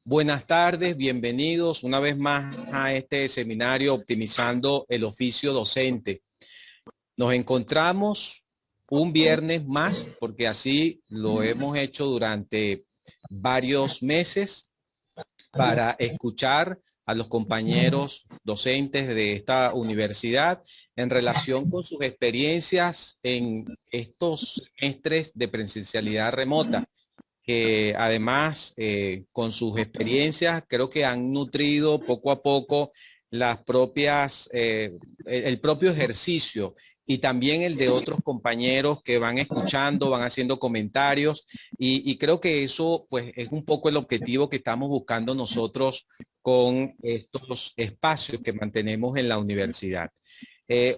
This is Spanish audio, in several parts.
Buenas tardes, bienvenidos una vez más a este seminario Optimizando el Oficio Docente. Nos encontramos un viernes más, porque así lo hemos hecho durante varios meses, para escuchar a los compañeros docentes de esta universidad en relación con sus experiencias en estos semestres de presencialidad remota, que además con sus experiencias creo que han nutrido poco a poco las propias, el propio ejercicio y también el de otros compañeros que van escuchando, van haciendo comentarios y creo que eso pues es un poco el objetivo que estamos buscando nosotros con estos espacios que mantenemos en la universidad.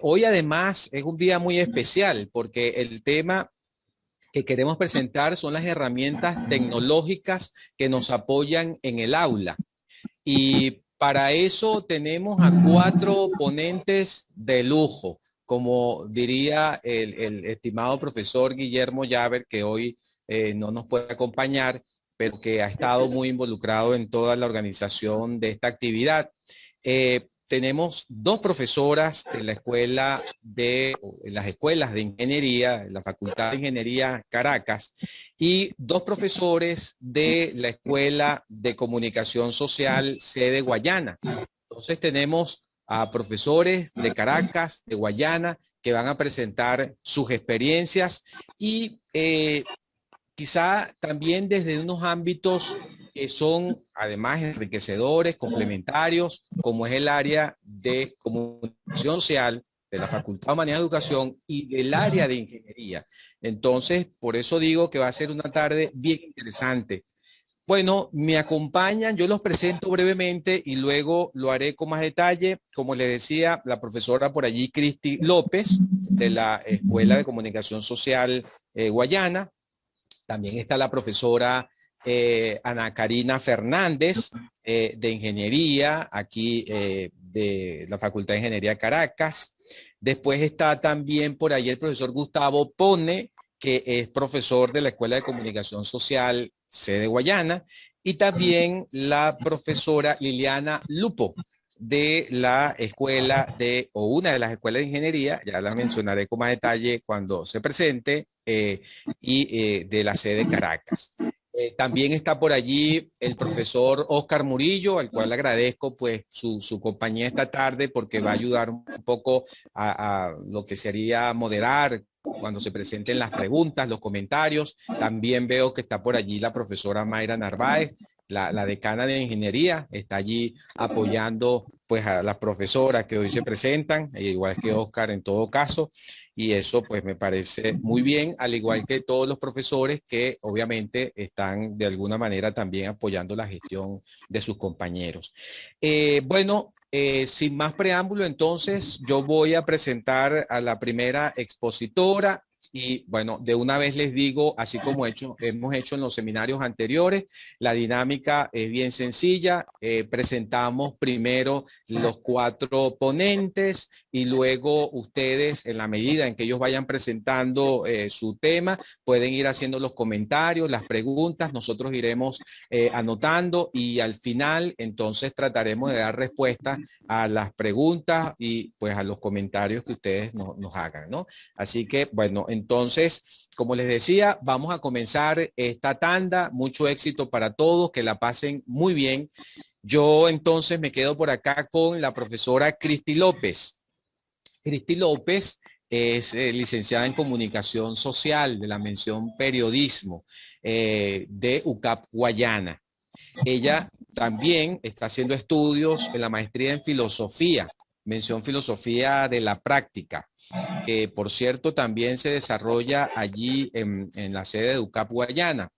Hoy además es un día muy especial porque el tema que queremos presentar son las herramientas tecnológicas que nos apoyan en el aula. Y para eso tenemos a cuatro ponentes de lujo, como diría el estimado profesor Guillermo Llaver, que hoy no nos puede acompañar, pero que ha estado muy involucrado en toda la organización de esta actividad. Tenemos dos profesoras de la escuela en las escuelas de ingeniería, en la Facultad de Ingeniería Caracas, y dos profesores de la Escuela de Comunicación Social sede Guayana. Entonces tenemos a profesores de Caracas, de Guayana, que van a presentar sus experiencias y quizá también desde unos ámbitos que son además enriquecedores, complementarios, como es el área de comunicación social, de la Facultad de Humanidad de Educación y del área de ingeniería. Entonces, por eso digo que va a ser una tarde bien interesante. Bueno, me acompañan, yo los presento brevemente y luego lo haré con más detalle. Como les decía, la profesora por allí, Cristi López, de la Escuela de Comunicación Social Guayana. También está la profesora Ana Karina Fernández de Ingeniería, aquí de la Facultad de Ingeniería Caracas. Después está también por ahí el profesor Gustavo Pone, que es profesor de la Escuela de Comunicación Social sede Guayana, y también la profesora Liliana Lupo de la escuela o una de las escuelas de ingeniería, ya la mencionaré con más detalle cuando se presente, de la sede Caracas. También está por allí el profesor Oscar Murillo, al cual le agradezco pues su compañía esta tarde porque va a ayudar un poco a lo que sería moderar cuando se presenten las preguntas, los comentarios. También veo que está por allí la profesora Mayra Narváez, la decana de ingeniería, está allí apoyando pues a las profesoras que hoy se presentan, igual que Oscar en todo caso, y eso pues me parece muy bien, al igual que todos los profesores que obviamente están de alguna manera también apoyando la gestión de sus compañeros. Sin más preámbulo, entonces yo voy a presentar a la primera expositora y bueno, de una vez les digo, así como hemos hecho en los seminarios anteriores, la dinámica es bien sencilla. Presentamos primero los cuatro ponentes y luego ustedes, en la medida en que ellos vayan presentando su tema, pueden ir haciendo los comentarios, las preguntas, nosotros iremos anotando y al final entonces trataremos de dar respuesta a las preguntas y pues a los comentarios que ustedes nos hagan, ¿no? Así que bueno, entonces, como les decía, vamos a comenzar esta tanda. Mucho éxito para todos, que la pasen muy bien. Yo entonces me quedo por acá con la profesora Cristi López. Cristi López es licenciada en Comunicación Social de la mención Periodismo de UCAP Guayana. Ella también está haciendo estudios en la maestría en Filosofía, mención Filosofía de la Práctica, que por cierto también se desarrolla allí en la sede de UCAP Guayana.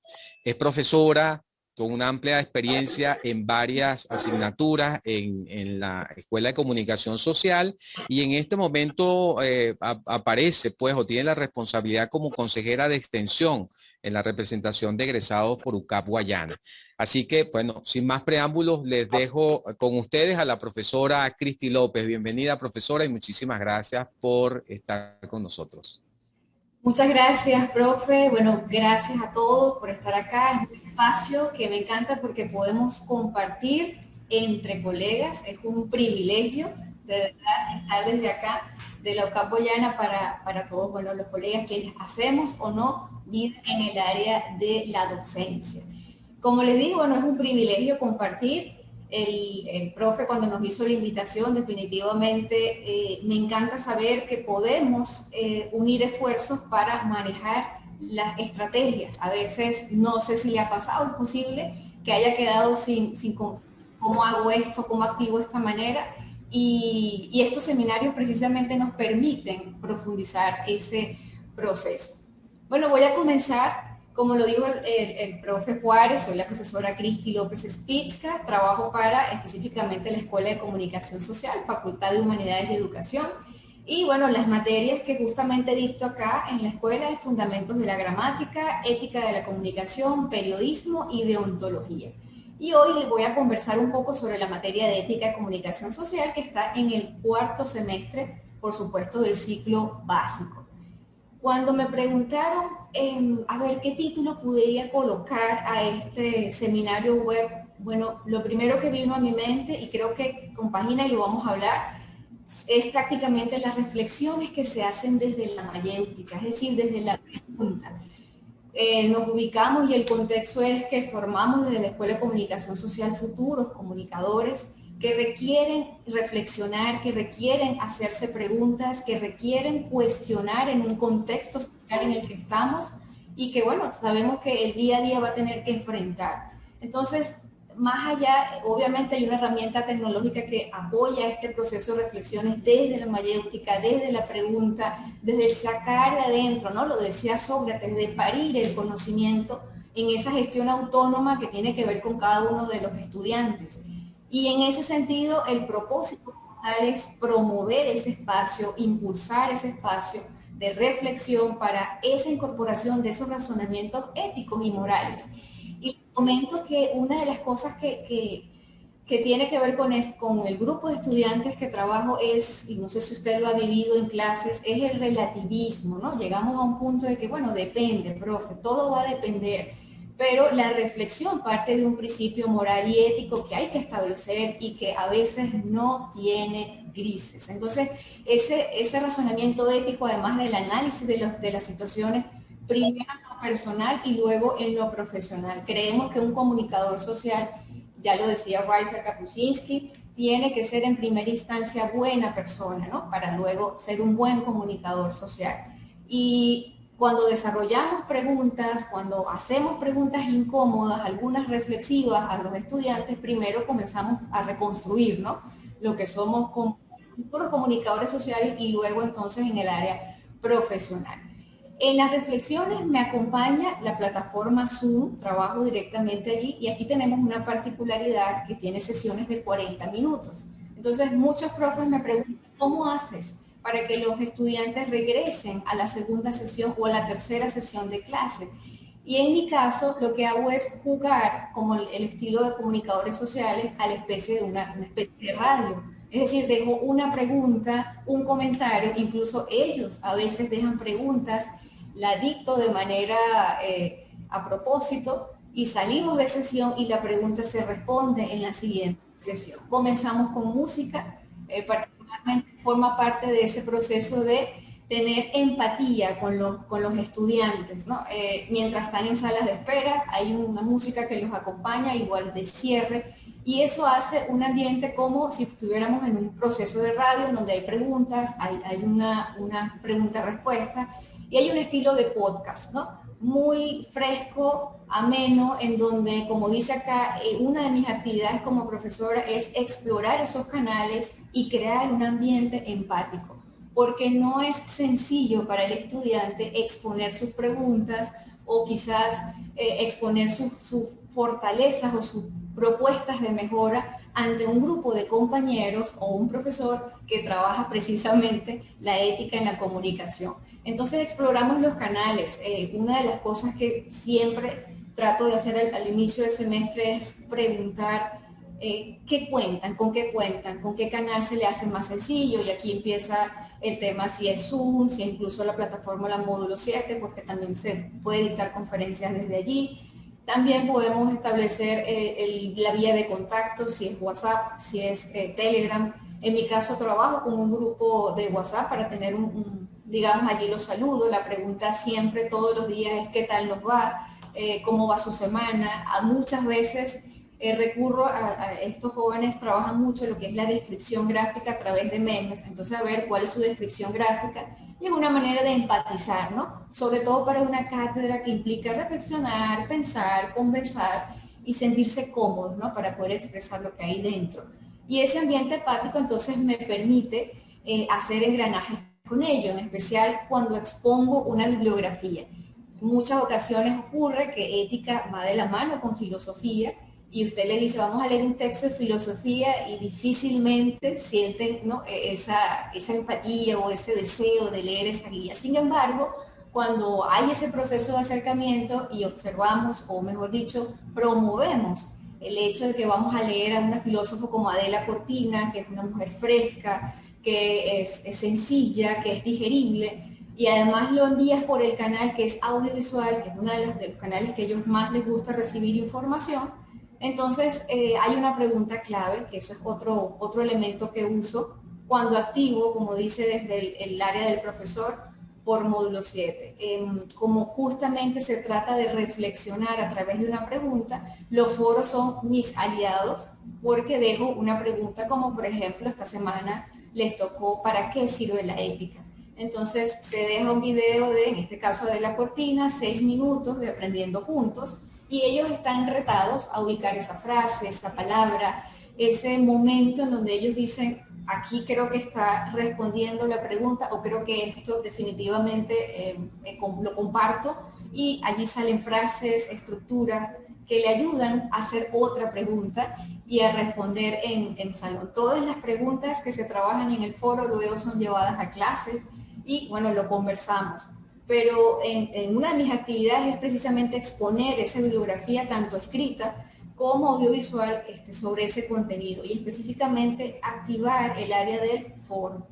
Es profesora con una amplia experiencia en varias asignaturas en la Escuela de Comunicación Social y en este momento aparece pues o tiene la responsabilidad como consejera de extensión en la representación de egresados por UCAP Guayana. Así que, bueno, sin más preámbulos, les dejo con ustedes a la profesora Cristi López. Bienvenida, profesora, y muchísimas gracias por estar con nosotros. Muchas gracias, profe. Bueno, gracias a todos por estar acá. espacio que me encanta porque podemos compartir entre colegas. Es un privilegio, de verdad, estar desde acá, de la UCAP Boyana, para todos, bueno, los colegas quienes hacemos o no vida en el área de la docencia. Como les digo, bueno, es un privilegio compartir. El profe, cuando nos hizo la invitación, definitivamente me encanta saber que podemos unir esfuerzos para manejar las estrategias. A veces, no sé si le ha pasado, es posible que haya quedado sin cómo hago esto, cómo activo esta manera. Y estos seminarios precisamente nos permiten profundizar ese proceso. Bueno, voy a comenzar. Como lo dijo el profe Juárez, soy la profesora Cristi López Spitzka, trabajo para específicamente la Escuela de Comunicación Social, Facultad de Humanidades y Educación. Y bueno, las materias que justamente dicto acá en la escuela es Fundamentos de la Gramática, Ética de la Comunicación, Periodismo y Deontología. Y hoy les voy a conversar un poco sobre la materia de Ética de Comunicación Social, que está en el cuarto semestre, por supuesto, del ciclo básico. Cuando me preguntaron, a ver, ¿qué título podría colocar a este seminario web? Bueno, lo primero que vino a mi mente, y creo que compagina y lo vamos a hablar, es prácticamente las reflexiones que se hacen desde la mayéutica, es decir, desde la pregunta. Nos ubicamos y el contexto es que formamos desde la Escuela de Comunicación Social futuros comunicadores que requieren reflexionar, que requieren hacerse preguntas, que requieren cuestionar en un contexto social en el que estamos y que, bueno, sabemos que el día a día va a tener que enfrentar. Entonces, más allá, obviamente hay una herramienta tecnológica que apoya este proceso de reflexiones desde la mayéutica, desde la pregunta, desde el sacar de adentro, ¿no? Lo decía Sócrates, de parir el conocimiento en esa gestión autónoma que tiene que ver con cada uno de los estudiantes. Y en ese sentido, el propósito es promover ese espacio, impulsar ese espacio de reflexión para esa incorporación de esos razonamientos éticos y morales. Y comento que una de las cosas que tiene que ver con el grupo de estudiantes que trabajo es, y no sé si usted lo ha vivido en clases, es el relativismo, ¿no? Llegamos a un punto de que, bueno, depende, profe, todo va a depender. Pero la reflexión parte de un principio moral y ético que hay que establecer y que a veces no tiene grises. Entonces, ese razonamiento ético, además del análisis de las situaciones, primero en lo personal y luego en lo profesional. Creemos que un comunicador social, ya lo decía Reiser Kapuscinski, tiene que ser en primera instancia buena persona, ¿no? Para luego ser un buen comunicador social. Y cuando desarrollamos preguntas, cuando hacemos preguntas incómodas, algunas reflexivas a los estudiantes, primero comenzamos a reconstruir, ¿no? Lo que somos como comunicadores sociales y luego entonces en el área profesional. En las reflexiones me acompaña la plataforma Zoom, trabajo directamente allí y aquí tenemos una particularidad que tiene sesiones de 40 minutos. Entonces muchos profes me preguntan, ¿cómo haces para que los estudiantes regresen a la segunda sesión o a la tercera sesión de clase? Y en mi caso lo que hago es jugar como el estilo de comunicadores sociales a la especie de una especie de radio. Es decir, dejo una pregunta, un comentario, incluso ellos a veces dejan preguntas, la dicto de manera a propósito y salimos de sesión y la pregunta se responde en la siguiente sesión. Comenzamos con música, particularmente forma parte de ese proceso de tener empatía con los estudiantes, ¿no? Mientras están en salas de espera, hay una música que los acompaña, igual de cierre, y eso hace un ambiente como si estuviéramos en un proceso de radio en donde hay preguntas, hay una pregunta-respuesta, y hay un estilo de podcast, ¿no? Muy fresco, ameno, en donde, como dice acá, una de mis actividades como profesora es explorar esos canales y crear un ambiente empático, porque no es sencillo para el estudiante exponer sus preguntas o quizás exponer sus fortalezas o sus propuestas de mejora ante un grupo de compañeros o un profesor que trabaja precisamente la ética en la comunicación. Entonces exploramos los canales. Una de las cosas que siempre trato de hacer al inicio del semestre es preguntar qué cuentan, con qué canal se le hace más sencillo, y aquí empieza el tema si es Zoom, si incluso la plataforma la módulo 7, porque también se puede dictar conferencias desde allí. También podemos establecer la vía de contacto, si es WhatsApp, si es Telegram. En mi caso trabajo con un grupo de WhatsApp para tener digamos, allí los saludos. La pregunta siempre, todos los días, es qué tal nos va, cómo va su semana. Muchas veces recurro a estos jóvenes, trabajan mucho lo que es la descripción gráfica a través de memes. Entonces, a ver cuál es su descripción gráfica. Y es una manera de empatizar, ¿no? Sobre todo para una cátedra que implica reflexionar, pensar, conversar y sentirse cómodos, ¿no? Para poder expresar lo que hay dentro. Y ese ambiente empático entonces me permite hacer engranajes con ello, en especial cuando expongo una bibliografía. En muchas ocasiones ocurre que ética va de la mano con filosofía, y usted le dice, vamos a leer un texto de filosofía, y difícilmente sienten, ¿no?, esa empatía o ese deseo de leer esa guía. Sin embargo, cuando hay ese proceso de acercamiento y observamos, o mejor dicho, promovemos el hecho de que vamos a leer a una filósofa como Adela Cortina, que es una mujer fresca, que es sencilla, que es digerible, y además lo envías por el canal que es audiovisual, que es uno de los canales que a ellos más les gusta recibir información. Entonces hay una pregunta clave, que eso es otro elemento que uso cuando activo, como dice desde el área del profesor, por módulo 7. Como justamente se trata de reflexionar a través de una pregunta, los foros son mis aliados, porque dejo una pregunta como, por ejemplo, esta semana les tocó ¿para qué sirve la ética? Entonces se deja un video de, en este caso de la Cortina, 6 minutos de Aprendiendo Juntos, y ellos están retados a ubicar esa frase, esa palabra, ese momento en donde ellos dicen, aquí creo que está respondiendo la pregunta, o creo que esto definitivamente lo comparto, y allí salen frases, estructuras que le ayudan a hacer otra pregunta y a responder en salón. Todas las preguntas que se trabajan en el foro luego son llevadas a clases y bueno, lo conversamos. Pero en una de mis actividades es precisamente exponer esa bibliografía tanto escrita como audiovisual sobre ese contenido, y específicamente activar el área del foro.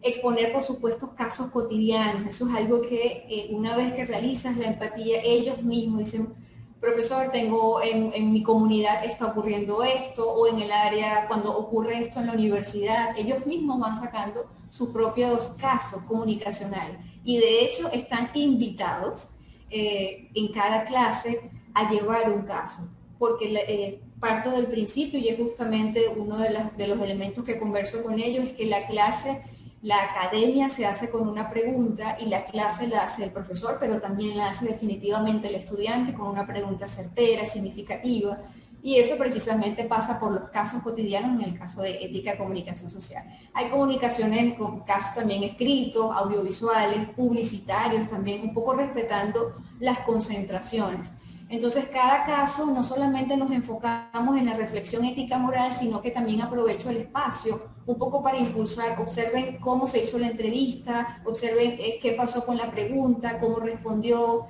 Exponer, por supuesto, casos cotidianos. Eso es algo que una vez que realizas la empatía, ellos mismos dicen, profesor, tengo en mi comunidad está ocurriendo esto, o en el área, cuando ocurre esto en la universidad, ellos mismos van sacando sus propios casos comunicacionales. Y de hecho están invitados en cada clase a llevar un caso, porque parto del principio, y es justamente uno de los elementos que converso con ellos, es que la clase, la academia se hace con una pregunta y la clase la hace el profesor, pero también la hace definitivamente el estudiante con una pregunta certera, significativa, y eso precisamente pasa por los casos cotidianos en el caso de ética y comunicación social. Hay comunicaciones con casos también escritos, audiovisuales, publicitarios también, un poco respetando las concentraciones. Entonces, cada caso no solamente nos enfocamos en la reflexión ética moral, sino que también aprovecho el espacio un poco para impulsar, observen cómo se hizo la entrevista, observen qué pasó con la pregunta, cómo respondió.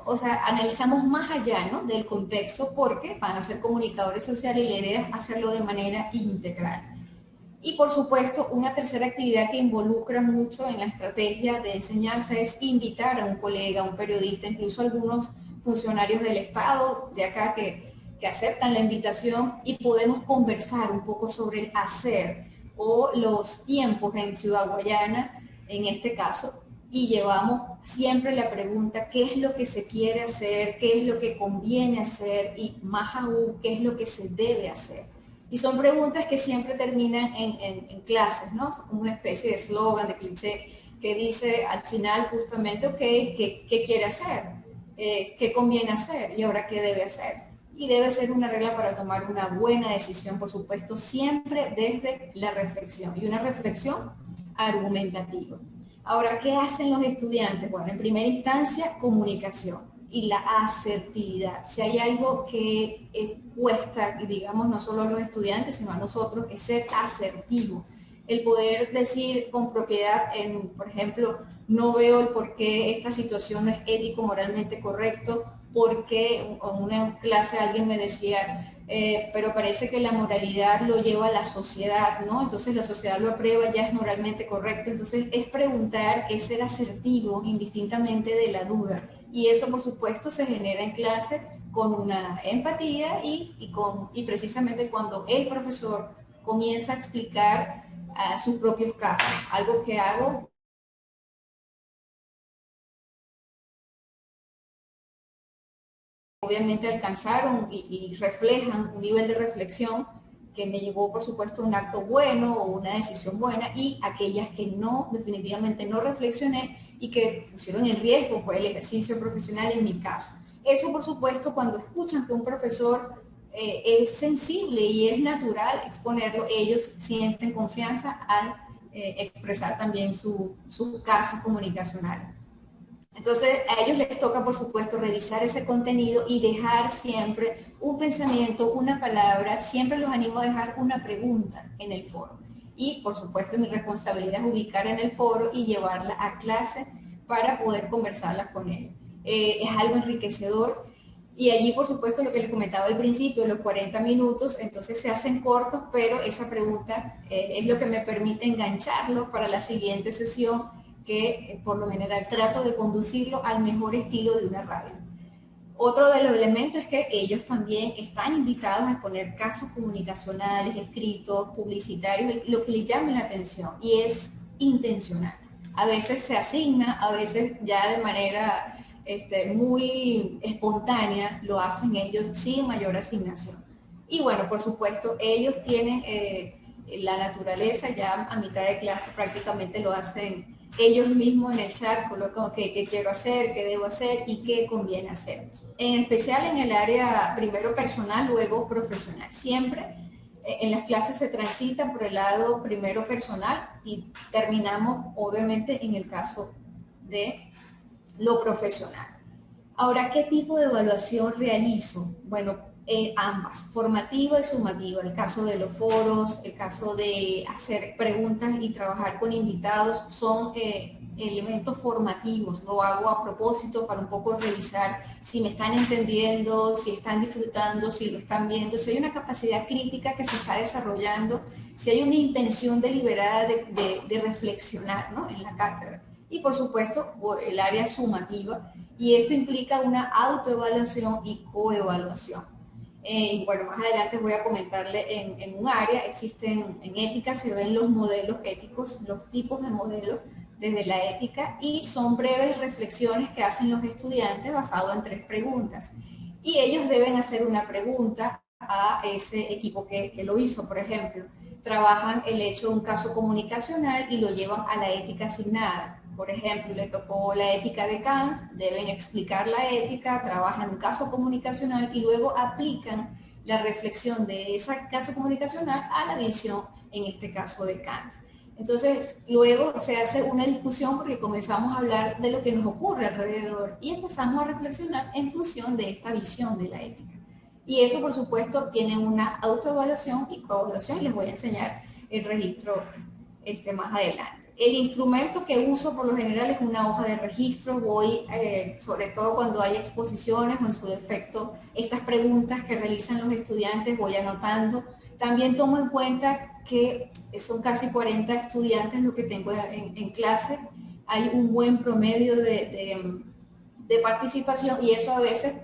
O sea, analizamos más allá, ¿no?, del contexto, porque van a ser comunicadores sociales y la idea es hacerlo de manera integral. Y por supuesto, una tercera actividad que involucra mucho en la estrategia de enseñanza es invitar a un colega, a un periodista, incluso algunos funcionarios del Estado de acá que aceptan la invitación, y podemos conversar un poco sobre el hacer o los tiempos en Ciudad Guayana, en este caso, y llevamos siempre la pregunta, ¿qué es lo que se quiere hacer? ¿Qué es lo que conviene hacer? Y más aún, ¿qué es lo que se debe hacer? Y son preguntas que siempre terminan en clases, ¿no? Como una especie de eslogan, de cliché, que dice al final justamente, ok, ¿qué quiere hacer? ¿Qué conviene hacer? Y ahora, ¿qué debe hacer? Y debe ser una regla para tomar una buena decisión, por supuesto, siempre desde la reflexión, y una reflexión argumentativa. Ahora, ¿qué hacen los estudiantes? Bueno, en primera instancia, comunicación y la asertividad. Si hay algo que cuesta, digamos, no solo a los estudiantes, sino a nosotros, es ser asertivo. El poder decir con propiedad, por ejemplo, no veo el por qué esta situación no es ético, moralmente correcto, porque en una clase alguien me decía, pero parece que la moralidad lo lleva a la sociedad, ¿no? Entonces la sociedad lo aprueba, ya es moralmente correcto. Entonces es preguntar, es ser asertivo indistintamente de la duda. Y eso, por supuesto, se genera en clase con una empatía y precisamente cuando el profesor comienza a explicar sus propios casos, algo que hago obviamente alcanzaron y reflejan un nivel de reflexión que me llevó, por supuesto, a un acto bueno o una decisión buena, y aquellas que no, definitivamente no reflexioné y que pusieron en riesgo pues, el ejercicio profesional en mi caso. Eso, por supuesto, cuando escuchan que un profesor es sensible y es natural exponerlo, ellos sienten confianza al expresar también sus casos comunicacionales. Entonces, a ellos les toca, por supuesto, revisar ese contenido y dejar siempre un pensamiento, una palabra. Siempre los animo a dejar una pregunta en el foro. Y, por supuesto, mi responsabilidad es ubicar en el foro y llevarla a clase para poder conversarla con ellos. Es algo enriquecedor. Y allí, por supuesto, lo que les comentaba al principio, los 40 minutos, entonces se hacen cortos, pero esa pregunta es lo que me permite engancharlo para la siguiente sesión, que por lo general trato de conducirlo al mejor estilo de una radio. Otro de los elementos es que ellos también están invitados a exponer casos comunicacionales, escritos, publicitarios, lo que les llame la atención, y es intencional. A veces se asigna, a veces ya de manera muy espontánea lo hacen ellos sin mayor asignación. Y bueno, por supuesto, ellos tienen la naturaleza, ya a mitad de clase prácticamente lo hacen ellos mismos en el chat, colocan qué quiero hacer, qué debo hacer y qué conviene hacer. En especial en el área primero personal, luego profesional. Siempre en las clases se transita por el lado primero personal y terminamos obviamente en el caso de lo profesional. Ahora, ¿qué tipo de evaluación realizo? Bueno, ambas, formativa y sumativa. El caso de los foros, el caso de hacer preguntas y trabajar con invitados son elementos formativos. Lo hago a propósito para un poco revisar si me están entendiendo, si están disfrutando, si lo están viendo, si hay una capacidad crítica que se está desarrollando, si hay una intención deliberada de reflexionar, ¿no?, en la cátedra. Y por supuesto, el área sumativa, y esto implica una autoevaluación y coevaluación. Bueno, más adelante voy a comentarle en un área, existen en ética, se ven los modelos éticos, los tipos de modelos desde la ética, y son breves reflexiones que hacen los estudiantes basado en 3 preguntas. Y ellos deben hacer una pregunta a ese equipo que lo hizo. Por ejemplo, trabajan el hecho de un caso comunicacional y lo llevan a la ética asignada. Por ejemplo, le tocó la ética de Kant, deben explicar la ética, trabajan un caso comunicacional y luego aplican la reflexión de ese caso comunicacional a la visión, en este caso de Kant. Entonces, luego se hace una discusión porque comenzamos a hablar de lo que nos ocurre alrededor y empezamos a reflexionar en función de esta visión de la ética. Y eso, por supuesto, tiene una autoevaluación y coevaluación, y les voy a enseñar el registro más adelante. El instrumento que uso por lo general es una hoja de registro. Voy, sobre todo cuando hay exposiciones o en su defecto, estas preguntas que realizan los estudiantes, voy anotando. También tomo en cuenta que son casi 40 estudiantes lo que tengo en clase. Hay un buen promedio de participación, y eso a veces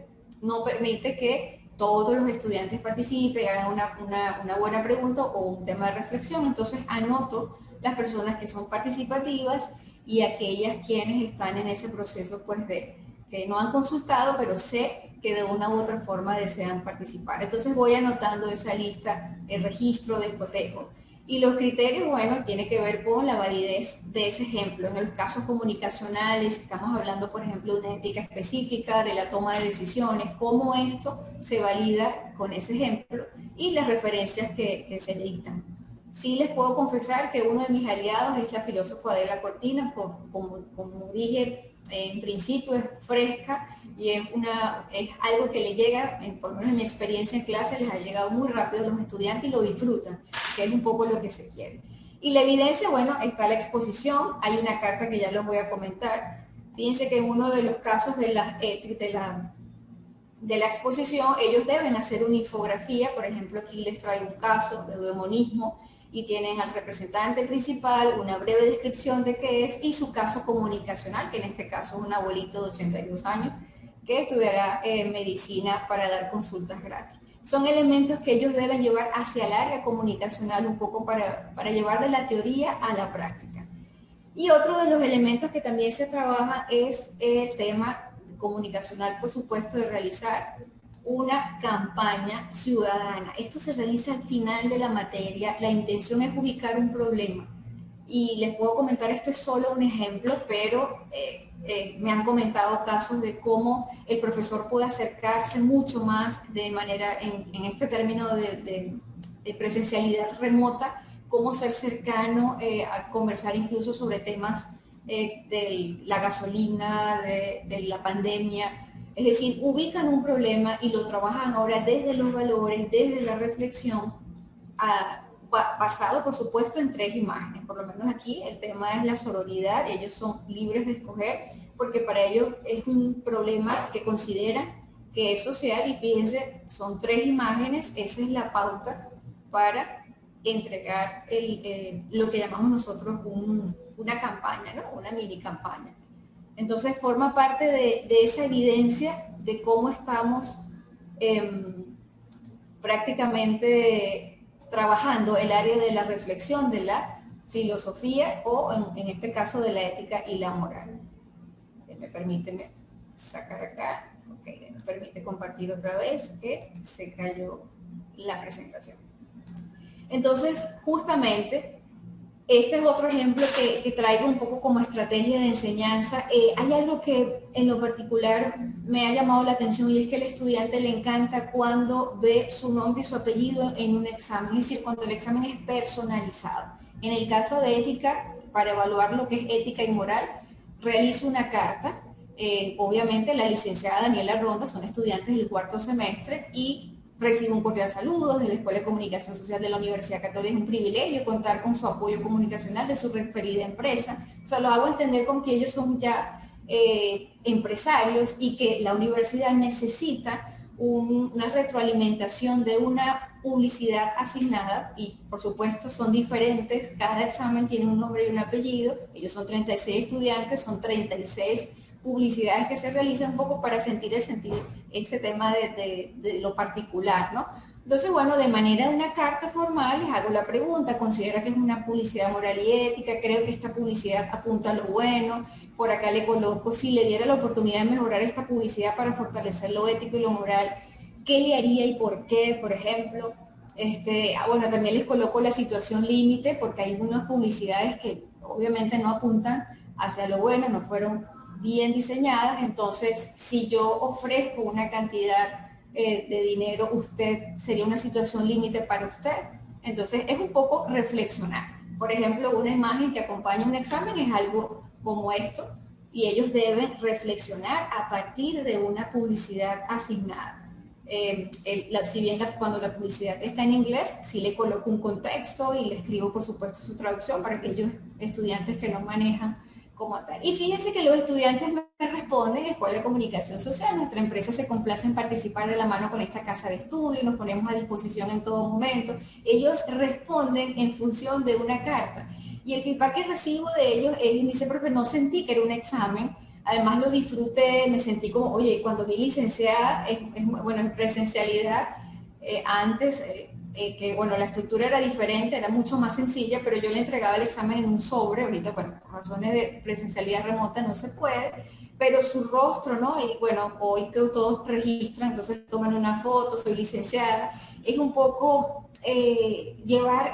no permite que todos los estudiantes participen, hagan una buena pregunta o un tema de reflexión. Entonces anoto las personas que son participativas y aquellas quienes están en ese proceso, pues que no han consultado, pero sé que de una u otra forma desean participar. Entonces voy anotando esa lista, el registro del cotejo. Y los criterios, bueno, tiene que ver con la validez de ese ejemplo. En los casos comunicacionales, estamos hablando, por ejemplo, de una ética específica, de la toma de decisiones, cómo esto se valida con ese ejemplo y las referencias que se dictan. Sí les puedo confesar que uno de mis aliados es la filósofa Adela Cortina, como dije en principio, es fresca y es algo que le llega, por lo menos en mi experiencia en clase, les ha llegado muy rápido a los estudiantes y lo disfrutan, que es un poco lo que se quiere. Y la evidencia, bueno, está la exposición, hay una carta que ya les voy a comentar. Fíjense que en uno de los casos de la exposición, ellos deben hacer una infografía. Por ejemplo, aquí les traigo un caso de eudemonismo y tienen al representante principal, una breve descripción de qué es y su caso comunicacional, que en este caso es un abuelito de 82 años, que estudiará medicina para dar consultas gratis. Son elementos que ellos deben llevar hacia el área comunicacional un poco para llevar de la teoría a la práctica. Y otro de los elementos que también se trabaja es el tema comunicacional, por supuesto, de realizar una campaña ciudadana. Esto se realiza al final de la materia. La intención es ubicar un problema. Y les puedo comentar, esto es solo un ejemplo, pero me han comentado casos de cómo el profesor puede acercarse mucho más de manera, en este término de presencialidad remota, cómo ser cercano a conversar incluso sobre temas de la gasolina, de la pandemia. Es decir, ubican un problema y lo trabajan ahora desde los valores, desde la reflexión, basado por supuesto en 3 imágenes. Por lo menos aquí el tema es la sororidad, ellos son libres de escoger porque para ellos es un problema que consideran que es social y fíjense, son 3 imágenes, esa es la pauta para entregar lo que llamamos nosotros una campaña, ¿no? Una mini campaña. Entonces forma parte de esa evidencia de cómo estamos prácticamente trabajando el área de la reflexión, de la filosofía o en este caso de la ética y la moral. Me permite sacar acá, okay, me permite compartir otra vez que se cayó la presentación. Entonces, justamente, este es otro ejemplo que traigo un poco como estrategia de enseñanza. Hay algo que en lo particular me ha llamado la atención y es que al estudiante le encanta cuando ve su nombre y su apellido en un examen, es decir, cuando el examen es personalizado. En el caso de ética, para evaluar lo que es ética y moral, realizo una carta. Obviamente la licenciada Daniela Ronda, son estudiantes del 4º semestre y recibo un cordial saludo de la Escuela de Comunicación Social de la Universidad Católica. Es un privilegio contar con su apoyo comunicacional de su referida empresa. O sea, lo hago entender con que ellos son ya empresarios y que la universidad necesita una retroalimentación de una publicidad asignada y por supuesto son diferentes, cada examen tiene un nombre y un apellido, ellos son 36 estudiantes, son 36 publicidades que se realizan un poco para sentir este tema de lo particular, ¿no? Entonces, bueno, de manera de una carta formal les hago la pregunta, ¿considera que es una publicidad moral y ética? Creo que esta publicidad apunta a lo bueno. Por acá le coloco, si le diera la oportunidad de mejorar esta publicidad para fortalecer lo ético y lo moral, ¿qué le haría y por qué, por ejemplo? Bueno, también les coloco la situación límite, porque hay unas publicidades que obviamente no apuntan hacia lo bueno, no fueron bien diseñadas. Entonces, si yo ofrezco una cantidad de dinero, usted sería una situación límite para usted. Entonces, es un poco reflexionar. Por ejemplo, una imagen que acompaña un examen es algo como esto, y ellos deben reflexionar a partir de una publicidad asignada. Si bien cuando la publicidad está en inglés, sí le coloco un contexto y le escribo, por supuesto, su traducción para aquellos estudiantes que no manejan como tal. Y fíjense que los estudiantes me responden: Escuela de Comunicación Social, nuestra empresa se complace en participar de la mano con esta casa de estudio, nos ponemos a disposición en todo momento. Ellos responden en función de una carta. Y el feedback que recibo de ellos es: me dice, profe, no sentí que era un examen, además lo disfruté, me sentí como, oye, cuando vi licenciada, bueno, en presencialidad, antes, que bueno, la estructura era diferente, era mucho más sencilla, pero yo le entregaba el examen en un sobre. Ahorita, bueno, por razones de presencialidad remota no se puede, pero su rostro, ¿no? Y bueno, hoy que todos registran, entonces toman una foto, soy licenciada, es un poco llevar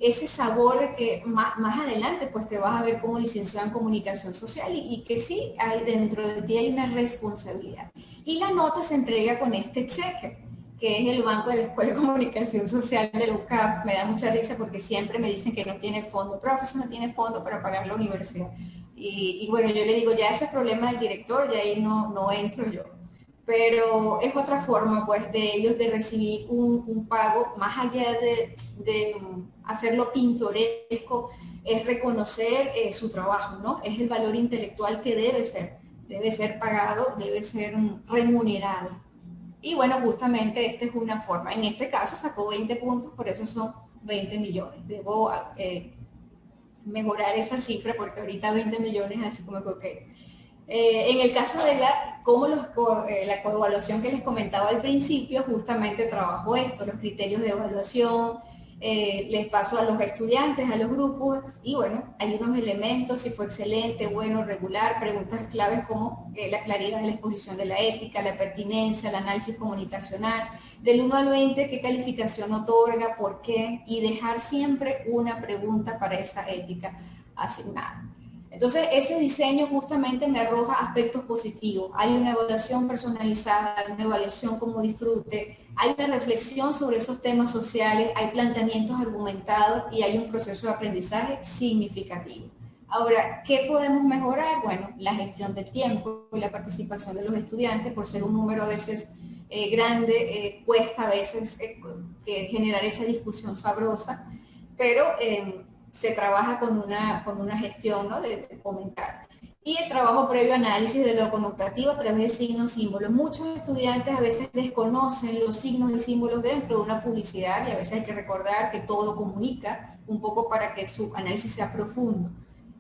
ese sabor de que más adelante pues te vas a ver como licenciado en comunicación social y que sí, hay, dentro de ti hay una responsabilidad. Y la nota se entrega con este cheque, que es el banco de la Escuela de Comunicación Social de la UCAP. Me da mucha risa porque siempre me dicen que no tiene fondo, profesor, no tiene fondo para pagar la universidad. Y bueno, yo le digo, ya ese es problema del director, y ahí no entro yo. Pero es otra forma pues de ellos de recibir un pago, más allá de hacerlo pintoresco, es reconocer su trabajo, ¿no? Es el valor intelectual que debe ser pagado, debe ser remunerado. Y bueno, justamente esta es una forma. En este caso sacó 20 puntos, por eso son 20 millones. Debo mejorar esa cifra porque ahorita 20 millones así como que, ok. En el caso de la coevaluación que les comentaba al principio, justamente trabajo esto, los criterios de evaluación, les paso a los estudiantes, a los grupos, y bueno, hay unos elementos, si fue excelente, bueno, regular, preguntas claves como la claridad de la exposición de la ética, la pertinencia, el análisis comunicacional, del 1 al 20, qué calificación otorga, por qué, y dejar siempre una pregunta para esa ética asignada. Entonces, ese diseño justamente me arroja aspectos positivos. Hay una evaluación personalizada, hay una evaluación como disfrute, hay una reflexión sobre esos temas sociales, hay planteamientos argumentados y hay un proceso de aprendizaje significativo. Ahora, ¿qué podemos mejorar? Bueno, la gestión del tiempo y la participación de los estudiantes, por ser un número a veces grande, cuesta a veces que generar esa discusión sabrosa, pero se trabaja con una gestión, ¿no?, de comentar. Y el trabajo previo análisis de lo connotativo a través de signos, símbolos. Muchos estudiantes a veces desconocen los signos y símbolos dentro de una publicidad y a veces hay que recordar que todo comunica un poco para que su análisis sea profundo.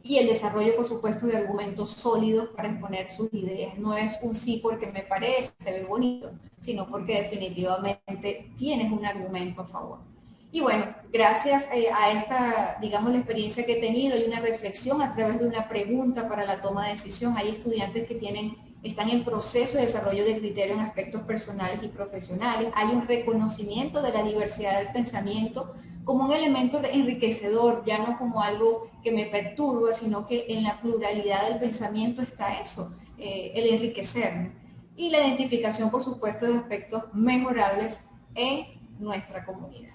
Y el desarrollo, por supuesto, de argumentos sólidos para exponer sus ideas. No es un sí porque me parece, se ve bonito, sino porque definitivamente tienes un argumento a favor. Y bueno, gracias a esta, digamos, la experiencia que he tenido y una reflexión a través de una pregunta para la toma de decisión, hay estudiantes que están en proceso de desarrollo de criterio en aspectos personales y profesionales, hay un reconocimiento de la diversidad del pensamiento como un elemento enriquecedor, ya no como algo que me perturba, sino que en la pluralidad del pensamiento está eso, el enriquecerme. Y la identificación, por supuesto, de aspectos mejorables en nuestra comunidad.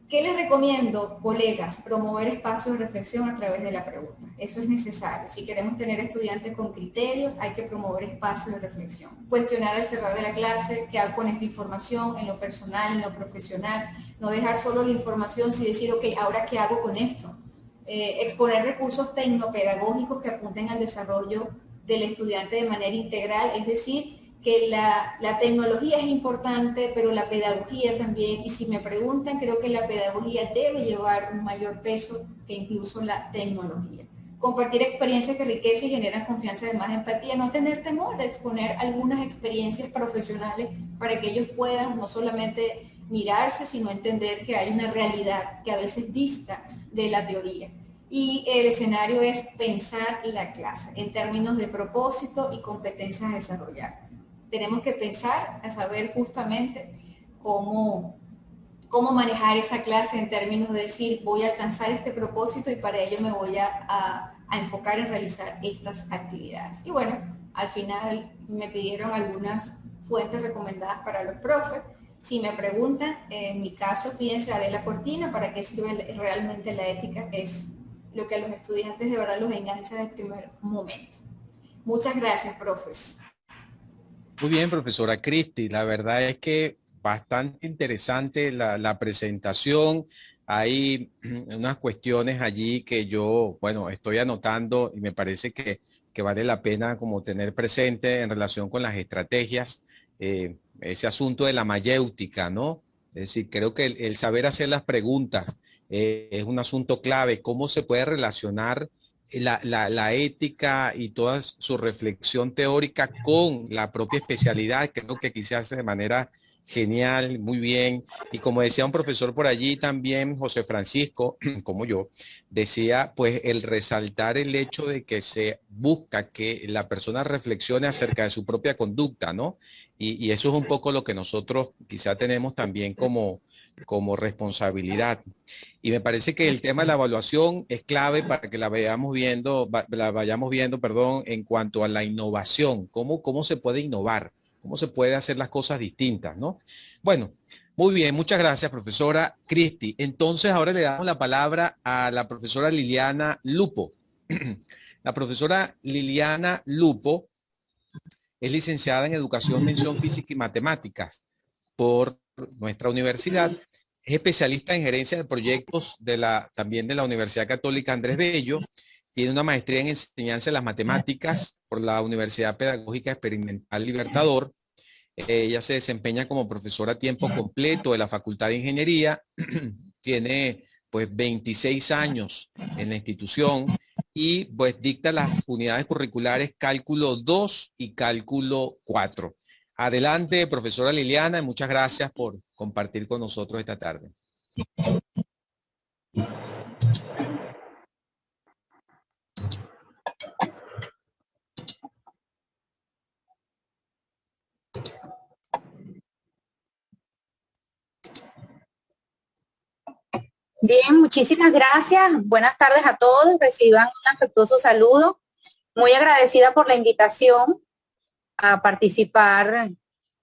¿Qué les recomiendo, colegas? Promover espacios de reflexión a través de la pregunta. Eso es necesario. Si queremos tener estudiantes con criterios, hay que promover espacios de reflexión. Cuestionar al cerrar de la clase, qué hago con esta información, en lo personal, en lo profesional. No dejar solo la información, sin decir, ok, ¿ahora qué hago con esto? Exponer recursos tecnopedagógicos que apunten al desarrollo del estudiante de manera integral, es decir, que la tecnología es importante, pero la pedagogía también, y si me preguntan, creo que la pedagogía debe llevar un mayor peso que incluso la tecnología. Compartir experiencias que enriquecen y generan confianza, además de empatía, no tener temor de exponer algunas experiencias profesionales para que ellos puedan no solamente mirarse, sino entender que hay una realidad que a veces dista de la teoría. Y el escenario es pensar la clase en términos de propósito y competencias a desarrollar. Tenemos que pensar a saber justamente cómo manejar esa clase en términos de decir, voy a alcanzar este propósito y para ello me voy a enfocar en realizar estas actividades. Y bueno, al final me pidieron algunas fuentes recomendadas para los profes. Si me preguntan, en mi caso, fíjense, Adela Cortina, ¿para qué sirve realmente la ética? Es lo que a los estudiantes de verdad los engancha del primer momento. Muchas gracias, profes. Muy bien, profesora Cristi. La verdad es que bastante interesante la presentación. Hay unas cuestiones allí que yo, bueno, estoy anotando y me parece que vale la pena como tener presente en relación con las estrategias, ese asunto de la mayéutica, ¿no? Es decir, creo que el saber hacer las preguntas es un asunto clave. ¿Cómo se puede relacionar la ética y toda su reflexión teórica con la propia especialidad? Creo que aquí se hace de manera genial, muy bien. Y como decía un profesor por allí también, José Francisco, como yo, decía, pues el resaltar el hecho de que se busca que la persona reflexione acerca de su propia conducta, ¿no? Y eso es un poco lo que nosotros quizá tenemos también como responsabilidad. Y me parece que el tema de la evaluación es clave para que la vayamos viendo, perdón, en cuanto a la innovación, cómo se puede innovar, cómo se puede hacer las cosas distintas, ¿no? Bueno, muy bien, muchas gracias, profesora Cristi. Entonces, ahora le damos la palabra a la profesora Liliana Lupo. La profesora Liliana Lupo es licenciada en Educación, Mención Física y Matemáticas por nuestra universidad. Es especialista en gerencia de proyectos también de la Universidad Católica Andrés Bello. Tiene una maestría en enseñanza de las matemáticas por la Universidad Pedagógica Experimental Libertador. Ella se desempeña como profesora a tiempo completo de la Facultad de Ingeniería. Tiene pues 26 años en la institución y pues dicta las unidades curriculares cálculo 2 y cálculo 4. Adelante, profesora Liliana, y muchas gracias por compartir con nosotros esta tarde. Bien, muchísimas gracias. Buenas tardes a todos. Reciban un afectuoso saludo. Muy agradecida por la invitación a participar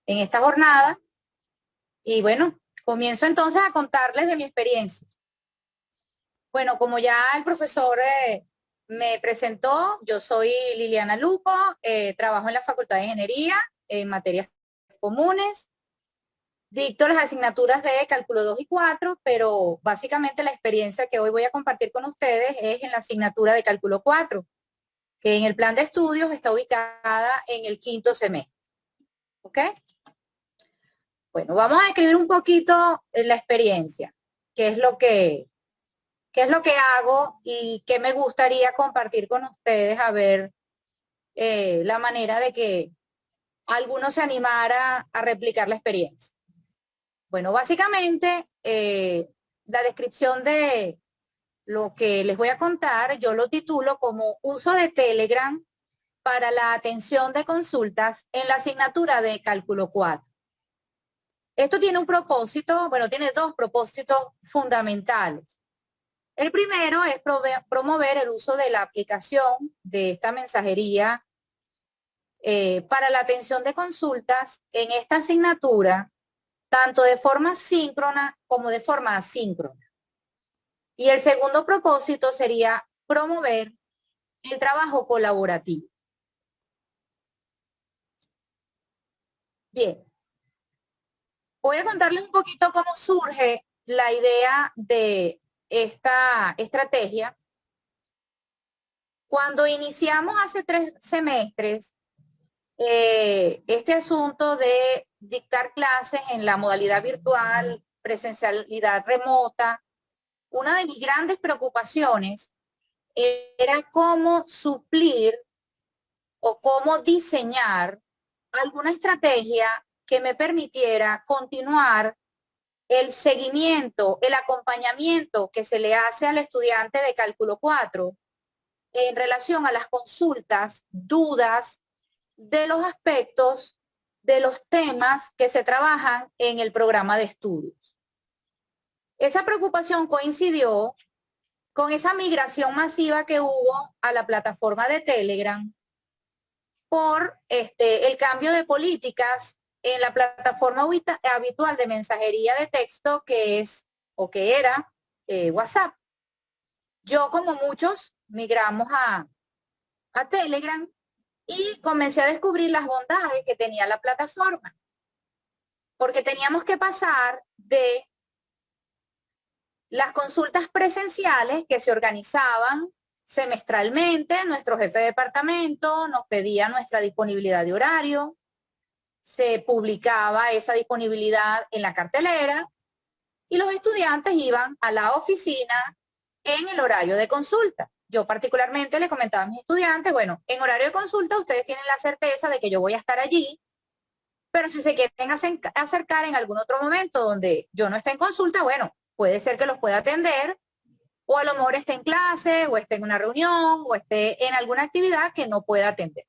en esta jornada. Y bueno, comienzo entonces a contarles de mi experiencia. Bueno, como ya el profesor me presentó, yo soy Liliana Lupo, trabajo en la Facultad de Ingeniería en materias comunes. Dicto las asignaturas de cálculo 2 y 4, pero básicamente la experiencia que hoy voy a compartir con ustedes es en la asignatura de cálculo 4, que en el plan de estudios está ubicada en el 5º semestre. ¿Ok? Bueno, vamos a describir un poquito la experiencia, qué es lo que hago y qué me gustaría compartir con ustedes, a ver la manera de que alguno se animara a replicar la experiencia. Bueno, básicamente, la descripción de lo que les voy a contar, yo lo titulo como uso de Telegram para la atención de consultas en la asignatura de cálculo 4. Esto tiene un propósito, bueno, tiene dos propósitos fundamentales. El primero es promover el uso de la aplicación de esta mensajería para la atención de consultas en esta asignatura, tanto de forma síncrona como de forma asíncrona. Y el segundo propósito sería promover el trabajo colaborativo. Bien, voy a contarles un poquito cómo surge la idea de esta estrategia. Cuando iniciamos hace 3 semestres, este asunto de dictar clases en la modalidad virtual, presencialidad remota, una de mis grandes preocupaciones era cómo suplir o cómo diseñar alguna estrategia que me permitiera continuar el seguimiento, el acompañamiento que se le hace al estudiante de cálculo 4 en relación a las consultas, dudas de los aspectos de los temas que se trabajan en el programa de estudios. Esa preocupación coincidió con esa migración masiva que hubo a la plataforma de Telegram por el cambio de políticas en la plataforma habitual de mensajería de texto que es o que era WhatsApp. Yo, como muchos, migramos a Telegram y comencé a descubrir las bondades que tenía la plataforma, porque teníamos que pasar de las consultas presenciales que se organizaban semestralmente. Nuestro jefe de departamento nos pedía nuestra disponibilidad de horario, se publicaba esa disponibilidad en la cartelera y los estudiantes iban a la oficina en el horario de consulta. Yo particularmente le comentaba a mis estudiantes, bueno, en horario de consulta ustedes tienen la certeza de que yo voy a estar allí, pero si se quieren acercar en algún otro momento donde yo no esté en consulta, bueno, puede ser que los pueda atender, o a lo mejor esté en clase, o esté en una reunión, o esté en alguna actividad que no pueda atender.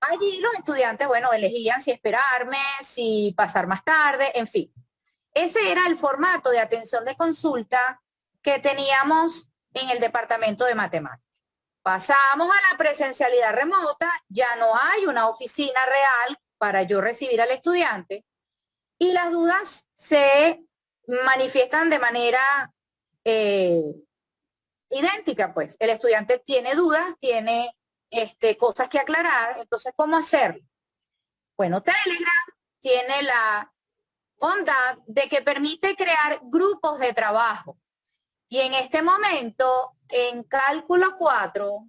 Allí los estudiantes, bueno, elegían si esperarme, si pasar más tarde, en fin. Ese era el formato de atención de consulta que teníamos en el departamento de matemáticas. Pasamos a la presencialidad remota, ya no hay una oficina real para yo recibir al estudiante y las dudas se manifiestan de manera idéntica, pues. El estudiante tiene dudas, tiene cosas que aclarar, entonces, ¿cómo hacerlo? Bueno, Telegram tiene la bondad de que permite crear grupos de trabajo. Y en este momento, en cálculo 4,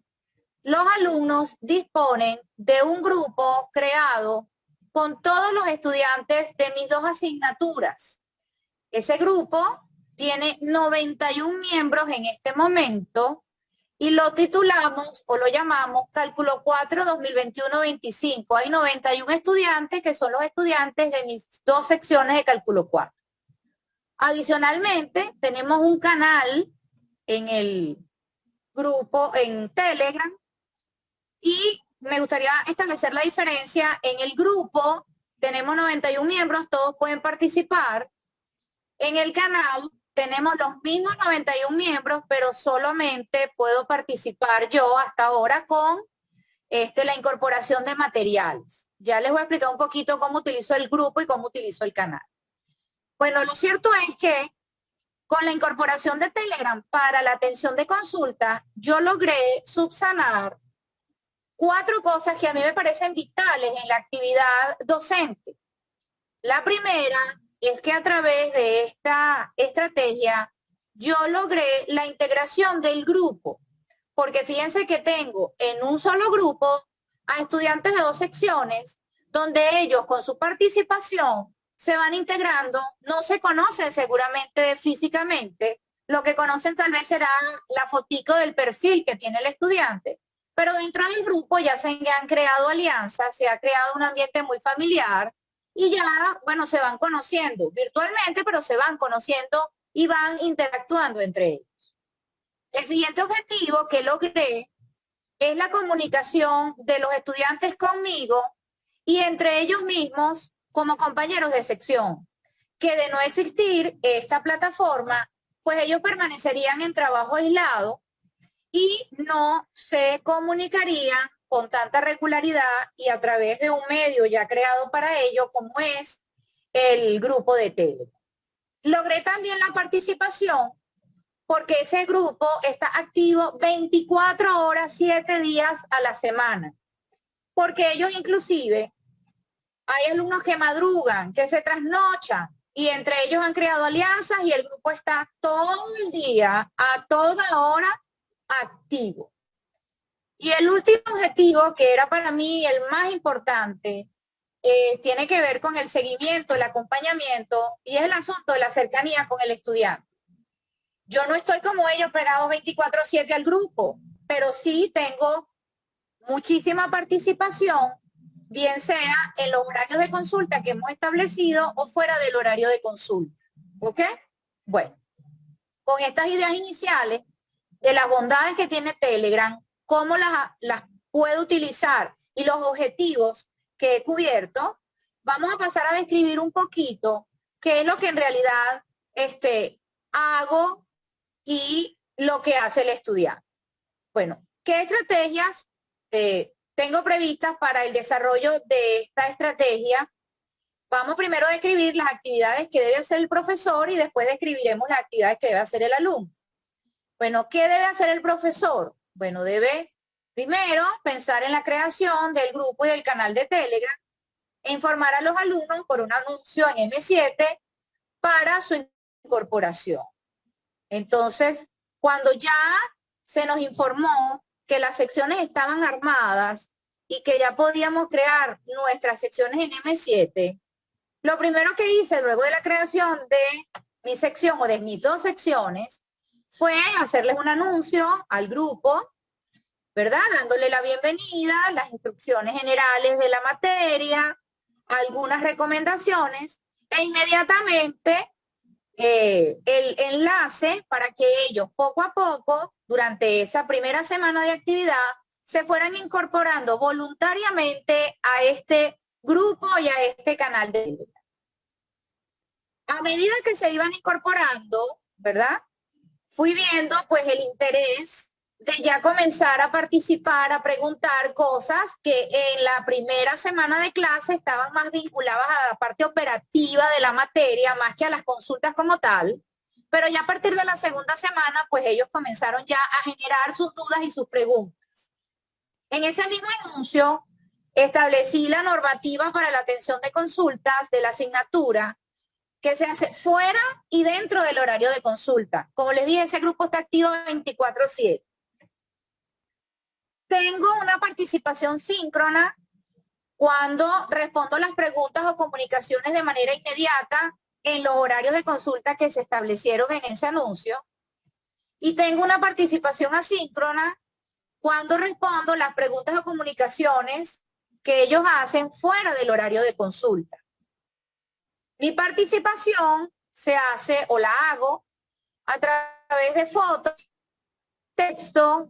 los alumnos disponen de un grupo creado con todos los estudiantes de mis 2 asignaturas. Ese grupo tiene 91 miembros en este momento y lo titulamos o lo llamamos Cálculo 4 2021-25. Hay 91 estudiantes que son los estudiantes de mis dos secciones de Cálculo 4. Adicionalmente, tenemos un canal en el grupo en Telegram y me gustaría establecer la diferencia. En el grupo tenemos 91 miembros, todos pueden participar. En el canal tenemos los mismos 91 miembros, pero solamente puedo participar yo hasta ahora con la incorporación de materiales. Ya les voy a explicar un poquito cómo utilizo el grupo y cómo utilizo el canal. Bueno, lo cierto es que con la incorporación de Telegram para la atención de consulta, yo logré subsanar 4 cosas que a mí me parecen vitales en la actividad docente. La primera es que a través de esta estrategia yo logré la integración del grupo, porque fíjense que tengo en un solo grupo a estudiantes de 2 secciones, donde ellos con su participación se van integrando, no se conocen seguramente físicamente, lo que conocen tal vez será la fotico del perfil que tiene el estudiante, pero dentro del grupo ya se han creado alianzas, se ha creado un ambiente muy familiar y ya, bueno, se van conociendo virtualmente, pero se van conociendo y van interactuando entre ellos. El siguiente objetivo que logré es la comunicación de los estudiantes conmigo y entre ellos mismos como compañeros de sección, que de no existir esta plataforma, pues ellos permanecerían en trabajo aislado y no se comunicarían con tanta regularidad y a través de un medio ya creado para ello, como es el grupo de Telegram. Logré también la participación porque ese grupo está activo 24 horas, 7 días a la semana. Porque ellos inclusive, hay alumnos que madrugan, que se trasnochan, y entre ellos han creado alianzas y el grupo está todo el día, a toda hora, activo. Y el último objetivo, que era para mí el más importante, tiene que ver con el seguimiento, el acompañamiento, y es el asunto de la cercanía con el estudiante. Yo no estoy como ellos pegados 24/7 al grupo, pero sí tengo muchísima participación, bien sea en los horarios de consulta que hemos establecido o fuera del horario de consulta. ¿Ok? Bueno, con estas ideas iniciales de las bondades que tiene Telegram, cómo las puedo utilizar y los objetivos que he cubierto, vamos a pasar a describir un poquito qué es lo que en realidad hago y lo que hace el estudiante. Bueno, ¿qué estrategias tengo previstas para el desarrollo de esta estrategia? Vamos primero a describir las actividades que debe hacer el profesor y después describiremos las actividades que debe hacer el alumno. Bueno, ¿qué debe hacer el profesor? Bueno, debe primero pensar en la creación del grupo y del canal de Telegram e informar a los alumnos por un anuncio en M7 para su incorporación. Entonces, cuando ya se nos informó que las secciones estaban armadas y que ya podíamos crear nuestras secciones en M7, lo primero que hice luego de la creación de mi sección o de mis 2 secciones fue hacerles un anuncio al grupo, ¿verdad? Dándole la bienvenida, las instrucciones generales de la materia, algunas recomendaciones e inmediatamente el enlace para que ellos poco a poco, durante esa primera semana de actividad, se fueran incorporando voluntariamente a este grupo y a este canal de Telegram. A medida que se iban incorporando, ¿verdad? Fui viendo pues el interés de ya comenzar a participar, a preguntar cosas que en la primera semana de clase estaban más vinculadas a la parte operativa de la materia, más que a las consultas como tal. Pero ya a partir de la segunda semana, pues ellos comenzaron ya a generar sus dudas y sus preguntas. En ese mismo anuncio, establecí la normativa para la atención de consultas de la asignatura, que se hace fuera y dentro del horario de consulta. Como les dije, ese grupo está activo 24/7. Tengo una participación síncrona cuando respondo las preguntas o comunicaciones de manera inmediata en los horarios de consulta que se establecieron en ese anuncio. y tengo una participación asíncrona cuando respondo las preguntas o comunicaciones que ellos hacen fuera del horario de consulta. Mi participación se hace o la hago a través de fotos, texto,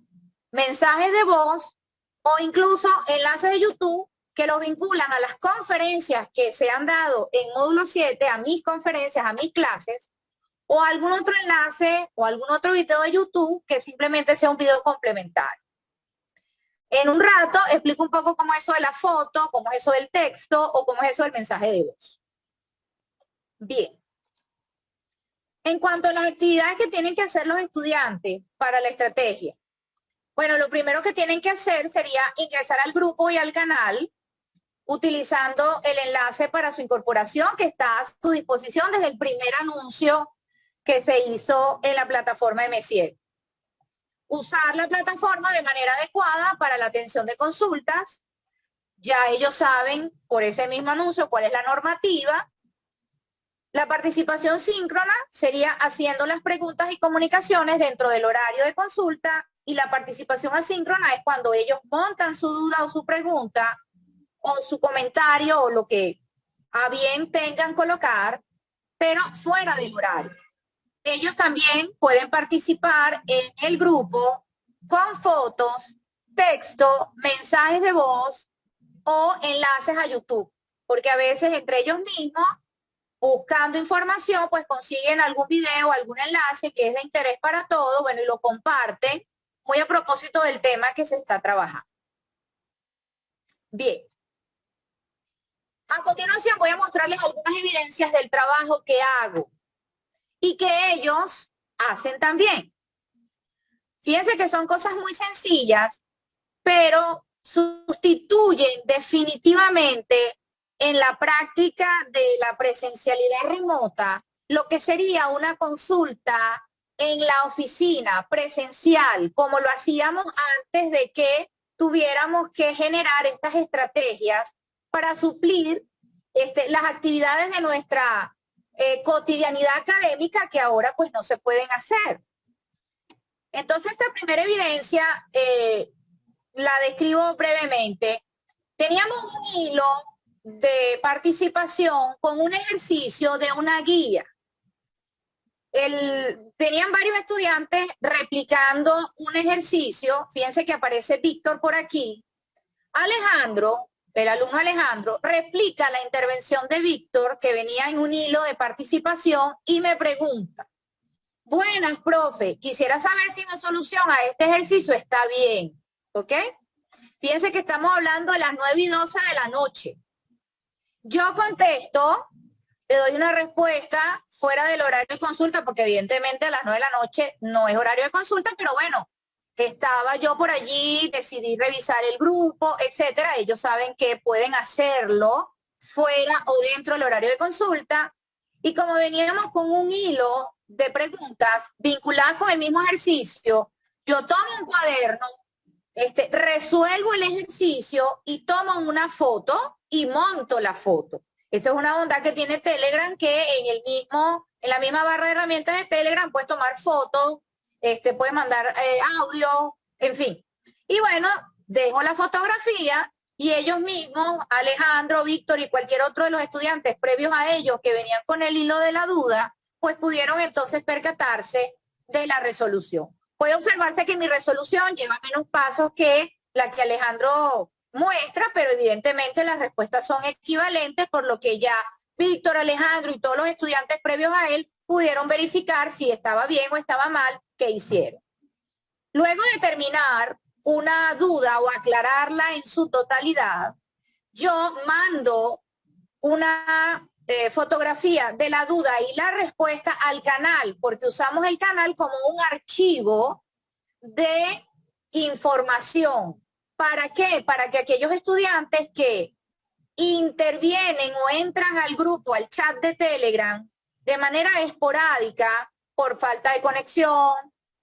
mensajes de voz o incluso enlaces de YouTube que los vinculan a las conferencias que se han dado en módulo 7, a mis conferencias, a mis clases, o algún otro enlace o algún otro video de YouTube que simplemente sea un video complementario. En un rato explico un poco cómo es eso de la foto, cómo es eso del texto o cómo es eso del mensaje de voz. Bien. En cuanto a las actividades que tienen que hacer los estudiantes para la estrategia, bueno, lo primero que tienen que hacer sería ingresar al grupo y al canal utilizando el enlace para su incorporación que está a su disposición desde el primer anuncio que se hizo en la plataforma M7. Usar la plataforma de manera adecuada para la atención de consultas. Ya ellos saben por ese mismo anuncio cuál es la normativa. La participación síncrona sería haciendo las preguntas y comunicaciones dentro del horario de consulta, y la participación asíncrona es cuando ellos montan su duda o su pregunta o su comentario o lo que a bien tengan colocar, pero fuera del horario. Ellos también pueden participar en el grupo con fotos, texto, mensajes de voz o enlaces a YouTube, porque a veces entre ellos mismos, buscando información, pues consiguen algún video, algún enlace que es de interés para todos, bueno, y lo comparten muy a propósito del tema que se está trabajando. Bien. A continuación voy a mostrarles algunas evidencias del trabajo que hago y que ellos hacen también. Fíjense que son cosas muy sencillas, pero sustituyen definitivamente en la práctica de la presencialidad remota lo que sería una consulta en la oficina presencial, como lo hacíamos antes de que tuviéramos que generar estas estrategias para suplir las actividades de nuestra cotidianidad académica que ahora pues no se pueden hacer. Entonces esta primera evidencia la describo brevemente. Teníamos un hilo de participación con un ejercicio de una guía. Venían varios estudiantes replicando un ejercicio. Fíjense que aparece Víctor por aquí. Alejandro, el alumno Alejandro, replica la intervención de Víctor que venía en un hilo de participación y me pregunta: buenas, profe, quisiera saber si mi solución a este ejercicio está bien, ¿ok? Fíjense que estamos hablando de las 9:12 de la noche. Yo contesto, le doy una respuesta fuera del horario de consulta, porque evidentemente a las 9 de la noche no es horario de consulta, pero bueno, estaba yo por allí, decidí revisar el grupo, etcétera. Ellos saben que pueden hacerlo fuera o dentro del horario de consulta. Y como veníamos con un hilo de preguntas vinculadas con el mismo ejercicio, yo tomo un cuaderno, resuelvo el ejercicio y tomo una foto y monto la foto. Eso es una bondad que tiene Telegram, que en la misma barra de herramientas de Telegram puedes tomar fotos, puedes mandar audio, en fin. Y bueno, dejo la fotografía y ellos mismos, Alejandro, Víctor y cualquier otro de los estudiantes previos a ellos que venían con el hilo de la duda, pues pudieron entonces percatarse de la resolución. Puede observarse que mi resolución lleva menos pasos que la que Alejandro muestra, pero evidentemente las respuestas son equivalentes, por lo que ya Víctor, Alejandro y todos los estudiantes previos a él pudieron verificar si estaba bien o estaba mal, qué hicieron. Luego de terminar una duda o aclararla en su totalidad, yo mando una fotografía de la duda y la respuesta al canal, porque usamos el canal como un archivo de información. ¿Para qué? Para que aquellos estudiantes que intervienen o entran al grupo, al chat de Telegram, de manera esporádica, por falta de conexión,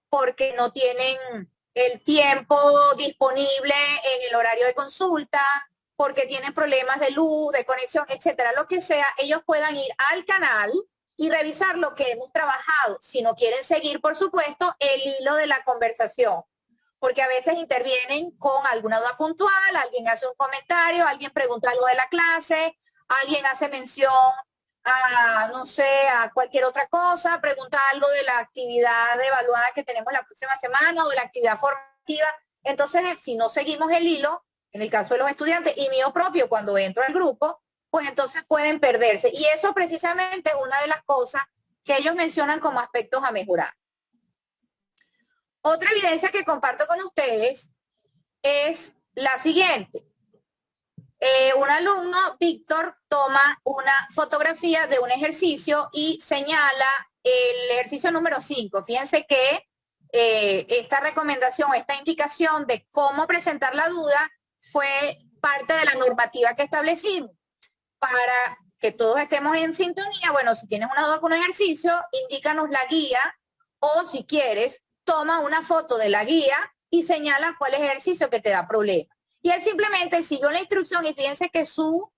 porque no tienen el tiempo disponible en el horario de consulta, porque tienen problemas de luz, de conexión, etcétera, lo que sea, ellos puedan ir al canal y revisar lo que hemos trabajado. Si no quieren seguir, por supuesto, el hilo de la conversación, porque a veces intervienen con alguna duda puntual, alguien hace un comentario, alguien pregunta algo de la clase, alguien hace mención a, no sé, a cualquier otra cosa, pregunta algo de la actividad evaluada que tenemos la próxima semana o de la actividad formativa. Entonces, si no seguimos el hilo, en el caso de los estudiantes y mío propio cuando entro al grupo, pues entonces pueden perderse. Y eso precisamente es una de las cosas que ellos mencionan como aspectos a mejorar. Otra evidencia que comparto con ustedes es la siguiente. Un alumno, Víctor, toma una fotografía de un ejercicio y señala el ejercicio número 5. Fíjense que esta recomendación, esta indicación de cómo presentar la duda fue parte de la normativa que establecimos. Para que todos estemos en sintonía, bueno, si tienes una duda con un ejercicio, indícanos la guía o si quieres, toma una foto de la guía y señala cuál es el ejercicio que te da problema. Y él simplemente siguió la instrucción y fíjense que su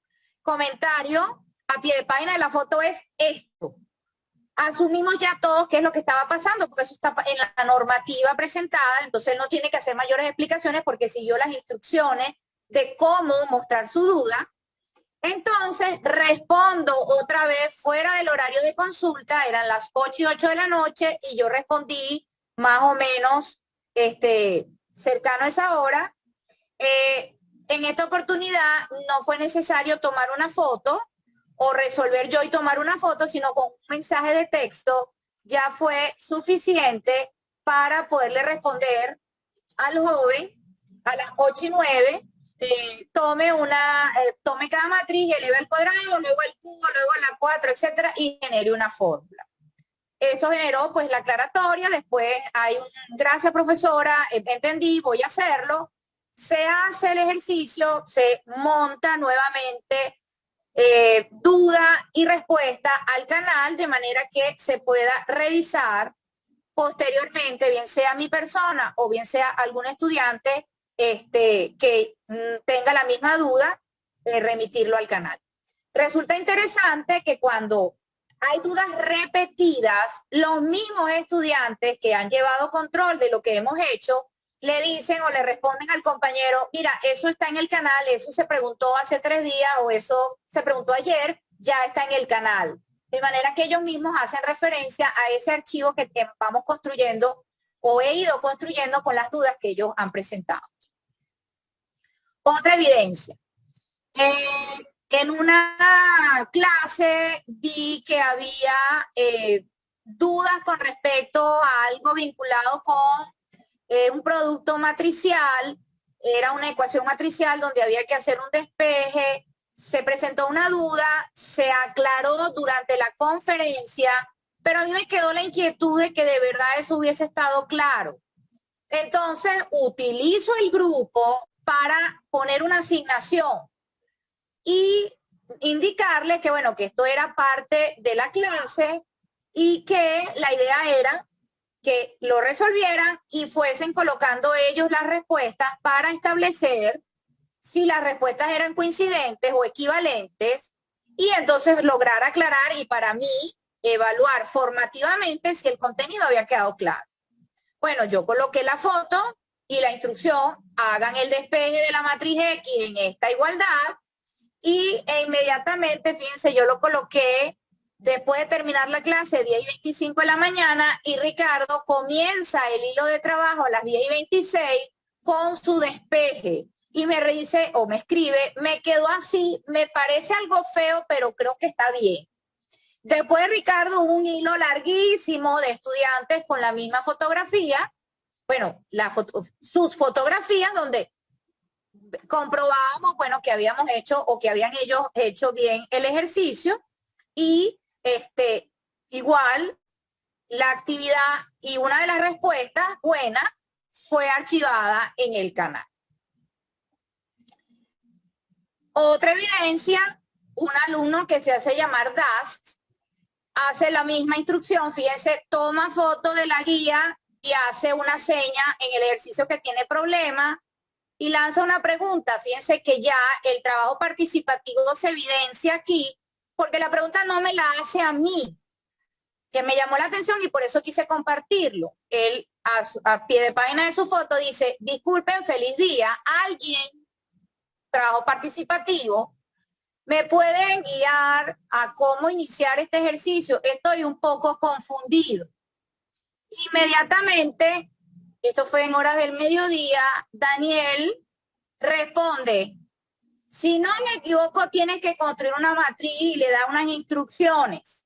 comentario a pie de página de la foto es esto. Asumimos ya todos qué es lo que estaba pasando, porque eso está en la normativa presentada, entonces él no tiene que hacer mayores explicaciones porque siguió las instrucciones de cómo mostrar su duda. Entonces respondo otra vez fuera del horario de consulta, eran las 8:08 de la noche y yo respondí más o menos cercano a esa hora. En esta oportunidad no fue necesario tomar una foto o resolver yo y tomar una foto, sino con un mensaje de texto ya fue suficiente para poderle responder al joven a las 8:09. Tome cada matriz y eleve el cuadrado, luego el cubo, luego la 4, etcétera, y genere una fórmula. Eso generó pues la aclaratoria, después hay un gracias profesora, entendí, voy a hacerlo, se hace el ejercicio, se monta nuevamente duda y respuesta al canal de manera que se pueda revisar posteriormente, bien sea mi persona o bien sea algún estudiante que tenga la misma duda, remitirlo al canal. Resulta interesante que cuando hay dudas repetidas, los mismos estudiantes que han llevado control de lo que hemos hecho, le dicen o le responden al compañero, mira, eso está en el canal, eso se preguntó hace 3 días o eso se preguntó ayer, ya está en el canal. De manera que ellos mismos hacen referencia a ese archivo que vamos construyendo o he ido construyendo con las dudas que ellos han presentado. Otra evidencia. En una clase vi que había dudas con respecto a algo vinculado con un producto matricial. Era una ecuación matricial donde había que hacer un despeje. Se presentó una duda, se aclaró durante la conferencia, pero a mí me quedó la inquietud de que de verdad eso hubiese estado claro. Entonces, utilizo el grupo para poner una asignación y indicarle que, bueno, que esto era parte de la clase y que la idea era que lo resolvieran y fuesen colocando ellos las respuestas para establecer si las respuestas eran coincidentes o equivalentes y entonces lograr aclarar y para mí evaluar formativamente si el contenido había quedado claro. Bueno, yo coloqué la foto y la instrucción, hagan el despeje de la matriz X en esta igualdad y inmediatamente, fíjense, yo lo coloqué después de terminar la clase 10:25 de la mañana y Ricardo comienza el hilo de trabajo a las 10:26 con su despeje. Y me dice o me escribe, me quedó así, me parece algo feo, pero creo que está bien. Después Ricardo un hilo larguísimo de estudiantes con la misma fotografía, bueno, sus fotografías donde comprobábamos, bueno, que habíamos hecho o que habían ellos hecho bien el ejercicio y igual la actividad y una de las respuestas buenas fue archivada en el canal. Otra evidencia, un alumno que se hace llamar Dust, hace la misma instrucción, fíjense, toma foto de la guía y hace una seña en el ejercicio que tiene problema y lanza una pregunta. Fíjense que ya el trabajo participativo se evidencia aquí porque la pregunta no me la hace a mí, que me llamó la atención y por eso quise compartirlo. Él, a pie de página de su foto, dice: disculpen, feliz día, alguien, trabajo participativo, ¿me pueden guiar a cómo iniciar este ejercicio? Estoy un poco confundido. Inmediatamente, esto fue en horas del mediodía, Daniel responde: si no me equivoco, tienes que construir una matriz y le da unas instrucciones.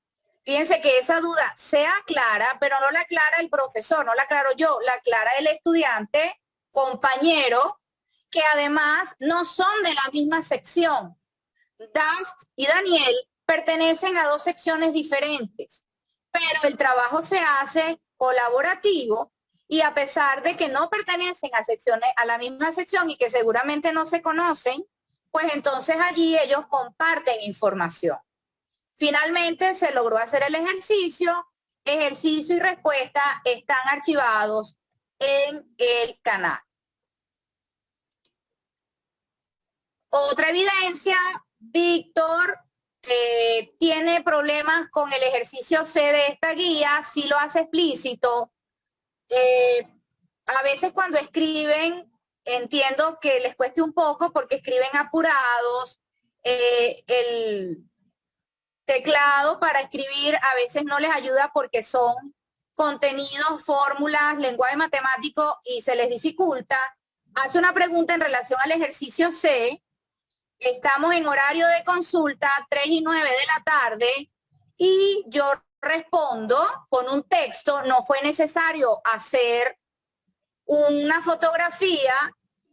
Fíjense que esa duda se aclara, pero no la aclara el profesor, no la aclaro yo, la aclara el estudiante, compañero, que además no son de la misma sección. Dust y Daniel pertenecen a dos secciones diferentes, pero el trabajo se hace colaborativo y a pesar de que no pertenecen a secciones, a la misma sección y que seguramente no se conocen, pues entonces allí ellos comparten información. Finalmente se logró hacer el ejercicio y respuesta están archivados en el canal. Otra evidencia: Víctor tiene problemas con el ejercicio C de esta guía, sí lo hace explícito. A veces cuando escriben, entiendo que les cueste un poco porque escriben apurados, el teclado para escribir a veces no les ayuda porque son contenidos, fórmulas, lenguaje matemático y se les dificulta. Hace una pregunta en relación al ejercicio C. Estamos en horario de consulta, 3:09 de la tarde, y yo respondo con un texto. No fue necesario hacer una fotografía.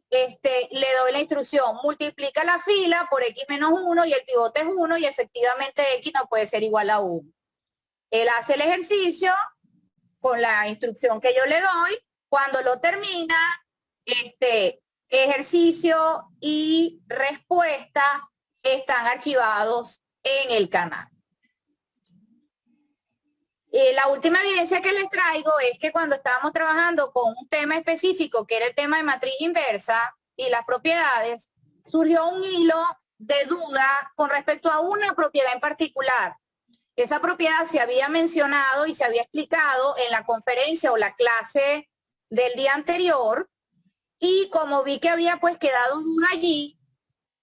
Le doy la instrucción: multiplica la fila por x menos 1 y el pivote es 1 y efectivamente x no puede ser igual a 1. Él hace el ejercicio con la instrucción que yo le doy. Cuando lo termina, ejercicio y respuesta están archivados en el canal. La última evidencia que les traigo es que cuando estábamos trabajando con un tema específico, que era el tema de matriz inversa y las propiedades, surgió un hilo de duda con respecto a una propiedad en particular. Esa propiedad se había mencionado y se había explicado en la conferencia o la clase del día anterior, y como vi que había pues quedado duda allí,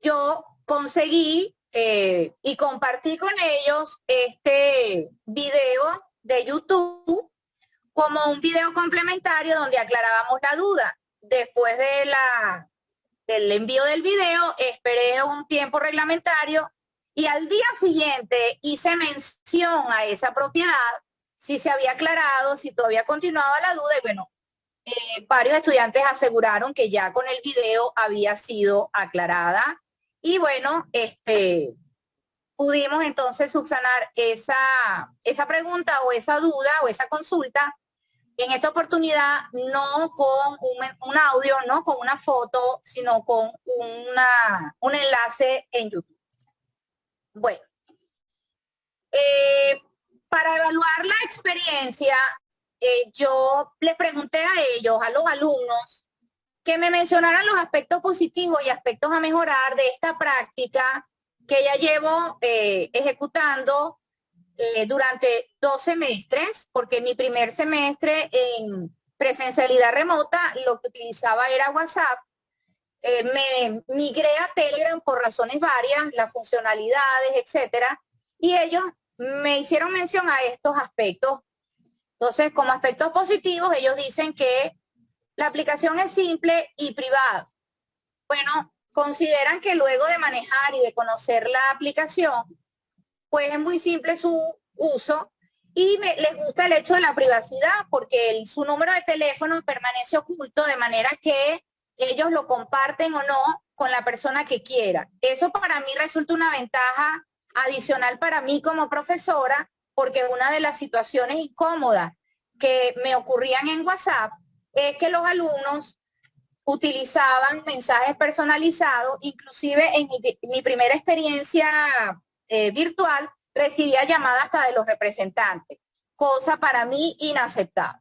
yo conseguí y compartí con ellos este video de YouTube como un video complementario donde aclarábamos la duda. Después del envío del video, esperé un tiempo reglamentario y al día siguiente hice mención a esa propiedad, si se había aclarado, si todavía continuaba la duda, y bueno, varios estudiantes aseguraron que ya con el video había sido aclarada. Y bueno, pudimos entonces subsanar esa pregunta o esa duda o esa consulta. En esta oportunidad no con un audio, no con una foto, sino con un enlace en YouTube. Bueno, para evaluar la experiencia, yo les pregunté a ellos, a los alumnos, que me mencionaran los aspectos positivos y aspectos a mejorar de esta práctica que ya llevo ejecutando durante 2 semestres, porque mi primer semestre en presencialidad remota lo que utilizaba era WhatsApp. Me migré a Telegram por razones varias, las funcionalidades, etcétera, y ellos me hicieron mención a estos aspectos. Entonces, como aspectos positivos, ellos dicen que la aplicación es simple y privada. Bueno, consideran que luego de manejar y de conocer la aplicación, pues es muy simple su uso y les gusta el hecho de la privacidad porque su número de teléfono permanece oculto de manera que ellos lo comparten o no con la persona que quiera. Eso para mí resulta una ventaja adicional para mí como profesora, porque una de las situaciones incómodas que me ocurrían en WhatsApp es que los alumnos utilizaban mensajes personalizados, inclusive en mi primera experiencia virtual, recibía llamadas hasta de los representantes, cosa para mí inaceptable.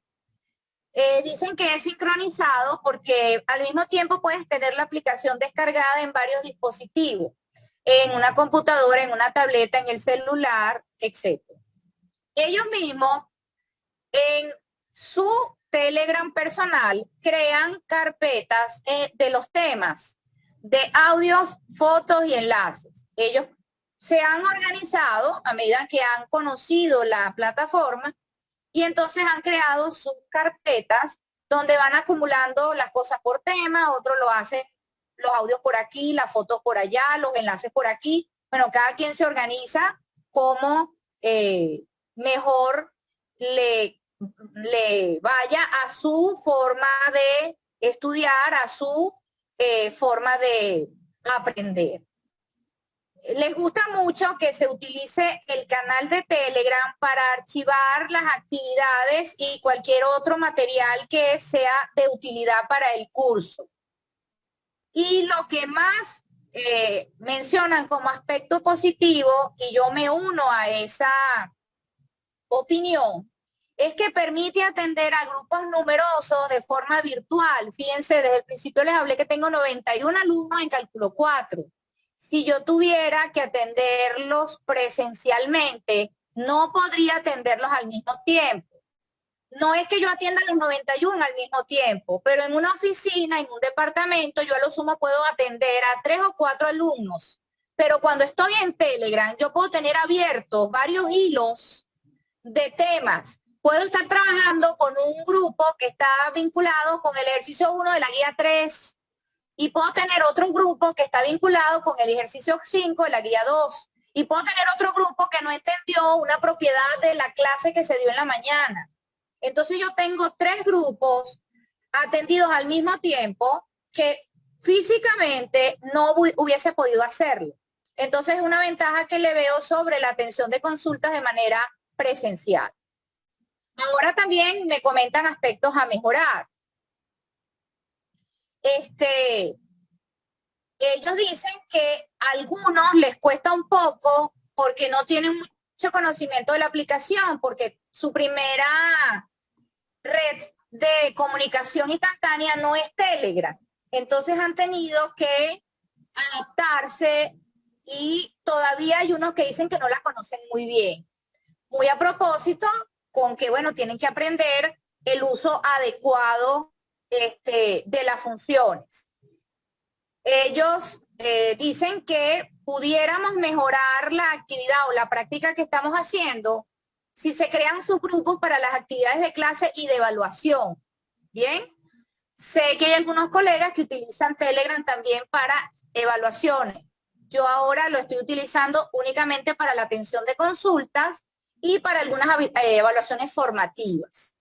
Dicen que es sincronizado porque al mismo tiempo puedes tener la aplicación descargada en varios dispositivos, en una computadora, en una tableta, en el celular, etc. ellos mismos en su Telegram personal crean carpetas de los temas de audios, fotos y enlaces. Ellos se han organizado a medida que han conocido la plataforma y entonces han creado sus carpetas donde van acumulando las cosas por tema, otros lo hacen los audios por aquí, las fotos por allá, los enlaces por aquí. Bueno, cada quien se organiza como mejor le vaya a su forma de estudiar, a su forma de aprender. Les gusta mucho que se utilice el canal de Telegram para archivar las actividades y cualquier otro material que sea de utilidad para el curso. Y lo que más mencionan como aspecto positivo, y yo me uno a esa opinión, es que permite atender a grupos numerosos de forma virtual. Fíjense, desde el principio les hablé que tengo 91 alumnos en Cálculo 4. Si yo tuviera que atenderlos presencialmente, no podría atenderlos al mismo tiempo. No es que yo atienda a los 91 al mismo tiempo, pero en una oficina, en un departamento, yo a lo sumo puedo atender a 3 o 4 alumnos. Pero cuando estoy en Telegram, yo puedo tener abiertos varios hilos de temas. Puedo estar trabajando con un grupo que está vinculado con el ejercicio 1 de la guía 3 y puedo tener otro grupo que está vinculado con el ejercicio 5 de la guía 2 y puedo tener otro grupo que no entendió una propiedad de la clase que se dio en la mañana. Entonces yo tengo 3 grupos atendidos al mismo tiempo que físicamente no hubiese podido hacerlo. Entonces es una ventaja que le veo sobre la atención de consultas de manera presencial. Ahora también me comentan aspectos a mejorar. Ellos dicen que a algunos les cuesta un poco porque no tienen mucho conocimiento de la aplicación, porque su primera red de comunicación instantánea no es Telegram. Entonces han tenido que adaptarse y todavía hay unos que dicen que no la conocen muy bien. Muy a propósito, con que, bueno, tienen que aprender el uso adecuado de las funciones. Ellos dicen que pudiéramos mejorar la actividad o la práctica que estamos haciendo si se crean subgrupos para las actividades de clase y de evaluación. Bien, sé que hay algunos colegas que utilizan Telegram también para evaluaciones. Yo ahora lo estoy utilizando únicamente para la atención de consultas y para algunas evaluaciones formativas.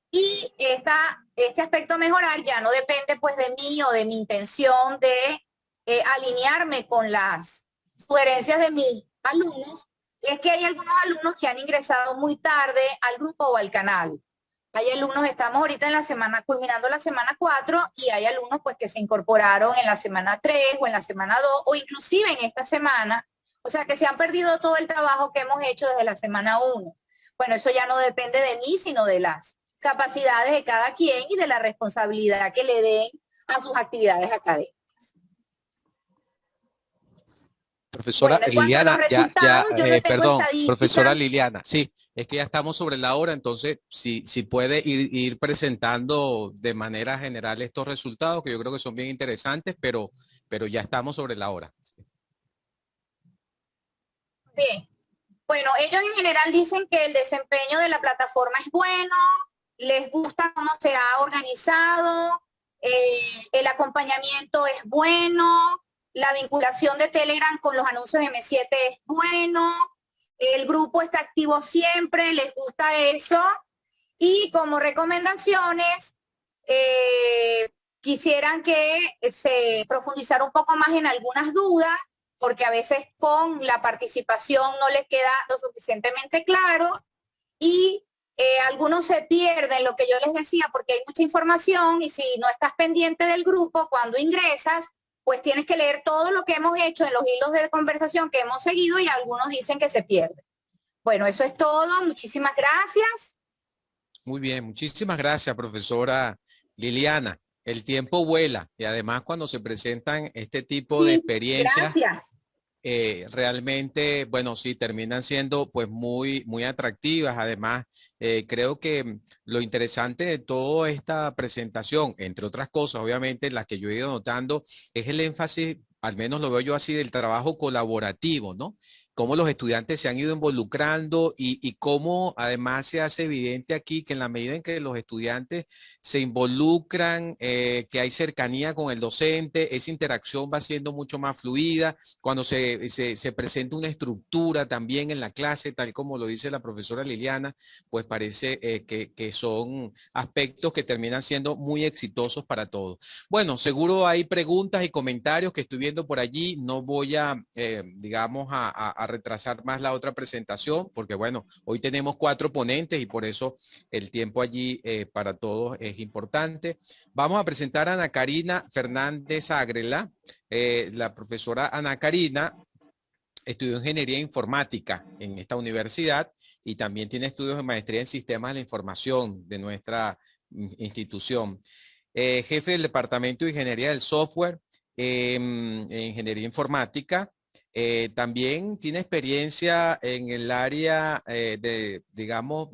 Y este aspecto a mejorar ya no depende pues de mí o de mi intención de alinearme con las sugerencias de mis alumnos, es que hay algunos alumnos que han ingresado muy tarde al grupo o al canal. Hay alumnos, estamos ahorita en la semana, culminando la semana 4, y hay alumnos pues que se incorporaron en la semana 3 o en la semana 2 o inclusive en esta semana. O sea que se han perdido todo el trabajo que hemos hecho desde la semana 1. Bueno, eso ya no depende de mí, sino de las capacidades de cada quien y de la responsabilidad que le den a sus actividades académicas. Profesora Liliana, perdón, profesora Liliana. Liliana, sí, es que ya estamos sobre la hora, entonces si puede ir presentando de manera general estos resultados, que yo creo que son bien interesantes, pero ya estamos sobre la hora. Bien, bueno, ellos en general dicen que el desempeño de la plataforma es bueno, les gusta cómo se ha organizado, el acompañamiento es bueno, la vinculación de Telegram con los anuncios M7 es bueno, el grupo está activo siempre, les gusta eso. Y como recomendaciones, quisieran que se profundizara un poco más en algunas dudas, porque a veces con la participación no les queda lo suficientemente claro y algunos se pierden lo que yo les decía porque hay mucha información y si no estás pendiente del grupo, cuando ingresas, pues tienes que leer todo lo que hemos hecho en los hilos de conversación que hemos seguido y algunos dicen que se pierden. Bueno, eso es todo. Muchísimas gracias. Muy bien, muchísimas gracias, profesora Liliana. El tiempo vuela y además cuando se presentan este tipo de experiencias, gracias. realmente, bueno, sí, terminan siendo pues muy atractivas. Además, creo que lo interesante de toda esta presentación, entre otras cosas, obviamente, las que yo he ido notando, es el énfasis, al menos lo veo yo así, del trabajo colaborativo, ¿no? Cómo los estudiantes se han ido involucrando y cómo además se hace evidente aquí que en la medida en que los estudiantes se involucran, que hay cercanía con el docente, esa interacción va siendo mucho más fluida cuando se presenta una estructura también en la clase, tal como lo dice la profesora Liliana, pues parece que son aspectos que terminan siendo muy exitosos para todos. Bueno, seguro hay preguntas y comentarios que estoy viendo por allí. No voy a, digamos, a retrasar más la otra presentación, porque bueno, hoy tenemos 4 ponentes y por eso el tiempo allí para todos es importante. Vamos a presentar a Ana Karina Fernández Ágrela. La profesora Ana Karina estudió ingeniería informática en esta universidad y también tiene estudios de maestría en sistemas de la información de nuestra institución. Jefe del Departamento de Ingeniería del Software en Ingeniería Informática. También tiene experiencia en el área de, digamos,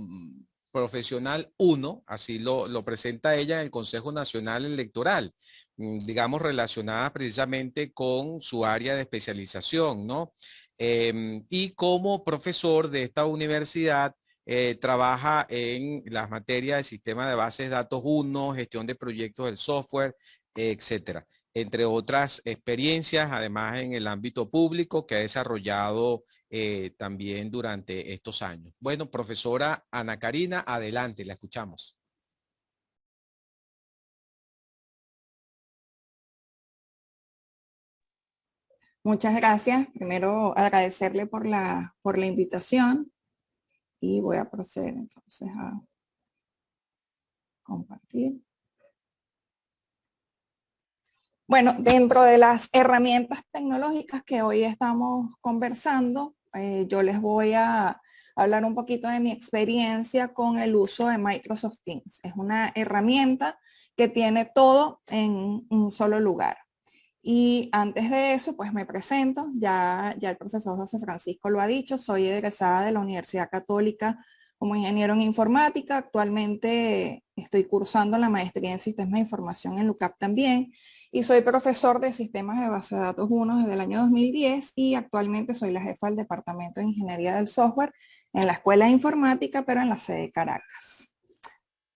profesional 1, así lo presenta ella en el Consejo Nacional Electoral, digamos, relacionada precisamente con su área de especialización, ¿no? Y como profesor de esta universidad, trabaja en las materias de sistema de bases de datos 1, gestión de proyectos del software, etcétera. Entre otras experiencias, además en el ámbito público que ha desarrollado también durante estos años. Bueno, profesora Ana Karina, adelante, la escuchamos. Muchas gracias. Primero agradecerle por la invitación y voy a proceder entonces a compartir. Bueno, dentro de las herramientas tecnológicas que hoy estamos conversando, yo les voy a hablar un poquito de mi experiencia con el uso de Microsoft Teams. Es una herramienta que tiene todo en un solo lugar. Y antes de eso, pues me presento, ya el profesor José Francisco lo ha dicho, soy egresada de la Universidad Católica como ingeniero en informática, actualmente estoy cursando la maestría en sistemas de información en LUCAP también, y soy profesor de sistemas de base de datos 1 desde el año 2010 y actualmente soy la jefa del Departamento de Ingeniería del Software en la Escuela de Informática, pero en la sede de Caracas.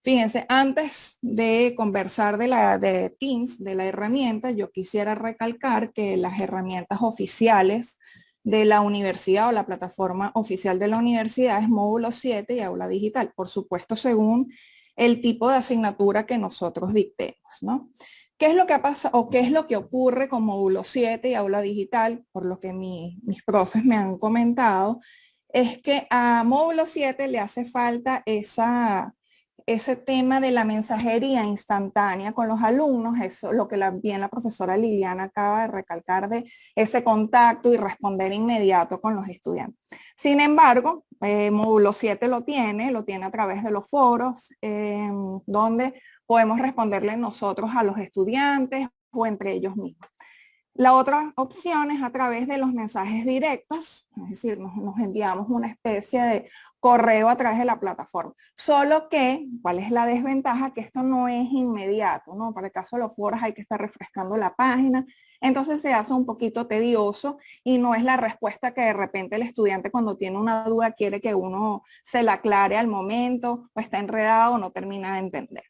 Fíjense, antes de conversar de Teams, de la herramienta, yo quisiera recalcar que las herramientas oficiales de la universidad o la plataforma oficial de la universidad es Módulo 7 y Aula Digital, por supuesto según el tipo de asignatura que nosotros dictemos, ¿no? ¿Qué es lo que pasa o qué es lo que ocurre con Módulo 7 y Aula Digital? Por lo que mis profes me han comentado, es que a Módulo 7 le hace falta ese tema de la mensajería instantánea con los alumnos, eso lo que bien la profesora Liliana acaba de recalcar de ese contacto y responder inmediato con los estudiantes. Sin embargo, Módulo 7 lo tiene a través de los foros, donde podemos responderle nosotros a los estudiantes o entre ellos mismos. La otra opción es a través de los mensajes directos, es decir, nos enviamos una especie de correo a través de la plataforma. Solo que, ¿cuál es la desventaja? Que esto no es inmediato, ¿no? Para el caso de los foros hay que estar refrescando la página, entonces se hace un poquito tedioso y no es la respuesta que de repente el estudiante cuando tiene una duda quiere que uno se la aclare al momento, o está enredado o no termina de entender.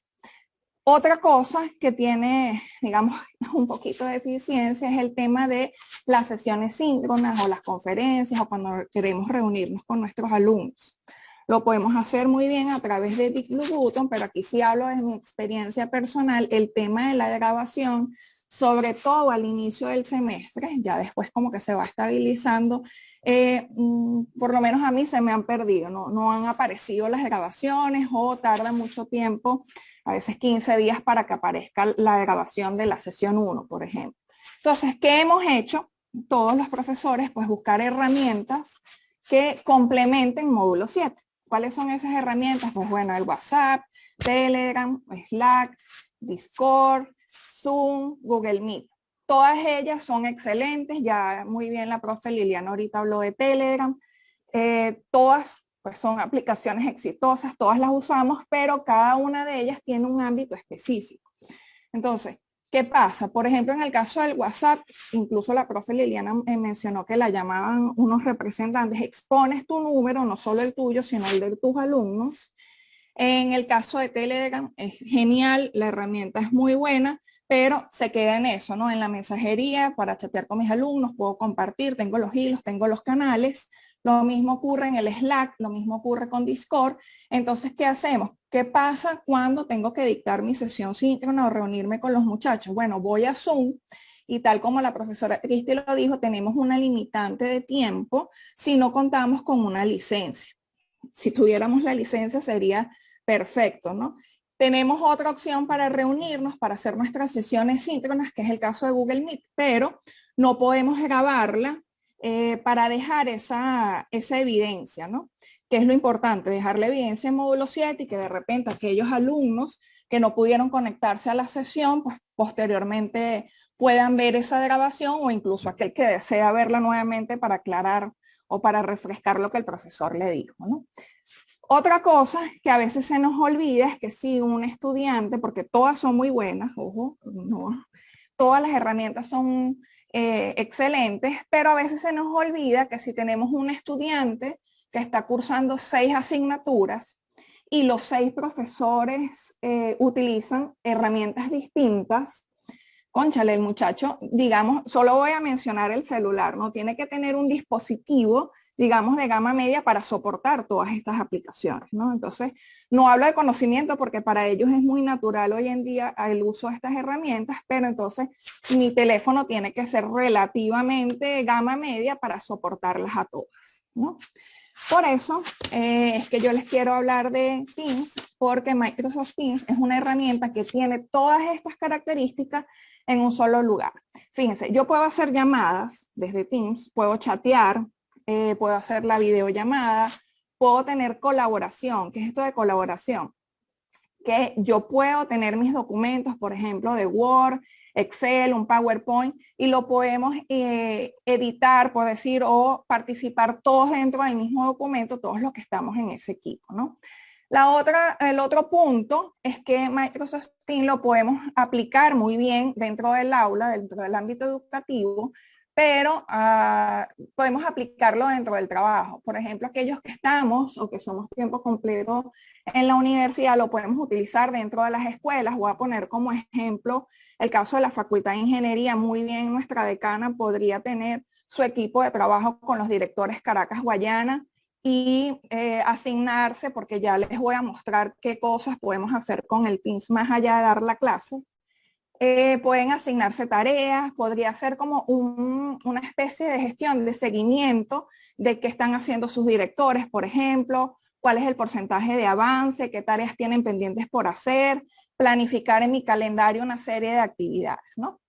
Otra cosa que tiene, digamos, un poquito de eficiencia es el tema de las sesiones síncronas o las conferencias o cuando queremos reunirnos con nuestros alumnos. Lo podemos hacer muy bien a través de Big Blue Button, pero aquí sí hablo de mi experiencia personal, el tema de la grabación, sobre todo al inicio del semestre, ya después como que se va estabilizando, por lo menos a mí se me han perdido, no han aparecido las grabaciones o tarda mucho tiempo, a veces 15 días para que aparezca la grabación de la sesión 1, por ejemplo. Entonces, ¿qué hemos hecho? Todos los profesores, pues buscar herramientas que complementen Módulo 7. ¿Cuáles son esas herramientas? Pues bueno, el WhatsApp, Telegram, Slack, Discord, Zoom, Google Meet. todas ellas son excelentes, ya muy bien la profe Liliana ahorita habló de Telegram, todas pues son aplicaciones exitosas, todas las usamos, pero cada una de ellas tiene un ámbito específico. Entonces, ¿qué pasa? Por ejemplo, en el caso del WhatsApp, incluso la profe Liliana mencionó que la llamaban unos representantes, expones tu número, no solo el tuyo, sino el de tus alumnos. En el caso de Telegram es genial, la herramienta es muy buena, pero se queda en eso, ¿no? En la mensajería, para chatear con mis alumnos, puedo compartir, tengo los hilos, tengo los canales. Lo mismo ocurre en el Slack, lo mismo ocurre con Discord. Entonces, ¿qué hacemos? ¿Qué pasa cuando tengo que dictar mi sesión síncrona o reunirme con los muchachos? Bueno, voy a Zoom y tal como la profesora Cristi lo dijo, tenemos una limitante de tiempo si no contamos con una licencia. Si tuviéramos la licencia sería perfecto, ¿no? Tenemos otra opción para reunirnos, para hacer nuestras sesiones síncronas, que es el caso de Google Meet, pero no podemos grabarla para dejar esa evidencia, ¿no? Que es lo importante, dejar la evidencia en módulo 7 y que de repente aquellos alumnos que no pudieron conectarse a la sesión, pues posteriormente puedan ver esa grabación o incluso aquel que desea verla nuevamente para aclarar o para refrescar lo que el profesor le dijo, ¿no? Otra cosa que a veces se nos olvida es que si un estudiante, porque todas son muy buenas, ojo, no, todas las herramientas son excelentes, pero a veces se nos olvida que si tenemos un estudiante que está cursando 6 asignaturas y los 6 profesores utilizan herramientas distintas, cónchale, el muchacho, digamos, solo voy a mencionar el celular, ¿no? Tiene que tener un dispositivo, digamos, de gama media para soportar todas estas aplicaciones, ¿no? Entonces, no hablo de conocimiento porque para ellos es muy natural hoy en día el uso de estas herramientas, pero entonces mi teléfono tiene que ser relativamente gama media para soportarlas a todas, ¿no? Por eso es que yo les quiero hablar de Teams, porque Microsoft Teams es una herramienta que tiene todas estas características en un solo lugar. Fíjense, yo puedo hacer llamadas desde Teams, puedo chatear, puedo hacer la videollamada, puedo tener colaboración. ¿Qué es esto de colaboración? Que yo puedo tener mis documentos, por ejemplo, de Word, Excel, un PowerPoint, y lo podemos editar, por decir, o participar todos dentro del mismo documento, todos los que estamos en ese equipo, ¿no? El otro punto es que Microsoft Teams lo podemos aplicar muy bien dentro del aula, dentro del ámbito educativo, pero podemos aplicarlo dentro del trabajo. Por ejemplo, aquellos que estamos o que somos tiempo completo en la universidad lo podemos utilizar dentro de las escuelas. Voy a poner como ejemplo el caso de la Facultad de Ingeniería. Muy bien, nuestra decana podría tener su equipo de trabajo con los directores Caracas Guayana y asignarse, porque ya les voy a mostrar qué cosas podemos hacer con el Teams más allá de dar la clase. Pueden asignarse tareas, podría ser como una especie de gestión, de seguimiento de qué están haciendo sus directores, por ejemplo, cuál es el porcentaje de avance, qué tareas tienen pendientes por hacer, planificar en mi calendario una serie de actividades, ¿no?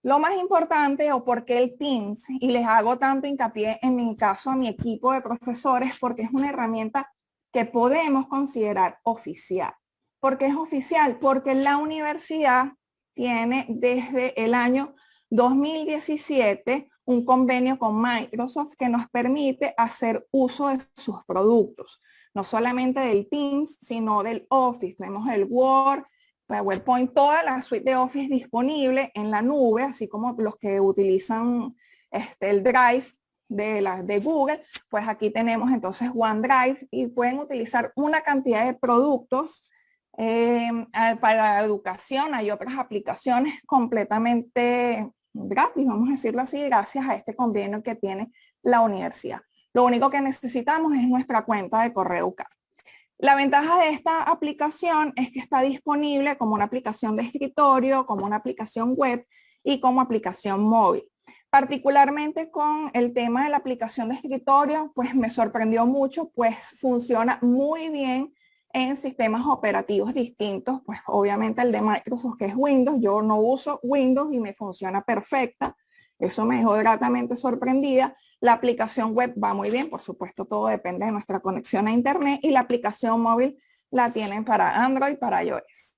Lo más importante, o por qué el Teams, y les hago tanto hincapié en mi caso a mi equipo de profesores, porque es una herramienta que podemos considerar oficial. ¿Por qué es oficial? Porque la universidad tiene desde el año 2017 un convenio con Microsoft que nos permite hacer uso de sus productos. No solamente del Teams, sino del Office. Tenemos el Word, PowerPoint, toda la suite de Office disponible en la nube, así como los que utilizan el Drive de Google, pues aquí tenemos entonces OneDrive y pueden utilizar una cantidad de productos para la educación. Hay otras aplicaciones completamente gratis, vamos a decirlo así, gracias a este convenio que tiene la universidad. Lo único que necesitamos es nuestra cuenta de correo UCAP. La ventaja de esta aplicación es que está disponible como una aplicación de escritorio, como una aplicación web y como aplicación móvil. Particularmente con el tema de la aplicación de escritorio, pues me sorprendió mucho, pues funciona muy bien en sistemas operativos distintos, pues obviamente el de Microsoft, que es Windows. Yo no uso Windows y me funciona perfecta. Eso me dejó gratamente sorprendida. La aplicación web va muy bien, por supuesto todo depende de nuestra conexión a internet, y la aplicación móvil la tienen para Android, para iOS.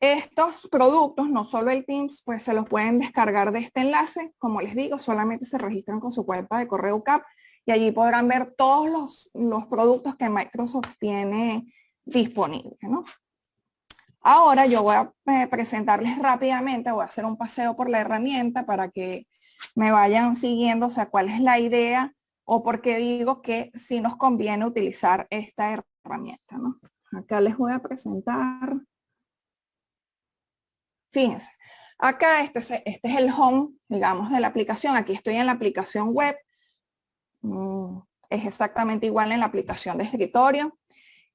Estos productos, no solo el Teams, pues se los pueden descargar de este enlace. Como les digo, solamente se registran con su cuenta de correo UCAP y allí podrán ver todos los productos que Microsoft tiene disponibles, ¿no? Ahora yo voy a presentarles rápidamente, voy a hacer un paseo por la herramienta para que me vayan siguiendo, o sea, cuál es la idea o por qué digo que sí nos conviene utilizar esta herramienta, ¿no? Acá les voy a presentar. Fíjense, acá este es el home, digamos, de la aplicación. Aquí estoy en la aplicación web. Es exactamente igual en la aplicación de escritorio.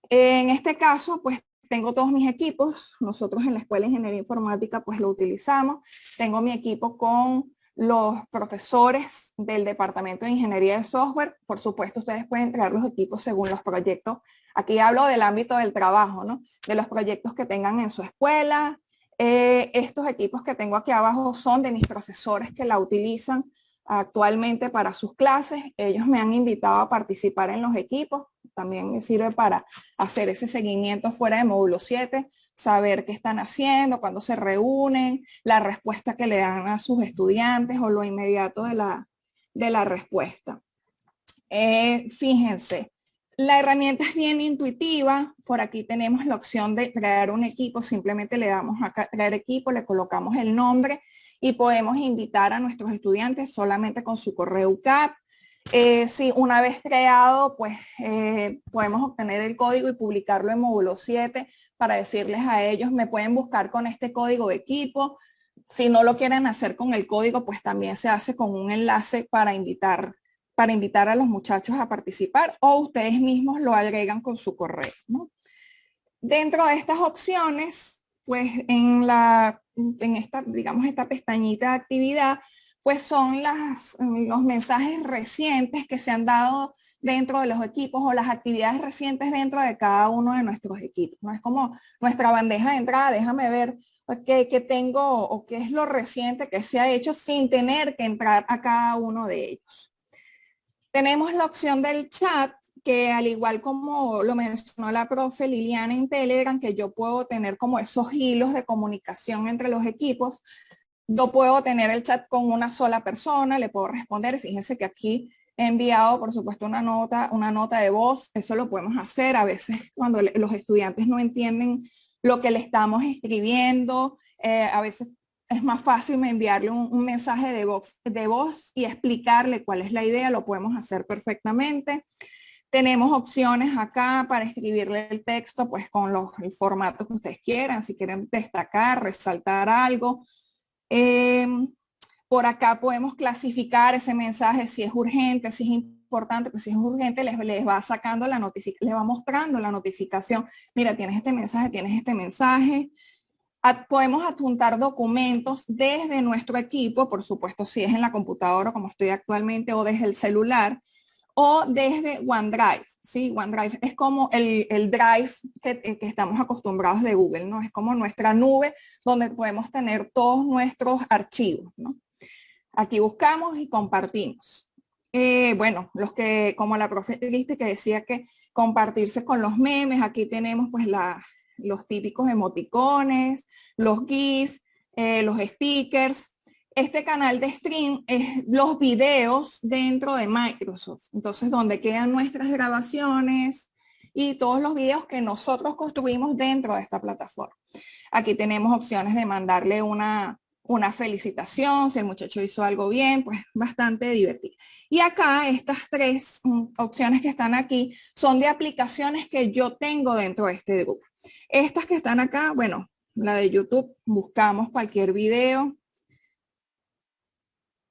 En este caso, pues tengo todos mis equipos. Nosotros en la Escuela de Ingeniería Informática pues lo utilizamos. Tengo mi equipo con los profesores del Departamento de Ingeniería de Software. Por supuesto, ustedes pueden crear los equipos según los proyectos. Aquí hablo del ámbito del trabajo, ¿no? De los proyectos que tengan en su escuela. Estos equipos que tengo aquí abajo son de mis profesores que la utilizan actualmente para sus clases. Ellos me han invitado a participar en los equipos. También me sirve para hacer ese seguimiento fuera de módulo 7, saber qué están haciendo, cuándo se reúnen, la respuesta que le dan a sus estudiantes o lo inmediato de la respuesta. Fíjense, la herramienta es bien intuitiva. Por aquí tenemos la opción de crear un equipo. Simplemente le damos a crear equipo, le colocamos el nombre y podemos invitar a nuestros estudiantes solamente con su correo UCAP. Si una vez creado, pues podemos obtener el código y publicarlo en módulo 7 para decirles a ellos, me pueden buscar con este código de equipo. Si no lo quieren hacer con el código, pues también se hace con un enlace para invitar a los muchachos a participar, o ustedes mismos lo agregan con su correo, ¿no? Dentro de estas opciones, pues en esta, digamos, esta pestañita de actividad, pues son los mensajes recientes que se han dado dentro de los equipos o las actividades recientes dentro de cada uno de nuestros equipos, ¿no? Es como nuestra bandeja de entrada. Déjame ver qué tengo o qué es lo reciente que se ha hecho sin tener que entrar a cada uno de ellos. Tenemos la opción del chat, que al igual como lo mencionó la profe Liliana en Telegram, que yo puedo tener como esos hilos de comunicación entre los equipos. Yo puedo tener el chat con una sola persona, le puedo responder. Fíjense que aquí he enviado, por supuesto, una nota de voz. Eso lo podemos hacer a veces cuando los estudiantes no entienden lo que le estamos escribiendo. A veces es más fácil enviarle un mensaje de voz y explicarle cuál es la idea. Lo podemos hacer perfectamente. Tenemos opciones acá para escribirle el texto, pues con el formato que ustedes quieran. Si quieren destacar, resaltar algo. Por acá podemos clasificar ese mensaje, si es urgente, si es importante. Pues si es urgente les va sacando la notificación, les va mostrando la notificación. Mira, tienes este mensaje, tienes este mensaje. Podemos adjuntar documentos desde nuestro equipo, por supuesto, si es en la computadora como estoy actualmente, o desde el celular, o desde OneDrive. ¿Sí? OneDrive es como el Drive que estamos acostumbrados de Google, ¿no? Es como nuestra nube donde podemos tener todos nuestros archivos, ¿no? Aquí buscamos y compartimos. Bueno, como la profe Cristi que decía que compartirse con los memes, aquí tenemos pues los típicos emoticones, los GIF, los stickers. Este canal de stream es los videos dentro de Microsoft. Entonces, donde quedan nuestras grabaciones y todos los videos que nosotros construimos dentro de esta plataforma. Aquí tenemos opciones de mandarle una felicitación, si el muchacho hizo algo bien, pues bastante divertido. Y acá estas tres opciones que están aquí son de aplicaciones que yo tengo dentro de este grupo. Estas que están acá, bueno, la de YouTube, buscamos cualquier video.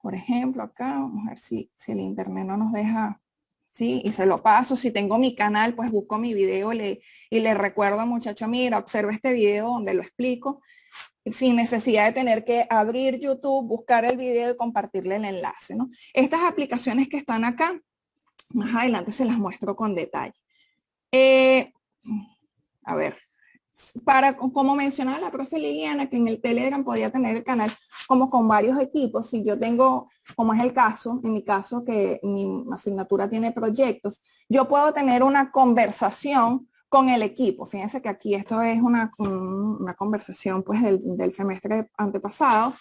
Por ejemplo, acá, vamos a ver si el internet no nos deja, ¿sí? Y se lo paso. Si tengo mi canal, pues busco mi video y le recuerdo al muchacho, mira, observa este video donde lo explico, sin necesidad de tener que abrir YouTube, buscar el video y compartirle el enlace, ¿no? Estas aplicaciones que están acá, más adelante se las muestro con detalle. A ver, como mencionaba la profe Liliana, que en el Telegram podía tener el canal como con varios equipos. Si yo tengo, como es el caso, en mi caso que mi asignatura tiene proyectos, yo puedo tener una conversación con el equipo. Fíjense que aquí esto es una conversación pues del semestre antepasado,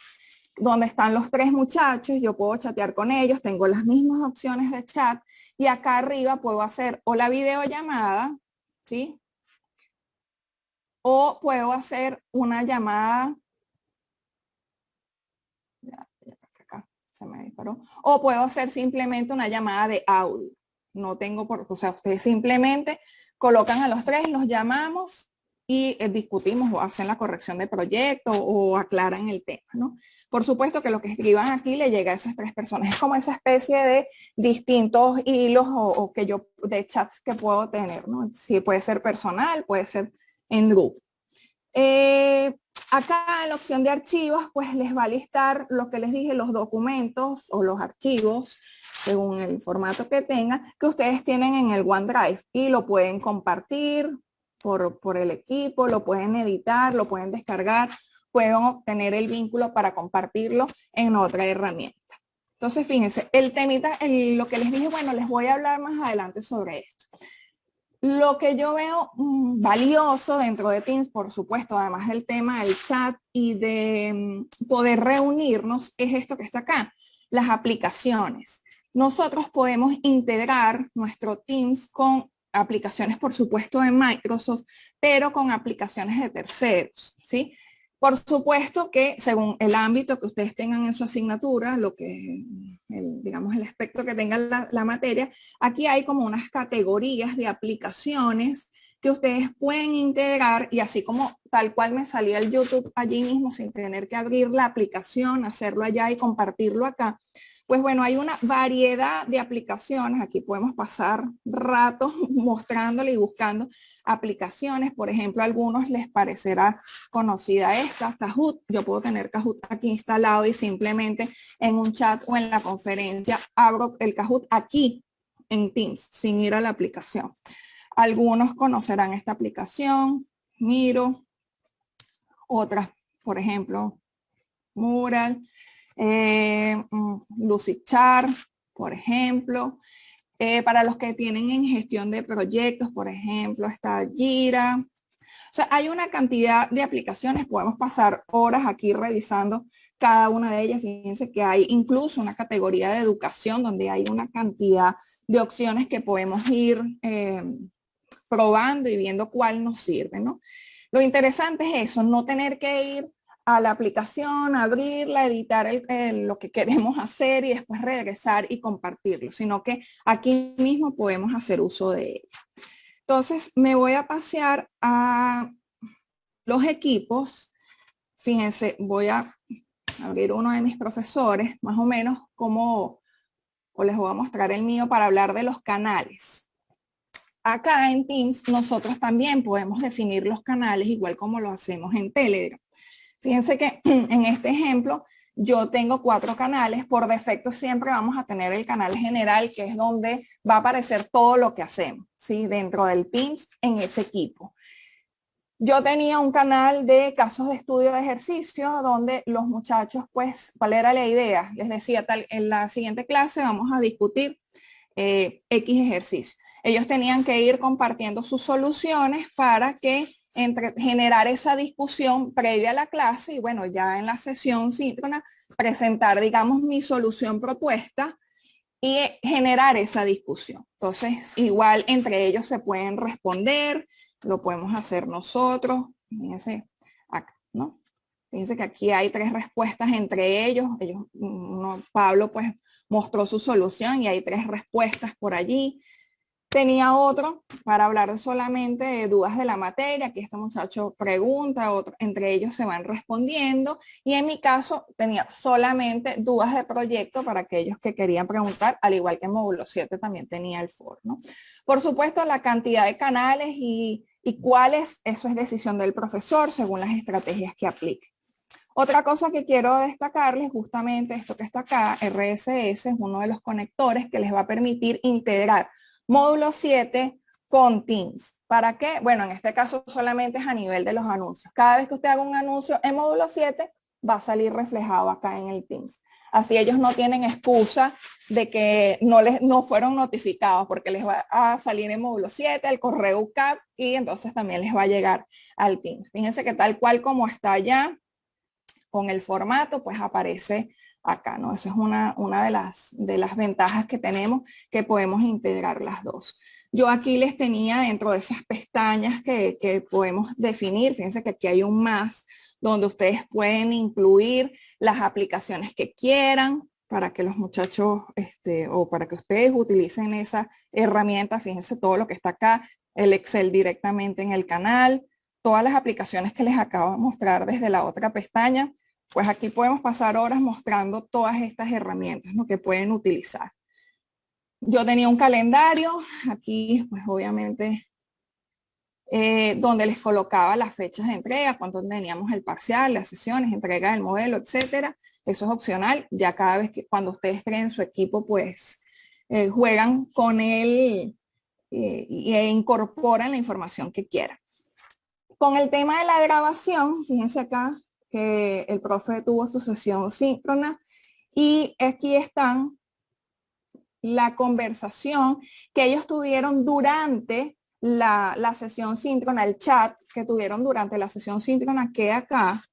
donde están los 3 muchachos, yo puedo chatear con ellos, tengo las mismas opciones de chat y acá arriba puedo hacer o la videollamada, ¿sí? O puedo hacer una llamada, acá se me disparó, o puedo hacer simplemente una llamada de audio. No tengo o sea, ustedes simplemente colocan a los 3, los llamamos y discutimos o hacen la corrección de proyecto o aclaran el tema, ¿no? Por supuesto que lo que escriban aquí le llega a esas 3 personas. Es como esa especie de distintos hilos o que yo, de chats que puedo tener, ¿no? Sí, puede ser personal, puede ser en grupo. Acá en la opción de archivos, pues les va a listar lo que les dije, los documentos o los archivos, según el formato que tengan, que ustedes tienen en el OneDrive y lo pueden compartir por el equipo, lo pueden editar, lo pueden descargar, pueden obtener el vínculo para compartirlo en otra herramienta. Entonces, fíjense, el temita, lo que les dije, bueno, les voy a hablar más adelante sobre esto. Lo que yo veo valioso dentro de Teams, por supuesto, además del tema del chat y de poder reunirnos, es esto que está acá, las aplicaciones. Nosotros podemos integrar nuestro Teams con aplicaciones, por supuesto, de Microsoft, pero con aplicaciones de terceros, ¿sí? Por supuesto que según el ámbito que ustedes tengan en su asignatura, lo que, digamos, el aspecto que tenga la materia, aquí hay como unas categorías de aplicaciones que ustedes pueden integrar y así como tal cual me salía el YouTube allí mismo sin tener que abrir la aplicación, hacerlo allá y compartirlo acá. Pues bueno, hay una variedad de aplicaciones. Aquí podemos pasar rato mostrándole y buscando aplicaciones. Por ejemplo, a algunos les parecerá conocida esta, Kahoot. Yo puedo tener Kahoot aquí instalado y simplemente en un chat o en la conferencia abro el Kahoot aquí en Teams sin ir a la aplicación. Algunos conocerán esta aplicación, Miro, otras, por ejemplo, Mural, Lucidchart, por ejemplo. Para los que tienen en gestión de proyectos, por ejemplo, está Jira. O sea, hay una cantidad de aplicaciones, podemos pasar horas aquí revisando cada una de ellas. Fíjense que hay incluso una categoría de educación donde hay una cantidad de opciones que podemos ir probando y viendo cuál nos sirve, ¿no? Lo interesante es eso, no tener que ir a la aplicación, abrirla, editar lo que queremos hacer y después regresar y compartirlo, sino que aquí mismo podemos hacer uso de ella. Entonces me voy a pasear a los equipos. Fíjense, voy a abrir uno de mis profesores, más o menos como, o les voy a mostrar el mío para hablar de los canales. Acá en Teams nosotros también podemos definir los canales igual como lo hacemos en Telegram. Fíjense que en este ejemplo yo tengo 4 canales. Por defecto siempre vamos a tener el canal general, que es donde va a aparecer todo lo que hacemos, ¿sí? Dentro del Teams en ese equipo. Yo tenía un canal de casos de estudio de ejercicio donde los muchachos, pues, ¿cuál era la idea? Les decía, en la siguiente clase vamos a discutir X ejercicio. Ellos tenían que ir compartiendo sus soluciones para que generar esa discusión previa a la clase y bueno, ya en la sesión síncrona presentar, digamos, mi solución propuesta y generar esa discusión. Entonces, igual entre ellos se pueden responder, lo podemos hacer nosotros. Fíjense acá, ¿no? Fíjense que aquí hay 3 respuestas entre ellos. Pablo pues mostró su solución y hay 3 respuestas por allí. Tenía otro para hablar solamente de dudas de la materia, que este muchacho pregunta, entre ellos se van respondiendo, y en mi caso tenía solamente dudas de proyecto para aquellos que querían preguntar, al igual que en módulo 7 también tenía el foro, ¿no? Por supuesto, la cantidad de canales y cuáles, eso es decisión del profesor según las estrategias que aplique. Otra cosa que quiero destacarles, justamente esto que está acá, RSS, es uno de los conectores que les va a permitir integrar módulo 7 con Teams. ¿Para qué? Bueno, en este caso solamente es a nivel de los anuncios. Cada vez que usted haga un anuncio en módulo 7, va a salir reflejado acá en el Teams. Así ellos no tienen excusa de que no fueron notificados, porque les va a salir en módulo 7, el correo UCAP, y entonces también les va a llegar al Teams. Fíjense que tal cual como está allá, con el formato, pues aparece acá, ¿no? Esa es una de las ventajas que tenemos, que podemos integrar las dos. Yo aquí les tenía dentro de esas pestañas que podemos definir, fíjense que aquí hay un más, donde ustedes pueden incluir las aplicaciones que quieran para que los muchachos, o para que ustedes utilicen esa herramienta. Fíjense todo lo que está acá, el Excel directamente en el canal, todas las aplicaciones que les acabo de mostrar desde la otra pestaña. Pues aquí podemos pasar horas mostrando todas estas herramientas, ¿no?, que pueden utilizar. Yo tenía un calendario, aquí pues obviamente, donde les colocaba las fechas de entrega, cuánto teníamos el parcial, las sesiones, entrega del modelo, etcétera. Eso es opcional, ya cada vez que cuando ustedes creen su equipo, pues juegan con él e incorporan la información que quieran. Con el tema de la grabación, fíjense acá, que el profe tuvo su sesión síncrona y aquí están la conversación que ellos tuvieron durante la sesión síncrona, el chat que tuvieron durante la sesión síncrona queda acá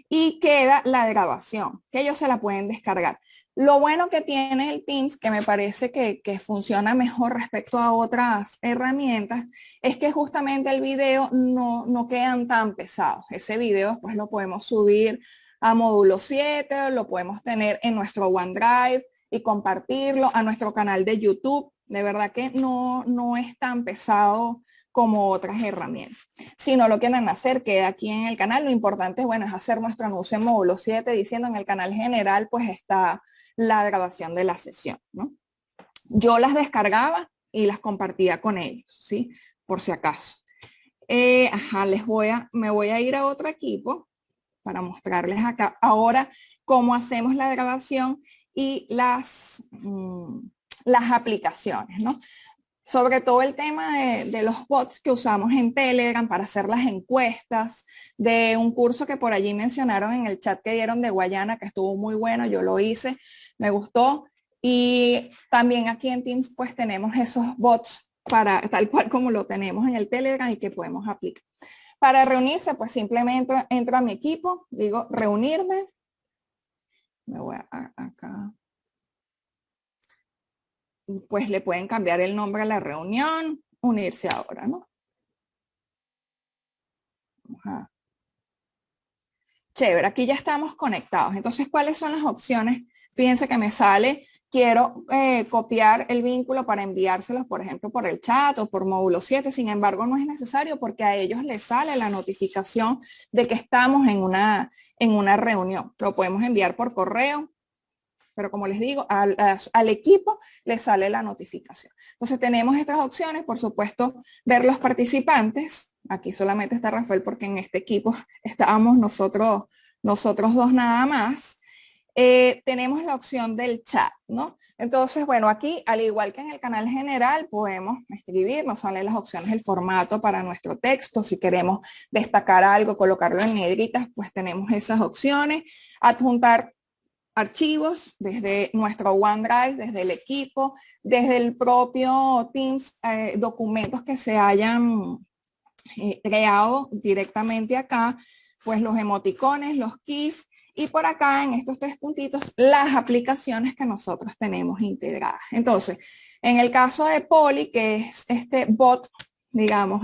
y queda la grabación, que ellos se la pueden descargar. Lo bueno que tiene el Teams, que me parece que funciona mejor respecto a otras herramientas, es que justamente el video no quedan tan pesados. Ese video pues lo podemos subir a módulo 7, lo podemos tener en nuestro OneDrive y compartirlo a nuestro canal de YouTube. De verdad que no es tan pesado como otras herramientas. Si no lo quieren hacer, queda aquí en el canal. Lo importante es, bueno, es hacer nuestro anuncio en módulo 7 diciendo en el canal general pues está la grabación de la sesión, ¿no? Yo las descargaba y las compartía con ellos, ¿sí? Por si acaso. Me voy a ir a otro equipo para mostrarles acá ahora cómo hacemos la grabación y las aplicaciones, ¿no? Sobre todo el tema de los bots que usamos en Telegram para hacer las encuestas, de un curso que por allí mencionaron en el chat que dieron de Guayana, que estuvo muy bueno, yo lo hice, me gustó. Y también aquí en Teams pues tenemos esos bots para tal cual como lo tenemos en el Telegram y que podemos aplicar. Para reunirse pues simplemente entro a mi equipo, digo reunirme, me voy acá. Pues le pueden cambiar el nombre a la reunión, unirse ahora, ¿no? Ajá. Chévere, aquí ya estamos conectados. Entonces, ¿cuáles son las opciones? Fíjense que me sale, quiero copiar el vínculo para enviárselos, por ejemplo, por el chat o por módulo 7. Sin embargo, no es necesario porque a ellos les sale la notificación de que estamos en una reunión. Lo podemos enviar por correo. Pero como les digo, al equipo le sale la notificación. Entonces tenemos estas opciones, por supuesto, ver los participantes. Aquí solamente está Rafael porque en este equipo estábamos nosotros dos nada más. Tenemos la opción del chat, ¿no? Entonces, bueno, aquí, al igual que en el canal general, podemos escribir, nos salen las opciones del formato para nuestro texto. Si queremos destacar algo, colocarlo en negritas, pues tenemos esas opciones. Adjuntar archivos desde nuestro OneDrive, desde el equipo, desde el propio Teams, documentos que se hayan creado directamente acá, pues los emoticones, los GIF, y por acá en estos 3 puntitos, las aplicaciones que nosotros tenemos integradas. Entonces, en el caso de Poly, que es este bot, digamos,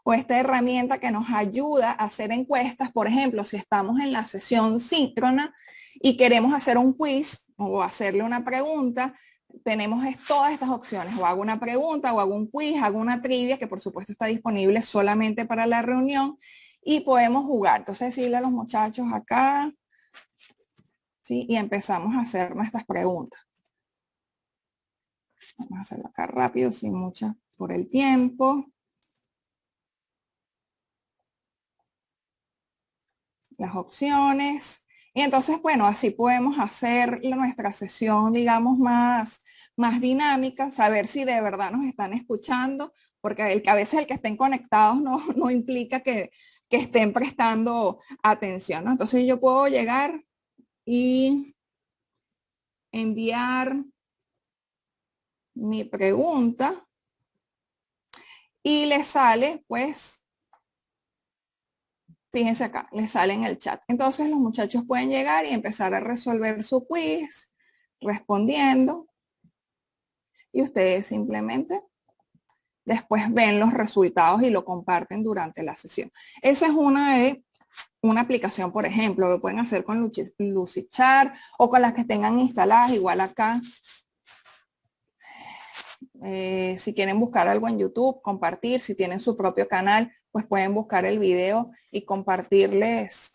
o esta herramienta que nos ayuda a hacer encuestas, por ejemplo, si estamos en la sesión síncrona y queremos hacer un quiz o hacerle una pregunta, tenemos todas estas opciones. O hago una pregunta, o hago un quiz, hago una trivia, que por supuesto está disponible solamente para la reunión, y podemos jugar. Entonces decirle a los muchachos acá, ¿sí? Y empezamos a hacer nuestras preguntas. Vamos a hacerlo acá rápido, sin mucha por el tiempo. Las opciones. Y entonces, bueno, así podemos hacer nuestra sesión, digamos, más dinámica, saber si de verdad nos están escuchando, porque a veces el que estén conectados no implica que estén prestando atención, ¿no? Entonces yo puedo llegar y enviar mi pregunta y le sale, pues, fíjense acá, le sale en el chat. Entonces los muchachos pueden llegar y empezar a resolver su quiz respondiendo y ustedes simplemente después ven los resultados y lo comparten durante la sesión. Esa es una aplicación, por ejemplo, lo pueden hacer con Lucidchart o con las que tengan instaladas, igual acá. Si quieren buscar algo en YouTube, compartir, si tienen su propio canal, pues pueden buscar el video y compartirles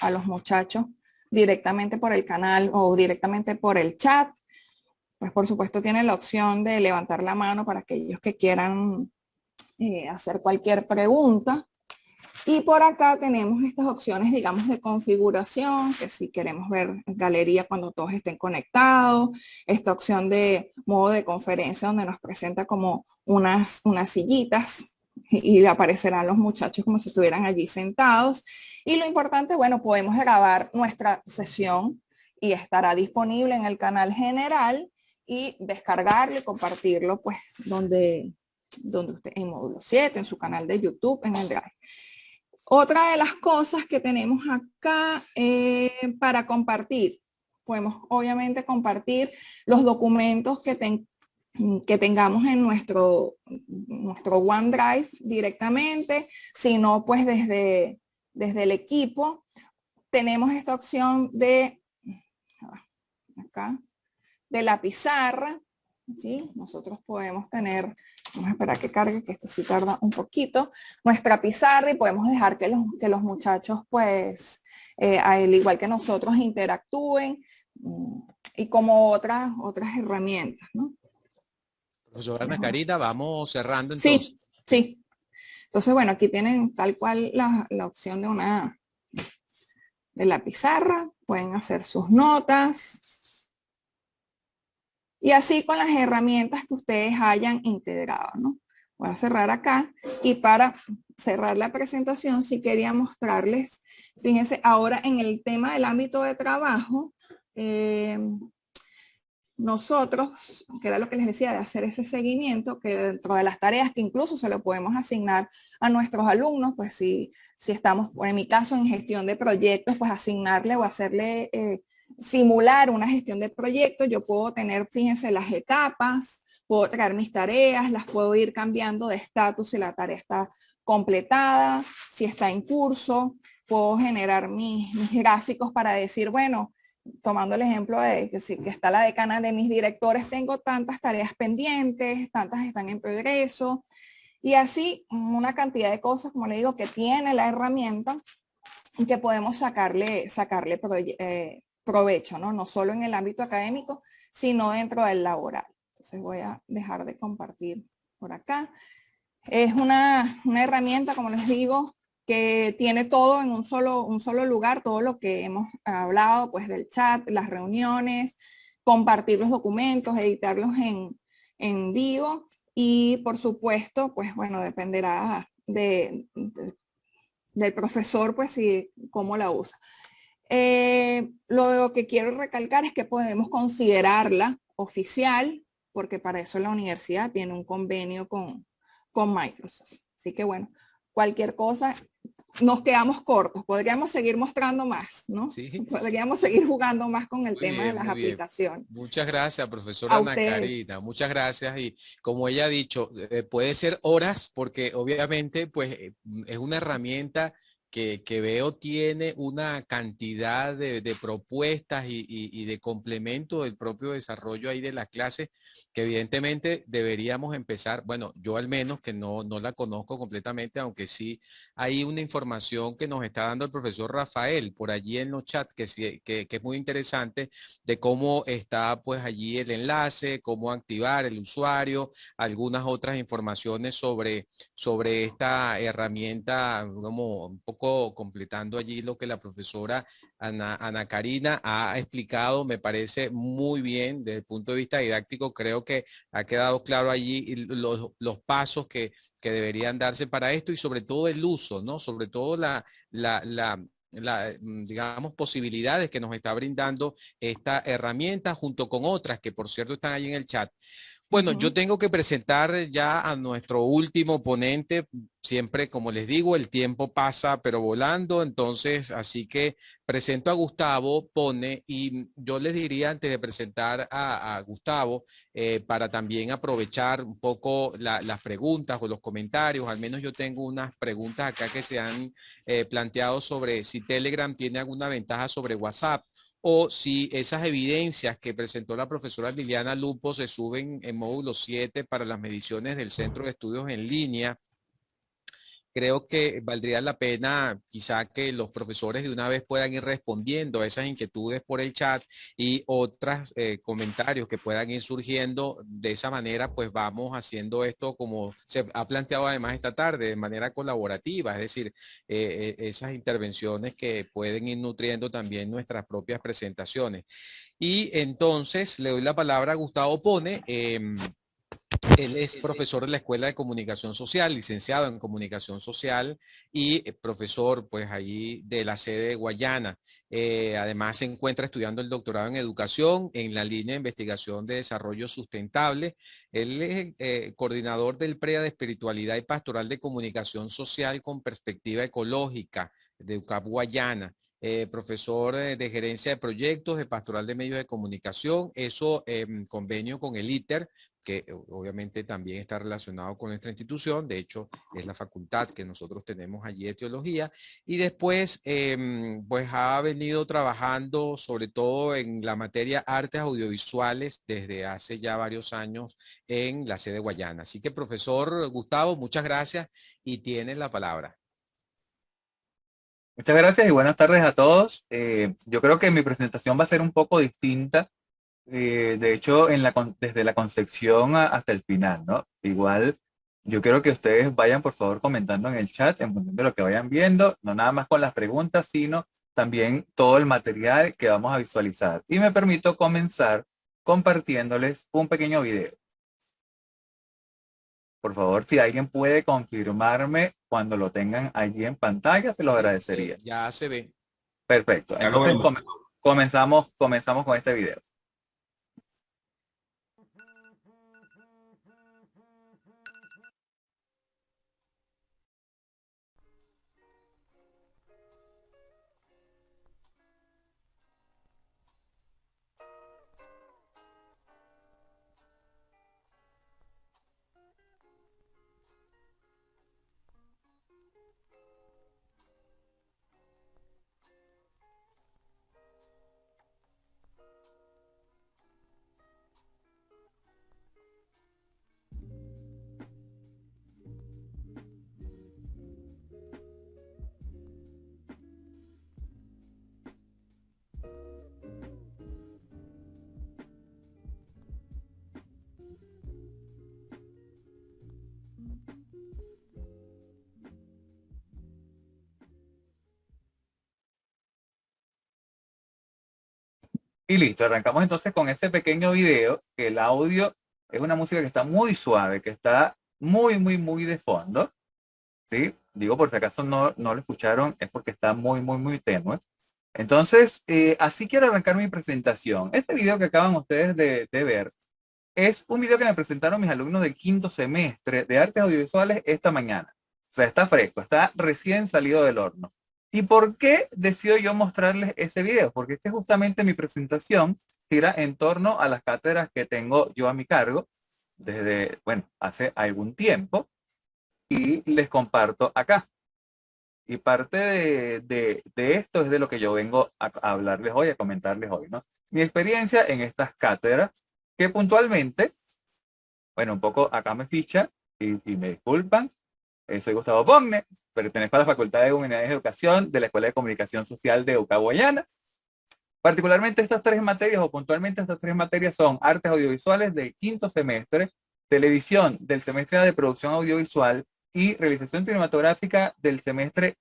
a los muchachos directamente por el canal o directamente por el chat. Pues por supuesto tienen la opción de levantar la mano para aquellos que quieran hacer cualquier pregunta. Y por acá tenemos estas opciones, digamos, de configuración, que si queremos ver galería cuando todos estén conectados, esta opción de modo de conferencia donde nos presenta como unas sillitas y aparecerán los muchachos como si estuvieran allí sentados. Y lo importante, bueno, podemos grabar nuestra sesión y estará disponible en el canal general y descargarlo y compartirlo pues donde usted, en módulo 7, en su canal de YouTube, en el Drive. Otra de las cosas que tenemos acá para compartir, podemos obviamente compartir los documentos que tengamos en nuestro OneDrive directamente, si no pues desde el equipo tenemos esta opción de acá, de la pizarra, ¿sí? Nosotros podemos tener, vamos a esperar que cargue, que esto sí tarda un poquito, nuestra pizarra y podemos dejar que los muchachos, pues, al igual que nosotros, interactúen y como otras herramientas, ¿no? Profesora Ana Karina, vamos cerrando entonces. Sí, sí. Entonces, bueno, aquí tienen tal cual la opción de la pizarra, pueden hacer sus notas. Y así con las herramientas que ustedes hayan integrado, ¿no? Voy a cerrar acá y para cerrar la presentación sí quería mostrarles, fíjense, ahora en el tema del ámbito de trabajo, nosotros, que era lo que les decía de hacer ese seguimiento, que dentro de las tareas que incluso se lo podemos asignar a nuestros alumnos, pues si estamos, en mi caso, en gestión de proyectos, pues asignarle o hacerle simular una gestión de proyectos, yo puedo tener, fíjense, las etapas, puedo traer mis tareas, las puedo ir cambiando de estatus si la tarea está completada, si está en curso, puedo generar mis gráficos para decir, bueno, tomando el ejemplo de que si que está la decana de mis directores, tengo tantas tareas pendientes, tantas están en progreso, y así una cantidad de cosas, como le digo, que tiene la herramienta y que podemos sacarle provecho, ¿no? No solo en el ámbito académico, sino dentro del laboral. Entonces voy a dejar de compartir por acá. Es una herramienta, como les digo, que tiene todo en un solo lugar, todo lo que hemos hablado, pues del chat, las reuniones, compartir los documentos, editarlos en vivo y por supuesto, pues bueno, dependerá del profesor, pues si cómo la usa. Lo que quiero recalcar es que podemos considerarla oficial, porque para eso la universidad tiene un convenio con Microsoft. Así que bueno, cualquier cosa, nos quedamos cortos, podríamos seguir mostrando más, ¿no? Sí. Podríamos seguir jugando más con el tema de las aplicaciones. Muchas gracias, profesora Ana Karina, muchas gracias. Y como ella ha dicho, puede ser horas, porque obviamente pues es una herramienta que veo tiene una cantidad de propuestas y de complemento del propio desarrollo ahí de las clases que evidentemente deberíamos empezar, bueno, yo al menos que no la conozco completamente, aunque sí hay una información que nos está dando el profesor Rafael por allí en los chats que es muy interesante de cómo está pues allí el enlace, cómo activar el usuario, algunas otras informaciones sobre esta herramienta, como un poco completando allí lo que la profesora Ana Karina ha explicado, me parece muy bien desde el punto de vista didáctico. Creo que ha quedado claro allí los pasos que deberían darse para esto y sobre todo el uso, ¿no? Sobre todo digamos, posibilidades que nos está brindando esta herramienta junto con otras que por cierto están ahí en el chat. Bueno, yo tengo que presentar ya a nuestro último ponente. Siempre, como les digo, el tiempo pasa pero volando. Entonces, así que presento a Gustavo Pone y yo les diría antes de presentar a Gustavo, para también aprovechar un poco las preguntas o los comentarios. Al menos yo tengo unas preguntas acá que se han planteado sobre si Telegram tiene alguna ventaja sobre WhatsApp, o si esas evidencias que presentó la profesora Liliana Lupo se suben en módulo 7 para las mediciones del Centro de Estudios en Línea. Creo que valdría la pena quizá que los profesores de una vez puedan ir respondiendo a esas inquietudes por el chat y otros comentarios que puedan ir surgiendo. De esa manera, pues vamos haciendo esto como se ha planteado además esta tarde, de manera colaborativa, es decir, esas intervenciones que pueden ir nutriendo también nuestras propias presentaciones. Y entonces le doy la palabra a Gustavo Pone. Él es profesor de la Escuela de Comunicación Social, licenciado en Comunicación Social y profesor pues allí de la sede de Guayana. Además se encuentra estudiando el doctorado en Educación en la línea de investigación de desarrollo sustentable. Él es coordinador del PREA de Espiritualidad y Pastoral de Comunicación Social con Perspectiva Ecológica de UCAP Guayana. Profesor de Gerencia de Proyectos de Pastoral de Medios de Comunicación, eso en convenio con el ITER, que obviamente también está relacionado con nuestra institución. De hecho, es la facultad que nosotros tenemos allí de teología. Y después, pues ha venido trabajando sobre todo en la materia artes audiovisuales desde hace ya varios años en la sede Guayana. Así que, profesor Gustavo, muchas gracias y tiene la palabra. Muchas gracias y buenas tardes a todos. Yo creo que mi presentación va a ser un poco distinta. De hecho, desde la concepción hasta el final, ¿no? Igual, yo quiero que ustedes vayan, por favor, comentando en el chat, en función de lo que vayan viendo, no nada más con las preguntas, sino también todo el material que vamos a visualizar. Y me permito comenzar compartiéndoles un pequeño video. Por favor, si alguien puede confirmarme cuando lo tengan allí en pantalla, se lo agradecería. Ya se ve. Perfecto. Entonces, comenzamos con este video. Y listo, arrancamos entonces con ese pequeño video, que el audio es una música que está muy suave, que está muy de fondo, ¿sí? Digo, por si acaso no lo escucharon, es porque está muy tenue. Entonces, así quiero arrancar mi presentación. Este video que acaban ustedes de ver es un video que me presentaron mis alumnos del quinto semestre de Artes Audiovisuales esta mañana. O sea, está fresco, está recién salido del horno. ¿Y por qué decido yo mostrarles ese video? Porque es que justamente mi presentación gira en torno a las cátedras que tengo yo a mi cargo desde, bueno, hace algún tiempo y les comparto acá. Y parte de esto es de lo que yo vengo a hablarles hoy, a comentarles hoy, ¿no? Mi experiencia en estas cátedras que puntualmente, bueno, un poco acá me ficha y me disculpan. Soy Gustavo Pone, pertenezco a la Facultad de Humanidades de Educación de la Escuela de Comunicación Social de UCAP Guayana. Particularmente estas tres materias, o puntualmente estas tres materias, son Artes Audiovisuales del quinto semestre, Televisión del semestre de Producción Audiovisual y Realización Cinematográfica del semestre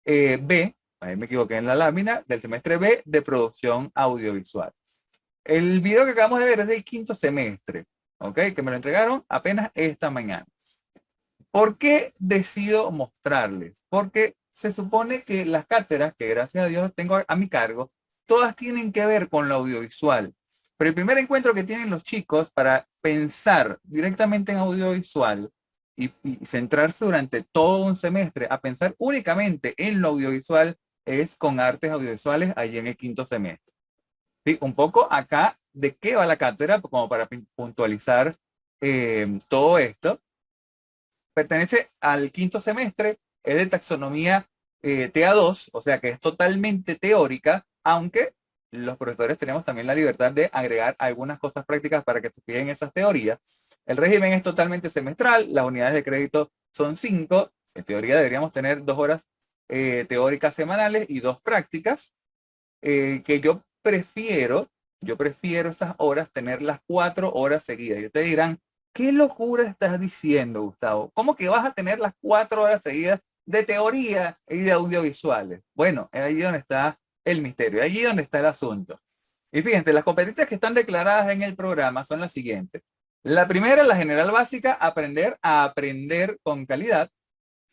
B, ahí me equivoqué en la lámina, del semestre B de Producción Audiovisual. El video que acabamos de ver es del quinto semestre, ¿ok? Que me lo entregaron apenas esta mañana. ¿Por qué decido mostrarles? Porque se supone que las cátedras, que gracias a Dios tengo a mi cargo, todas tienen que ver con lo audiovisual. Pero el primer encuentro que tienen los chicos para pensar directamente en audiovisual y centrarse durante todo un semestre a pensar únicamente en lo audiovisual es con artes audiovisuales allí en el quinto semestre. ¿Sí? Un poco acá de qué va la cátedra, como para puntualizar todo esto. Pertenece al quinto semestre, es de taxonomía TA2, o sea que es totalmente teórica, aunque los profesores tenemos también la libertad de agregar algunas cosas prácticas para que se fijen esas teorías. El régimen es totalmente semestral, las unidades de crédito son 5, en teoría deberíamos tener 2 horas teóricas semanales y 2 prácticas, que yo prefiero esas horas tenerlas 4 horas seguidas. Y ustedes dirán, ¿qué locura estás diciendo, Gustavo? ¿Cómo que vas a tener las 4 horas seguidas de teoría y de audiovisuales? Bueno, es allí donde está el misterio, allí donde está el asunto. Y fíjense, las competencias que están declaradas en el programa son las siguientes. La primera, la general básica, aprender a aprender con calidad.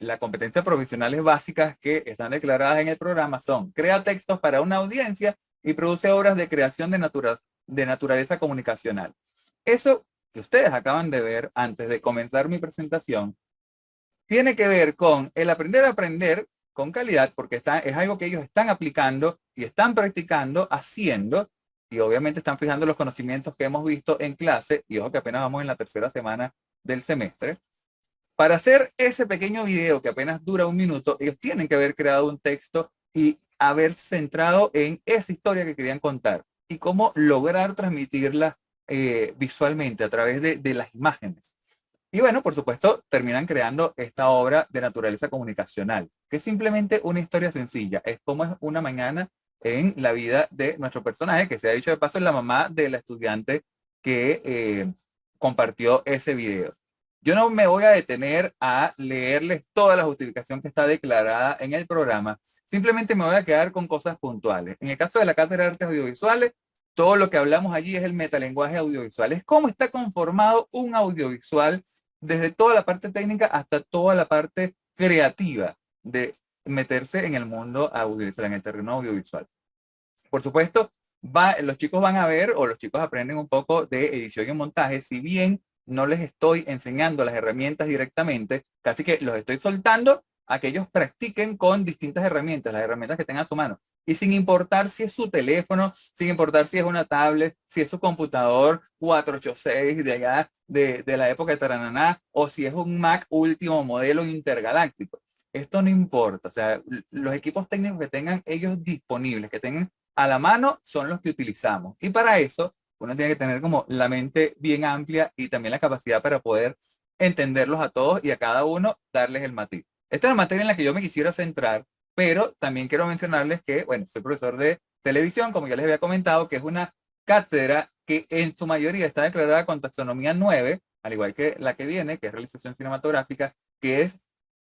Las competencias profesionales básicas que están declaradas en el programa son: crea textos para una audiencia y produce obras de creación de naturaleza comunicacional. Eso que ustedes acaban de ver antes de comenzar mi presentación tiene que ver con el aprender a aprender con calidad, porque es algo que ellos están aplicando y están practicando, haciendo, y obviamente están fijando los conocimientos que hemos visto en clase, y ojo que apenas vamos en la tercera semana del semestre. Para hacer ese pequeño video que apenas dura 1 minuto, ellos tienen que haber creado un texto y haber centrado en esa historia que querían contar y cómo lograr transmitirla visualmente a través de las imágenes. Y bueno, por supuesto, terminan creando esta obra de naturaleza comunicacional, que es simplemente una historia sencilla. Es como es una mañana en la vida de nuestro personaje, que se ha dicho de paso es la mamá de la estudiante que compartió ese video. Yo no me voy a detener a leerles toda la justificación que está declarada en el programa. Simplemente me voy a quedar con cosas puntuales. En el caso de la Cátedra de Artes Audiovisuales, todo lo que hablamos allí es el metalenguaje audiovisual. Es cómo está conformado un audiovisual desde toda la parte técnica hasta toda la parte creativa de meterse en el mundo audiovisual, en el terreno audiovisual. Por supuesto, los chicos van a ver, o los chicos aprenden un poco de edición y montaje, si bien no les estoy enseñando las herramientas directamente, casi que los estoy soltando a que ellos practiquen con distintas herramientas, las herramientas que tengan a su mano. Y sin importar si es su teléfono, sin importar si es una tablet, si es su computador 486 de allá, de la época de Tarananá, o si es un Mac último modelo intergaláctico. Esto no importa. O sea, los equipos técnicos que tengan ellos disponibles, que tengan a la mano, son los que utilizamos. Y para eso, uno tiene que tener como la mente bien amplia y también la capacidad para poder entenderlos a todos y a cada uno darles el matiz. Esta es la materia en la que yo me quisiera centrar, pero también quiero mencionarles que, bueno, soy profesor de televisión, como ya les había comentado, que es una cátedra que en su mayoría está declarada con taxonomía 9, al igual que la que viene, que es realización cinematográfica, que es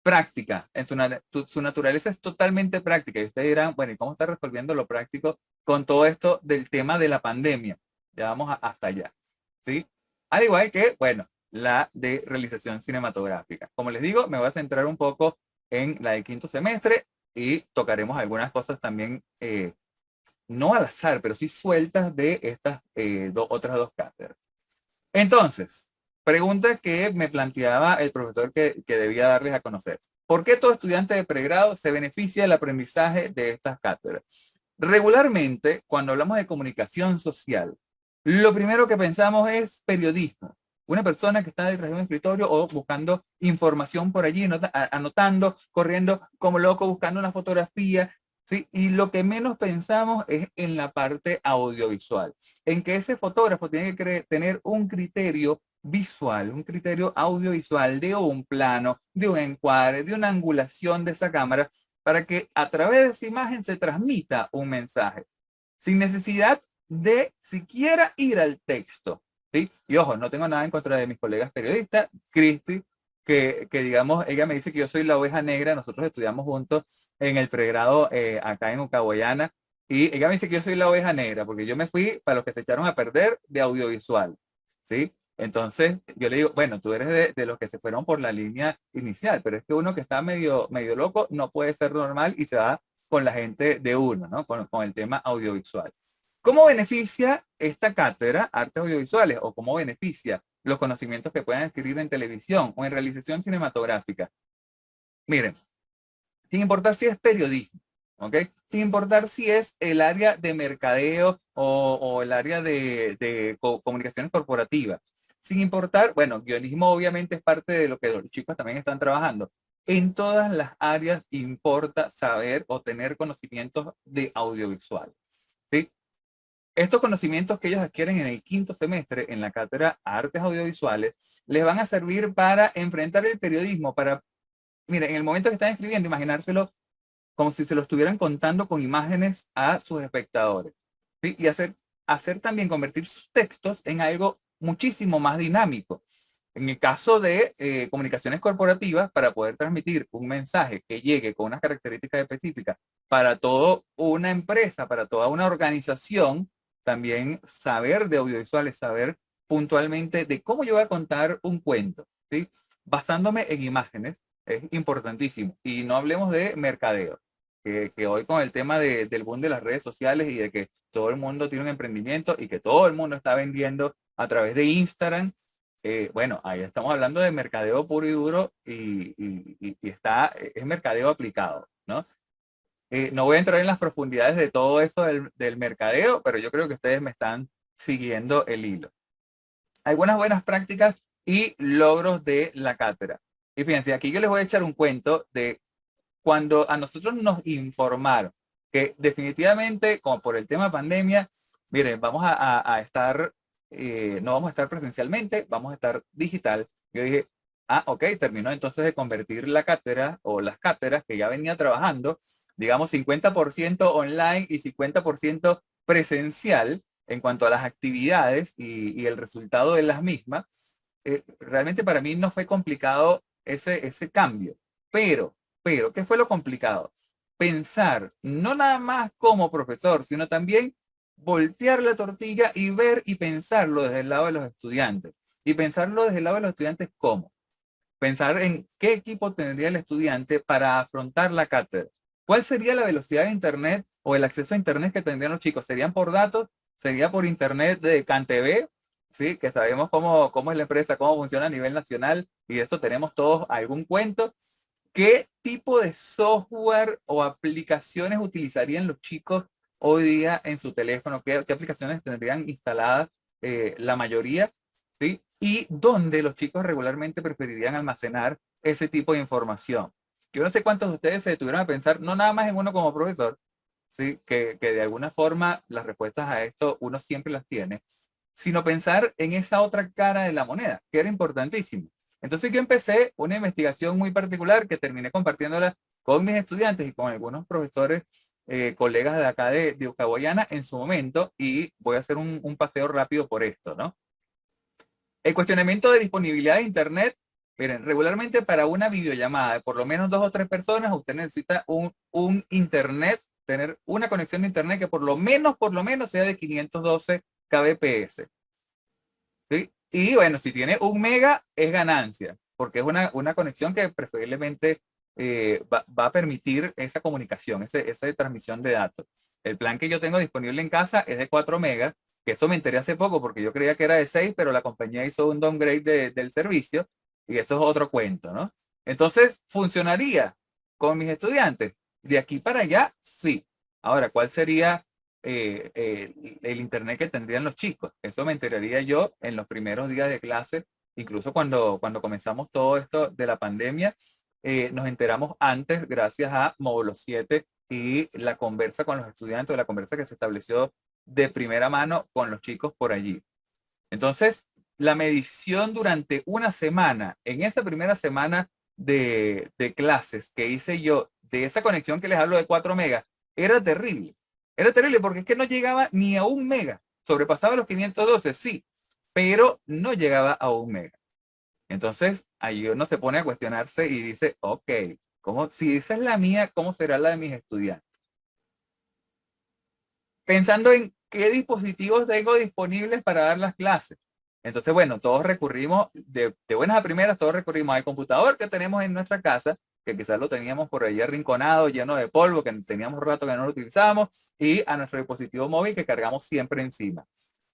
práctica. En su naturaleza es totalmente práctica. Y ustedes dirán, bueno, ¿y cómo está resolviendo lo práctico con todo esto del tema de la pandemia? Ya vamos hasta allá, ¿sí? Al igual que, bueno, la de realización cinematográfica. Como les digo, me voy a centrar un poco en la de quinto semestre y tocaremos algunas cosas también, no al azar, pero sí sueltas de estas otras 2 cátedras. Entonces, pregunta que me planteaba el profesor que debía darles a conocer. ¿Por qué todo estudiante de pregrado se beneficia del aprendizaje de estas cátedras? Regularmente, cuando hablamos de comunicación social, lo primero que pensamos es periodismo. Una persona que está detrás de un escritorio o buscando información por allí, anotando, corriendo como loco, buscando una fotografía, ¿sí? Y lo que menos pensamos es en la parte audiovisual, en que ese fotógrafo tiene que tener un criterio visual, un criterio audiovisual de un plano, de un encuadre, de una angulación de esa cámara, para que a través de esa imagen se transmita un mensaje, sin necesidad de siquiera ir al texto, ¿sí? Y ojo, no tengo nada en contra de mis colegas periodistas. Cristi, que digamos, ella me dice que yo soy la oveja negra, nosotros estudiamos juntos en el pregrado acá en Ucahuayana, y ella me dice que yo soy la oveja negra, porque yo me fui para los que se echaron a perder de audiovisual, ¿sí? Entonces yo le digo, bueno, tú eres de los que se fueron por la línea inicial, pero es que uno que está medio loco no puede ser normal y se va con la gente de uno, ¿no? Con el tema audiovisual. ¿Cómo beneficia esta cátedra artes audiovisuales o cómo beneficia los conocimientos que puedan adquirir en televisión o en realización cinematográfica? Miren, sin importar si es periodismo, ¿ok? Sin importar si es el área de mercadeo o el área de comunicaciones corporativas, sin importar, bueno, guionismo obviamente es parte de lo que los chicos también están trabajando. En todas las áreas importa saber o tener conocimientos de audiovisual, ¿sí? Estos conocimientos que ellos adquieren en el quinto semestre en la cátedra Artes Audiovisuales les van a servir para enfrentar el periodismo, para, miren, en el momento que están escribiendo, imaginárselo como si se lo estuvieran contando con imágenes a sus espectadores, ¿sí? Y hacer también convertir sus textos en algo muchísimo más dinámico. En el caso de comunicaciones corporativas, para poder transmitir un mensaje que llegue con unas características específicas para toda una empresa, para toda una organización, también saber de audiovisuales, saber puntualmente de cómo yo voy a contar un cuento, ¿sí? Basándome en imágenes, es importantísimo. Y no hablemos de mercadeo, que hoy con el tema del boom de las redes sociales y de que todo el mundo tiene un emprendimiento y que todo el mundo está vendiendo a través de Instagram, bueno, ahí estamos hablando de mercadeo puro y duro y es mercadeo aplicado, ¿no? No voy a entrar en las profundidades de todo eso del mercadeo, pero yo creo que ustedes me están siguiendo el hilo. Algunas buenas prácticas y logros de la cátedra. Y fíjense, aquí yo les voy a echar un cuento de cuando a nosotros nos informaron que definitivamente, como por el tema pandemia, miren, vamos a estar, no vamos a estar presencialmente, vamos a estar digital. Yo dije, ok, terminó entonces de convertir la cátedra o las cátedras que ya venía trabajando, digamos 50% online y 50% presencial en cuanto a las actividades y el resultado de las mismas. Realmente para mí no fue complicado ese cambio, pero, ¿qué fue lo complicado? Pensar, no nada más como profesor, sino también voltear la tortilla y ver y pensarlo desde el lado de los estudiantes. Y pensarlo desde el lado de los estudiantes, ¿cómo? Pensar en qué equipo tendría el estudiante para afrontar la cátedra. ¿Cuál sería la velocidad de Internet o el acceso a Internet que tendrían los chicos? ¿Serían por datos? ¿Sería por Internet de CanTV? ¿Sí? Que sabemos cómo es la empresa, cómo funciona a nivel nacional y de eso tenemos todos algún cuento. ¿Qué tipo de software o aplicaciones utilizarían los chicos hoy día en su teléfono? ¿Qué aplicaciones tendrían instaladas la mayoría? ¿Sí? Y dónde los chicos regularmente preferirían almacenar ese tipo de información. Yo no sé cuántos de ustedes se detuvieron a pensar, no nada más en uno como profesor, ¿sí? Que de alguna forma las respuestas a esto uno siempre las tiene, sino pensar en esa otra cara de la moneda, que era importantísimo. Entonces yo empecé una investigación muy particular que terminé compartiéndola con mis estudiantes y con algunos profesores, colegas de acá de Ucaboyana en su momento, y voy a hacer un paseo rápido por esto, ¿no? El cuestionamiento de disponibilidad de Internet. Miren, regularmente para una videollamada de por lo menos 2 o 3 personas, usted necesita un Internet, tener una conexión de Internet que por lo menos sea de 512 kbps. ¿Sí? Y bueno, si tiene 1 mega es ganancia, porque es una conexión que preferiblemente va a permitir esa comunicación, esa transmisión de datos. El plan que yo tengo disponible en casa es de 4 megas, que eso me enteré hace poco porque yo creía que era de 6, pero la compañía hizo un downgrade del servicio y eso es otro cuento, ¿no? Entonces, ¿funcionaría con mis estudiantes? De aquí para allá, sí. Ahora, ¿cuál sería el Internet que tendrían los chicos? Eso me enteraría yo en los primeros días de clase, incluso cuando comenzamos todo esto de la pandemia. Nos enteramos antes gracias a Módulo 7 y la conversa con los estudiantes, la conversa que se estableció de primera mano con los chicos por allí. Entonces, la medición durante una semana, en esa primera semana de clases que hice yo, de esa conexión que les hablo de 4 megas, era terrible. Era terrible porque es que no llegaba ni a 1 mega. Sobrepasaba los 512, sí, pero no llegaba a 1 mega. Entonces, ahí uno se pone a cuestionarse y dice, ok, si esa es la mía, ¿cómo será la de mis estudiantes? Pensando en qué dispositivos tengo disponibles para dar las clases. Entonces, bueno, todos recurrimos, de buenas a primeras, todos recurrimos al computador que tenemos en nuestra casa, que quizás lo teníamos por ahí arrinconado, lleno de polvo, que teníamos rato que no lo utilizábamos, y a nuestro dispositivo móvil que cargamos siempre encima.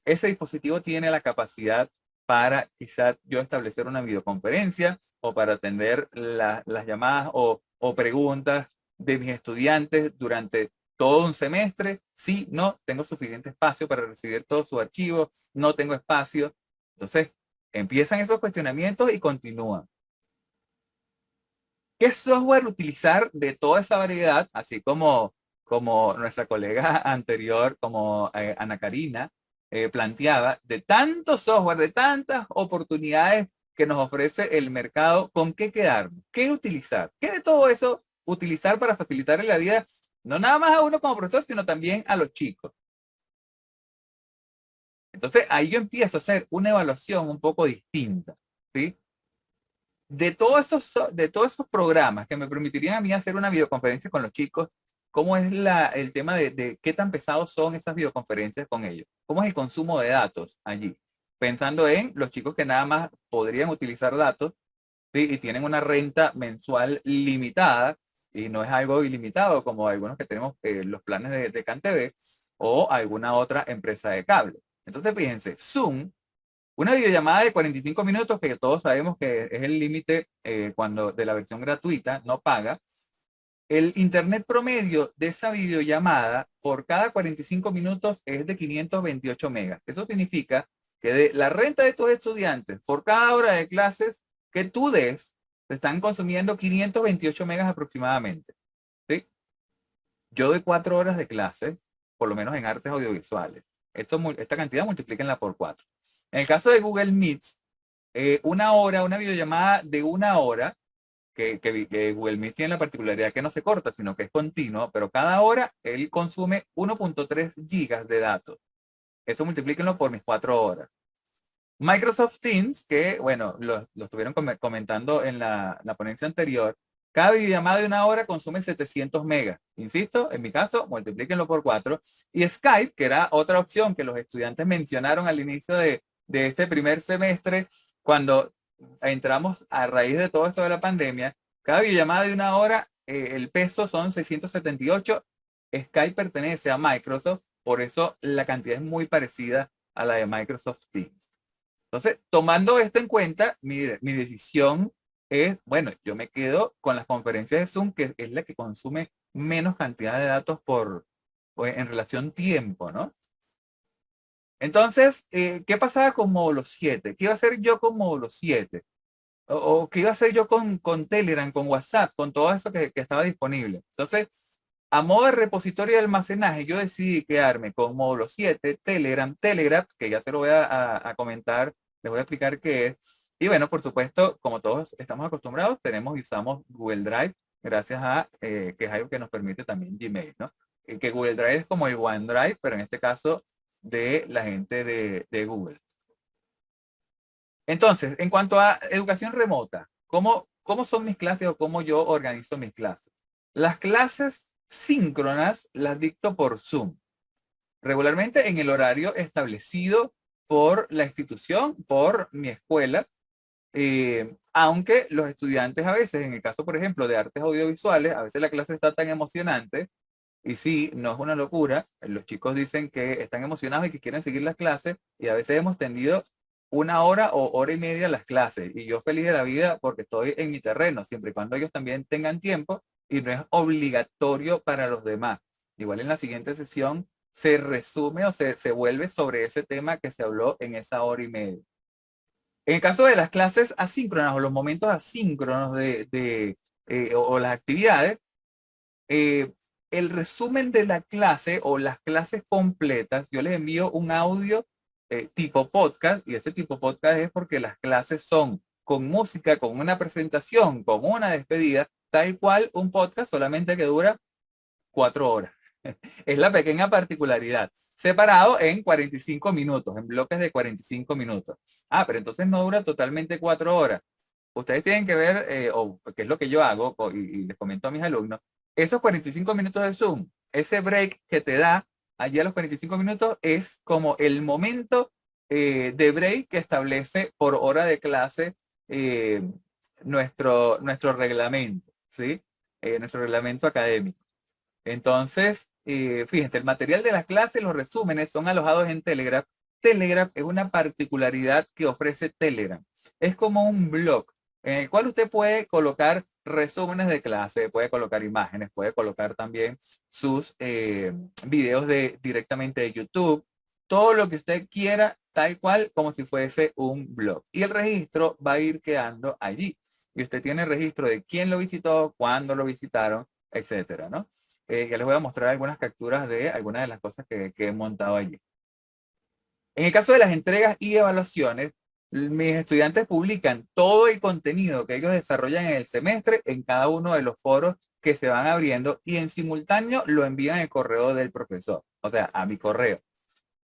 Ese dispositivo tiene la capacidad para quizás yo establecer una videoconferencia o para atender las llamadas o preguntas de mis estudiantes durante todo un semestre. Sí, no, tengo suficiente espacio para recibir todos sus archivos, no tengo espacio. Entonces, empiezan esos cuestionamientos y continúan. ¿Qué software utilizar de toda esa variedad? Así como nuestra colega anterior, como Ana Karina, planteaba, de tanto software, de tantas oportunidades que nos ofrece el mercado, ¿con qué quedarnos? ¿Qué utilizar? ¿Qué de todo eso utilizar para facilitarle la vida, no nada más a uno como profesor, sino también a los chicos? Entonces, ahí yo empiezo a hacer una evaluación un poco distinta, ¿sí? De todos esos programas que me permitirían a mí hacer una videoconferencia con los chicos, ¿cómo es el tema de qué tan pesados son esas videoconferencias con ellos? ¿Cómo es el consumo de datos allí? Pensando en los chicos que nada más podrían utilizar datos, ¿sí? Y tienen una renta mensual limitada, y no es algo ilimitado como algunos que tenemos los planes de CanTV o alguna otra empresa de cable. Entonces, fíjense, Zoom, una videollamada de 45 minutos, que todos sabemos que es el límite cuando de la versión gratuita, no paga. El internet promedio de esa videollamada por cada 45 minutos es de 528 megas. Eso significa que de la renta de tus estudiantes por cada hora de clases que tú des, te están consumiendo 528 megas aproximadamente. ¿Sí? Yo doy 4 horas de clase, por lo menos en artes audiovisuales. Esta cantidad multiplíquenla por 4. En el caso de Google Meets, una videollamada de 1 hora, que Google Meet tiene la particularidad que no se corta, sino que es continuo, pero cada hora él consume 1.3 gigas de datos. Eso multiplíquenlo por mis 4 horas. Microsoft Teams, que bueno, lo estuvieron comentando en la ponencia anterior, cada videollamada de 1 hora consume 700 megas. Insisto, en mi caso, multiplíquenlo por 4. Y Skype, que era otra opción que los estudiantes mencionaron al inicio de este primer semestre, cuando entramos a raíz de todo esto de la pandemia, cada videollamada de 1 hora, el peso son 678. Skype pertenece a Microsoft, por eso la cantidad es muy parecida a la de Microsoft Teams. Entonces, tomando esto en cuenta, mi decisión es, bueno, yo me quedo con las conferencias de Zoom, que es la que consume menos cantidad de datos en relación tiempo, ¿no? Entonces, ¿qué pasaba con módulo 7? ¿Qué iba a hacer yo con módulo 7? ¿O qué iba a hacer yo con Telegram, con WhatsApp, con todo eso que estaba disponible? Entonces, a modo de repositorio de almacenaje, yo decidí quedarme con módulo 7, Telegram, Telegraph, que ya se lo voy a comentar, les voy a explicar qué es. Y bueno, por supuesto, como todos estamos acostumbrados, tenemos y usamos Google Drive, gracias a que es algo que nos permite también Gmail, ¿no? Que Google Drive es como el OneDrive, pero en este caso de la gente de Google. Entonces, en cuanto a educación remota, ¿cómo son mis clases o cómo yo organizo mis clases? Las clases síncronas las dicto por Zoom, regularmente en el horario establecido por la institución, por mi escuela, aunque los estudiantes a veces, en el caso por ejemplo de artes audiovisuales, a veces la clase está tan emocionante, y sí, no es una locura, los chicos dicen que están emocionados y que quieren seguir las clases, y a veces hemos tendido 1 hora o hora y media las clases, y yo feliz de la vida porque estoy en mi terreno, siempre y cuando ellos también tengan tiempo, y no es obligatorio para los demás. Igual en la siguiente sesión se resume o se vuelve sobre ese tema que se habló en esa hora y media. En el caso de las clases asíncronas o los momentos asíncronos o las actividades, el resumen de la clase o las clases completas, yo les envío un audio tipo podcast, y ese tipo podcast es porque las clases son con música, con una presentación, con una despedida, tal cual un podcast, solamente que dura 4 horas. Es la pequeña particularidad. Separado en 45 minutos, en bloques de 45 minutos. Ah, pero entonces no dura totalmente 4 horas. Ustedes tienen que ver, o qué es lo que yo hago, y les comento a mis alumnos, esos 45 minutos de Zoom, ese break que te da allí a los 45 minutos es como el momento de break que establece por hora de clase nuestro reglamento, ¿sí? Nuestro reglamento académico. Entonces, fíjense, el material de las clases, los resúmenes son alojados en Telegram. Telegram es una particularidad que ofrece Telegram. Es como un blog en el cual usted puede colocar resúmenes de clase, puede colocar imágenes, puede colocar también sus videos directamente de YouTube, todo lo que usted quiera, tal cual como si fuese un blog. Y el registro va a ir quedando allí. Y usted tiene registro de quién lo visitó, cuándo lo visitaron, etcétera, ¿no? Ya les voy a mostrar algunas capturas de algunas de las cosas que he montado allí. En el caso de las entregas y evaluaciones, mis estudiantes publican todo el contenido que ellos desarrollan en el semestre en cada uno de los foros que se van abriendo y en simultáneo lo envían al correo del profesor, o sea, a mi correo.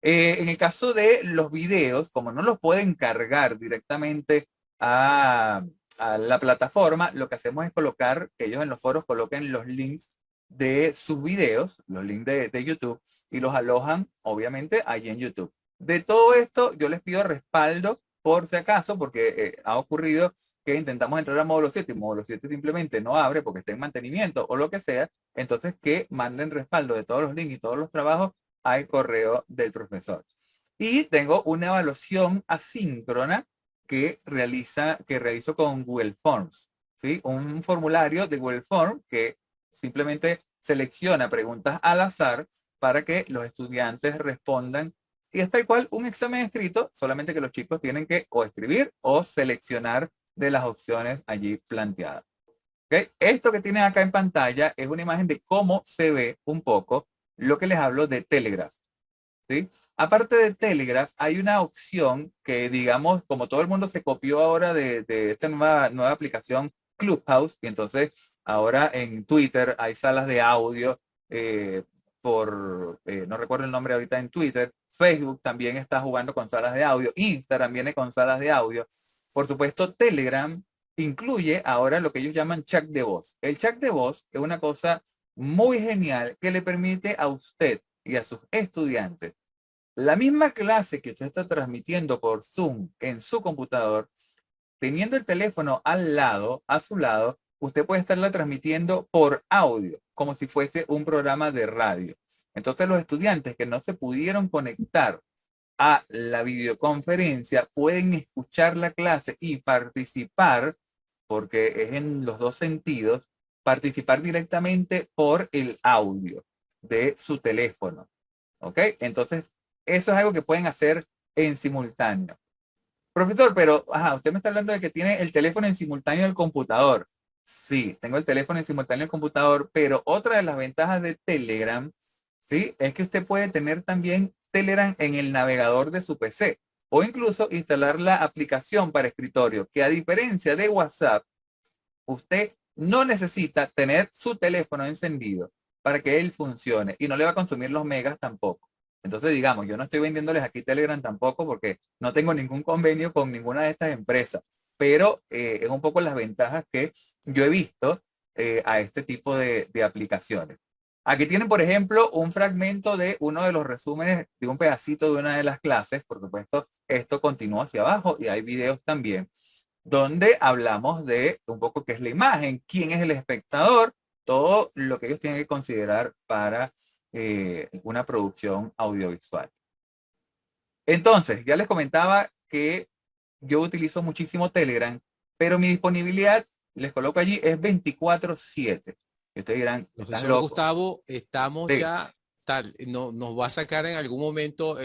En el caso de los videos, como no los pueden cargar directamente a la plataforma, lo que hacemos es colocar, que ellos en los foros coloquen los links de sus videos, los links de YouTube, y los alojan, obviamente, allí en YouTube. De todo esto, yo les pido respaldo por si acaso, porque ha ocurrido que intentamos entrar a módulo 7 y módulo 7 simplemente no abre porque está en mantenimiento o lo que sea. Entonces, que manden respaldo de todos los links y todos los trabajos al correo del profesor. Y tengo una evaluación asíncrona que realizo con Google Forms, ¿sí? Un formulario de Google Forms que simplemente selecciona preguntas al azar para que los estudiantes respondan. Y es tal cual un examen escrito, solamente que los chicos tienen que o escribir o seleccionar de las opciones allí planteadas. ¿Okay? Esto que tienen acá en pantalla es una imagen de cómo se ve un poco lo que les hablo de Telegraph, ¿sí? Aparte de Telegraph, hay una opción que, digamos, como todo el mundo se copió ahora de esta nueva aplicación Clubhouse, y entonces ahora en Twitter hay salas de audio no recuerdo el nombre ahorita en Twitter, Facebook también está jugando con salas de audio, Instagram viene con salas de audio. Por supuesto, Telegram incluye ahora lo que ellos llaman chat de voz. El chat de voz es una cosa muy genial que le permite a usted y a sus estudiantes la misma clase que usted está transmitiendo por Zoom en su computador, teniendo el teléfono al lado, a su lado, usted puede estarla transmitiendo por audio, como si fuese un programa de radio. Entonces los estudiantes que no se pudieron conectar a la videoconferencia pueden escuchar la clase y participar, porque es en los dos sentidos, participar directamente por el audio de su teléfono. ¿Ok? Entonces, eso es algo que pueden hacer en simultáneo. Profesor, pero usted me está hablando de que tiene el teléfono en simultáneo del computador. Sí, tengo el teléfono en simultáneo del computador, pero otra de las ventajas de Telegram, ¿sí? Es que usted puede tener también Telegram en el navegador de su PC o incluso instalar la aplicación para escritorio, que a diferencia de WhatsApp, usted no necesita tener su teléfono encendido para que él funcione y no le va a consumir los megas tampoco. Entonces, digamos, yo no estoy vendiéndoles aquí Telegram tampoco porque no tengo ningún convenio con ninguna de estas empresas, pero es un poco las ventajas que yo he visto a este tipo de aplicaciones. Aquí tienen, por ejemplo, un fragmento de uno de los resúmenes de un pedacito de una de las clases. Por supuesto, esto continúa hacia abajo y hay videos también donde hablamos de un poco qué es la imagen, quién es el espectador, todo lo que ellos tienen que considerar para una producción audiovisual. Entonces, ya les comentaba que yo utilizo muchísimo Telegram, pero mi disponibilidad, les coloco allí, es 24/7. Ustedes dirán, profesor Gustavo, estamos sí. ya tal, nos va a sacar en algún momento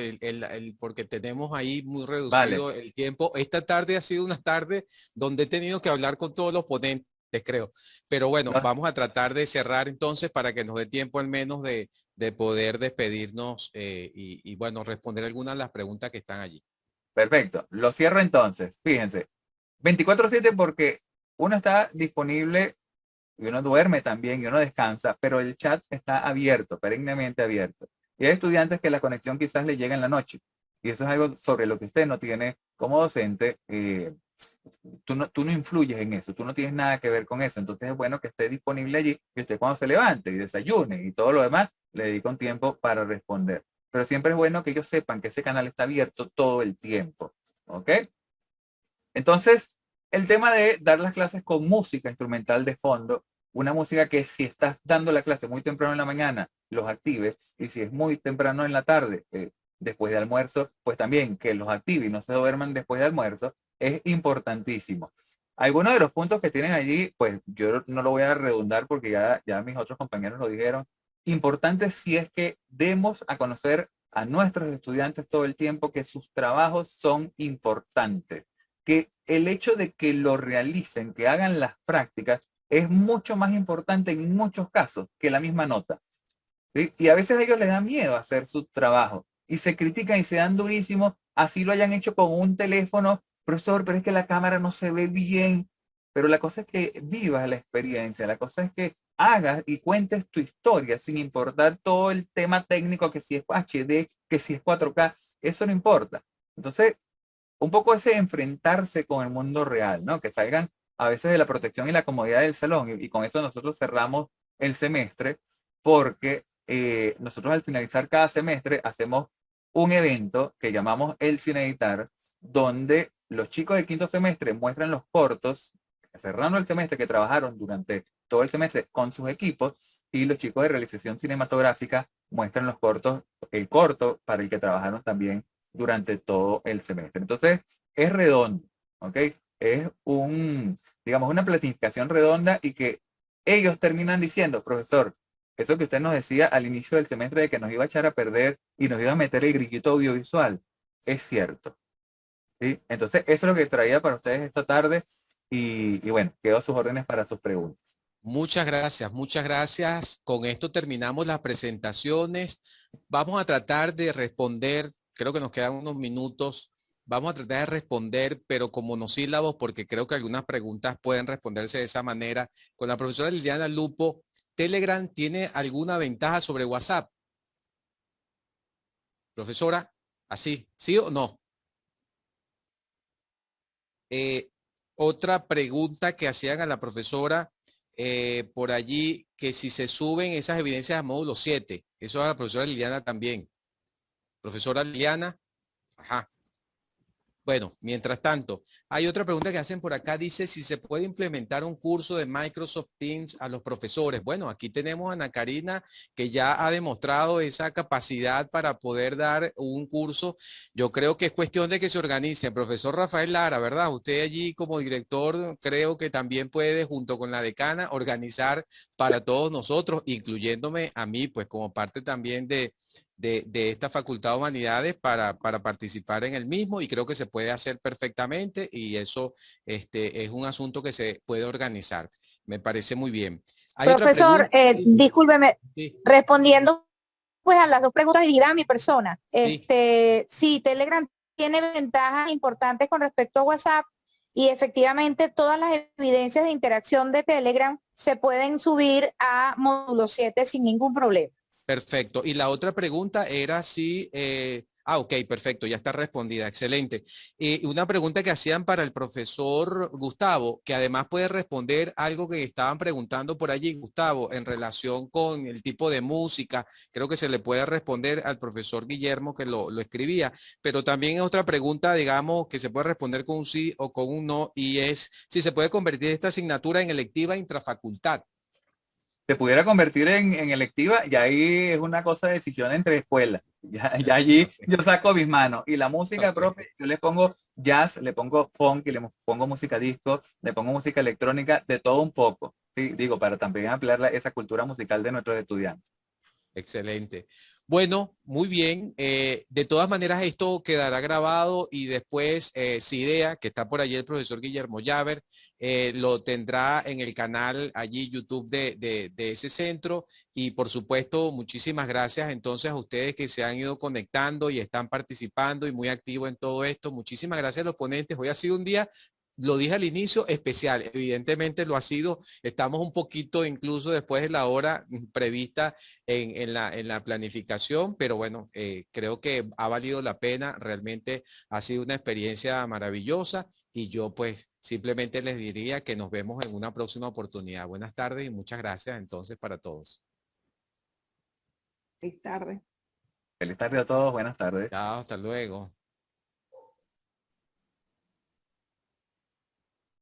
porque tenemos ahí muy reducido el tiempo. Esta tarde ha sido una tarde donde he tenido que hablar con todos los ponentes, creo. Pero bueno, vamos a tratar de cerrar entonces para que nos dé tiempo al menos de poder despedirnos y bueno, responder algunas de las preguntas que están allí. Perfecto. Lo cierro entonces. Fíjense, 24/7 porque uno está disponible y uno duerme también y uno descansa, pero el chat está abierto, perennemente abierto. Y hay estudiantes que la conexión quizás le llega en la noche. Y eso es algo sobre lo que usted no tiene como docente. Tú no influyes en eso, tú no tienes nada que ver con eso. Entonces es bueno que esté disponible allí y usted cuando se levante y desayune y todo lo demás, le dedica un tiempo para responder. pero siempre es bueno que ellos sepan que ese canal está abierto todo el tiempo, ¿ok? Entonces, el tema de dar las clases con música instrumental de fondo, una música que si estás dando la clase muy temprano en la mañana, los active, y si es muy temprano en la tarde, después de almuerzo, pues también que los active y no se duerman después de almuerzo, es importantísimo. Algunos de los puntos que tienen allí, pues yo no lo voy a redundar porque ya mis otros compañeros lo dijeron. Importante si es que demos a conocer a nuestros estudiantes todo el tiempo que sus trabajos son importantes, que el hecho de que lo realicen, que hagan las prácticas, es mucho más importante en muchos casos que la misma nota. ¿Sí? Y a veces a ellos les da miedo hacer su trabajo y se critican y se dan durísimo, así lo hayan hecho con un teléfono, profesor, pero es que la cámara no se ve bien. Pero la cosa es que vivas la experiencia, la cosa es que hagas y cuentes tu historia sin importar todo el tema técnico, que si es HD, que si es 4K, eso no importa. Entonces, un poco ese enfrentarse con el mundo real, ¿no? Que salgan a veces de la protección y la comodidad del salón. Y con eso nosotros cerramos el semestre porque nosotros al finalizar cada semestre hacemos un evento que llamamos el Cineditar, donde los chicos de quinto semestre muestran los cortos, cerrando el semestre, que trabajaron durante todo el semestre con sus equipos, y los chicos de realización cinematográfica muestran los cortos, el corto para el que trabajaron también durante todo el semestre. Entonces, es redondo, ¿ok? Es digamos, una planificación redonda y que ellos terminan diciendo, profesor, eso que usted nos decía al inicio del semestre de que nos iba a echar a perder y nos iba a meter el grillito audiovisual, es cierto. ¿Sí? Entonces, eso es lo que traía para ustedes esta tarde y bueno, quedo a sus órdenes para sus preguntas. Muchas gracias, muchas gracias. Con esto terminamos las presentaciones. Vamos a tratar de responder, creo que nos quedan unos minutos. Vamos a tratar de responder, pero con monosílabos, porque creo que algunas preguntas pueden responderse de esa manera. Con la profesora Liliana Lupo, ¿Telegram tiene alguna ventaja sobre WhatsApp? Profesora, ¿así? ¿Sí o no? Otra pregunta que hacían a la profesora por allí, que si se suben esas evidencias a módulo 7, eso a la profesora Liliana también. Profesora Liliana, ajá. Bueno, mientras tanto, hay otra pregunta que hacen por acá, dice si se puede implementar un curso de Microsoft Teams a los profesores. Bueno, aquí tenemos a Ana Karina, que ya ha demostrado esa capacidad para poder dar un curso. Yo creo que es cuestión de que se organicen. Profesor Rafael Lara, ¿verdad? Usted allí como director creo que también puede, junto con la decana, organizar para todos nosotros, incluyéndome a mí, pues como parte también de esta Facultad de Humanidades para participar en el mismo, y creo que se puede hacer perfectamente, y eso es un asunto que se puede organizar. Me parece muy bien. Hay Profesor, otra pregunta. discúlpeme, Sí, respondiendo pues a las dos preguntas dirigidas a mi persona. sí. Sí, Telegram tiene ventajas importantes con respecto a WhatsApp, y efectivamente todas las evidencias de interacción de Telegram se pueden subir a módulo 7 sin ningún problema. Perfecto. Y la otra pregunta era si, ok, perfecto, ya está respondida, excelente. Una pregunta que hacían para el profesor Gustavo, que además puede responder algo que estaban preguntando por allí, Gustavo, en relación con el tipo de música, creo que se le puede responder al profesor Guillermo que lo escribía, pero también otra pregunta, digamos, que se puede responder con un sí o con un no, y es si se puede convertir esta asignatura en electiva intrafacultad. Se pudiera convertir en electiva, y ahí es una cosa de decisión entre escuelas. Ya allí yo saco mis manos. Y la música, Okay. profe, yo le pongo jazz, le pongo funk, y le pongo música disco, le pongo música electrónica, de todo un poco. Sí, digo, para también ampliar esa cultura musical de nuestros estudiantes. Excelente. Bueno, muy bien. De todas maneras, esto quedará grabado y después CIDEA, que está por allí el profesor Guillermo Llaver, lo tendrá en el canal allí YouTube de ese centro. Y por supuesto, muchísimas gracias entonces a ustedes que se han ido conectando y están participando y muy activos en todo esto. Muchísimas gracias a los ponentes. Hoy ha sido un día, lo dije al inicio, especial. Evidentemente lo ha sido. Estamos un poquito incluso después de la hora prevista en la planificación, pero bueno, creo que ha valido la pena. Realmente ha sido una experiencia maravillosa, y yo pues simplemente les diría que nos vemos en una próxima oportunidad. Buenas tardes y muchas gracias entonces para todos. Feliz tarde. Feliz tarde a todos, buenas tardes. Chao, hasta luego.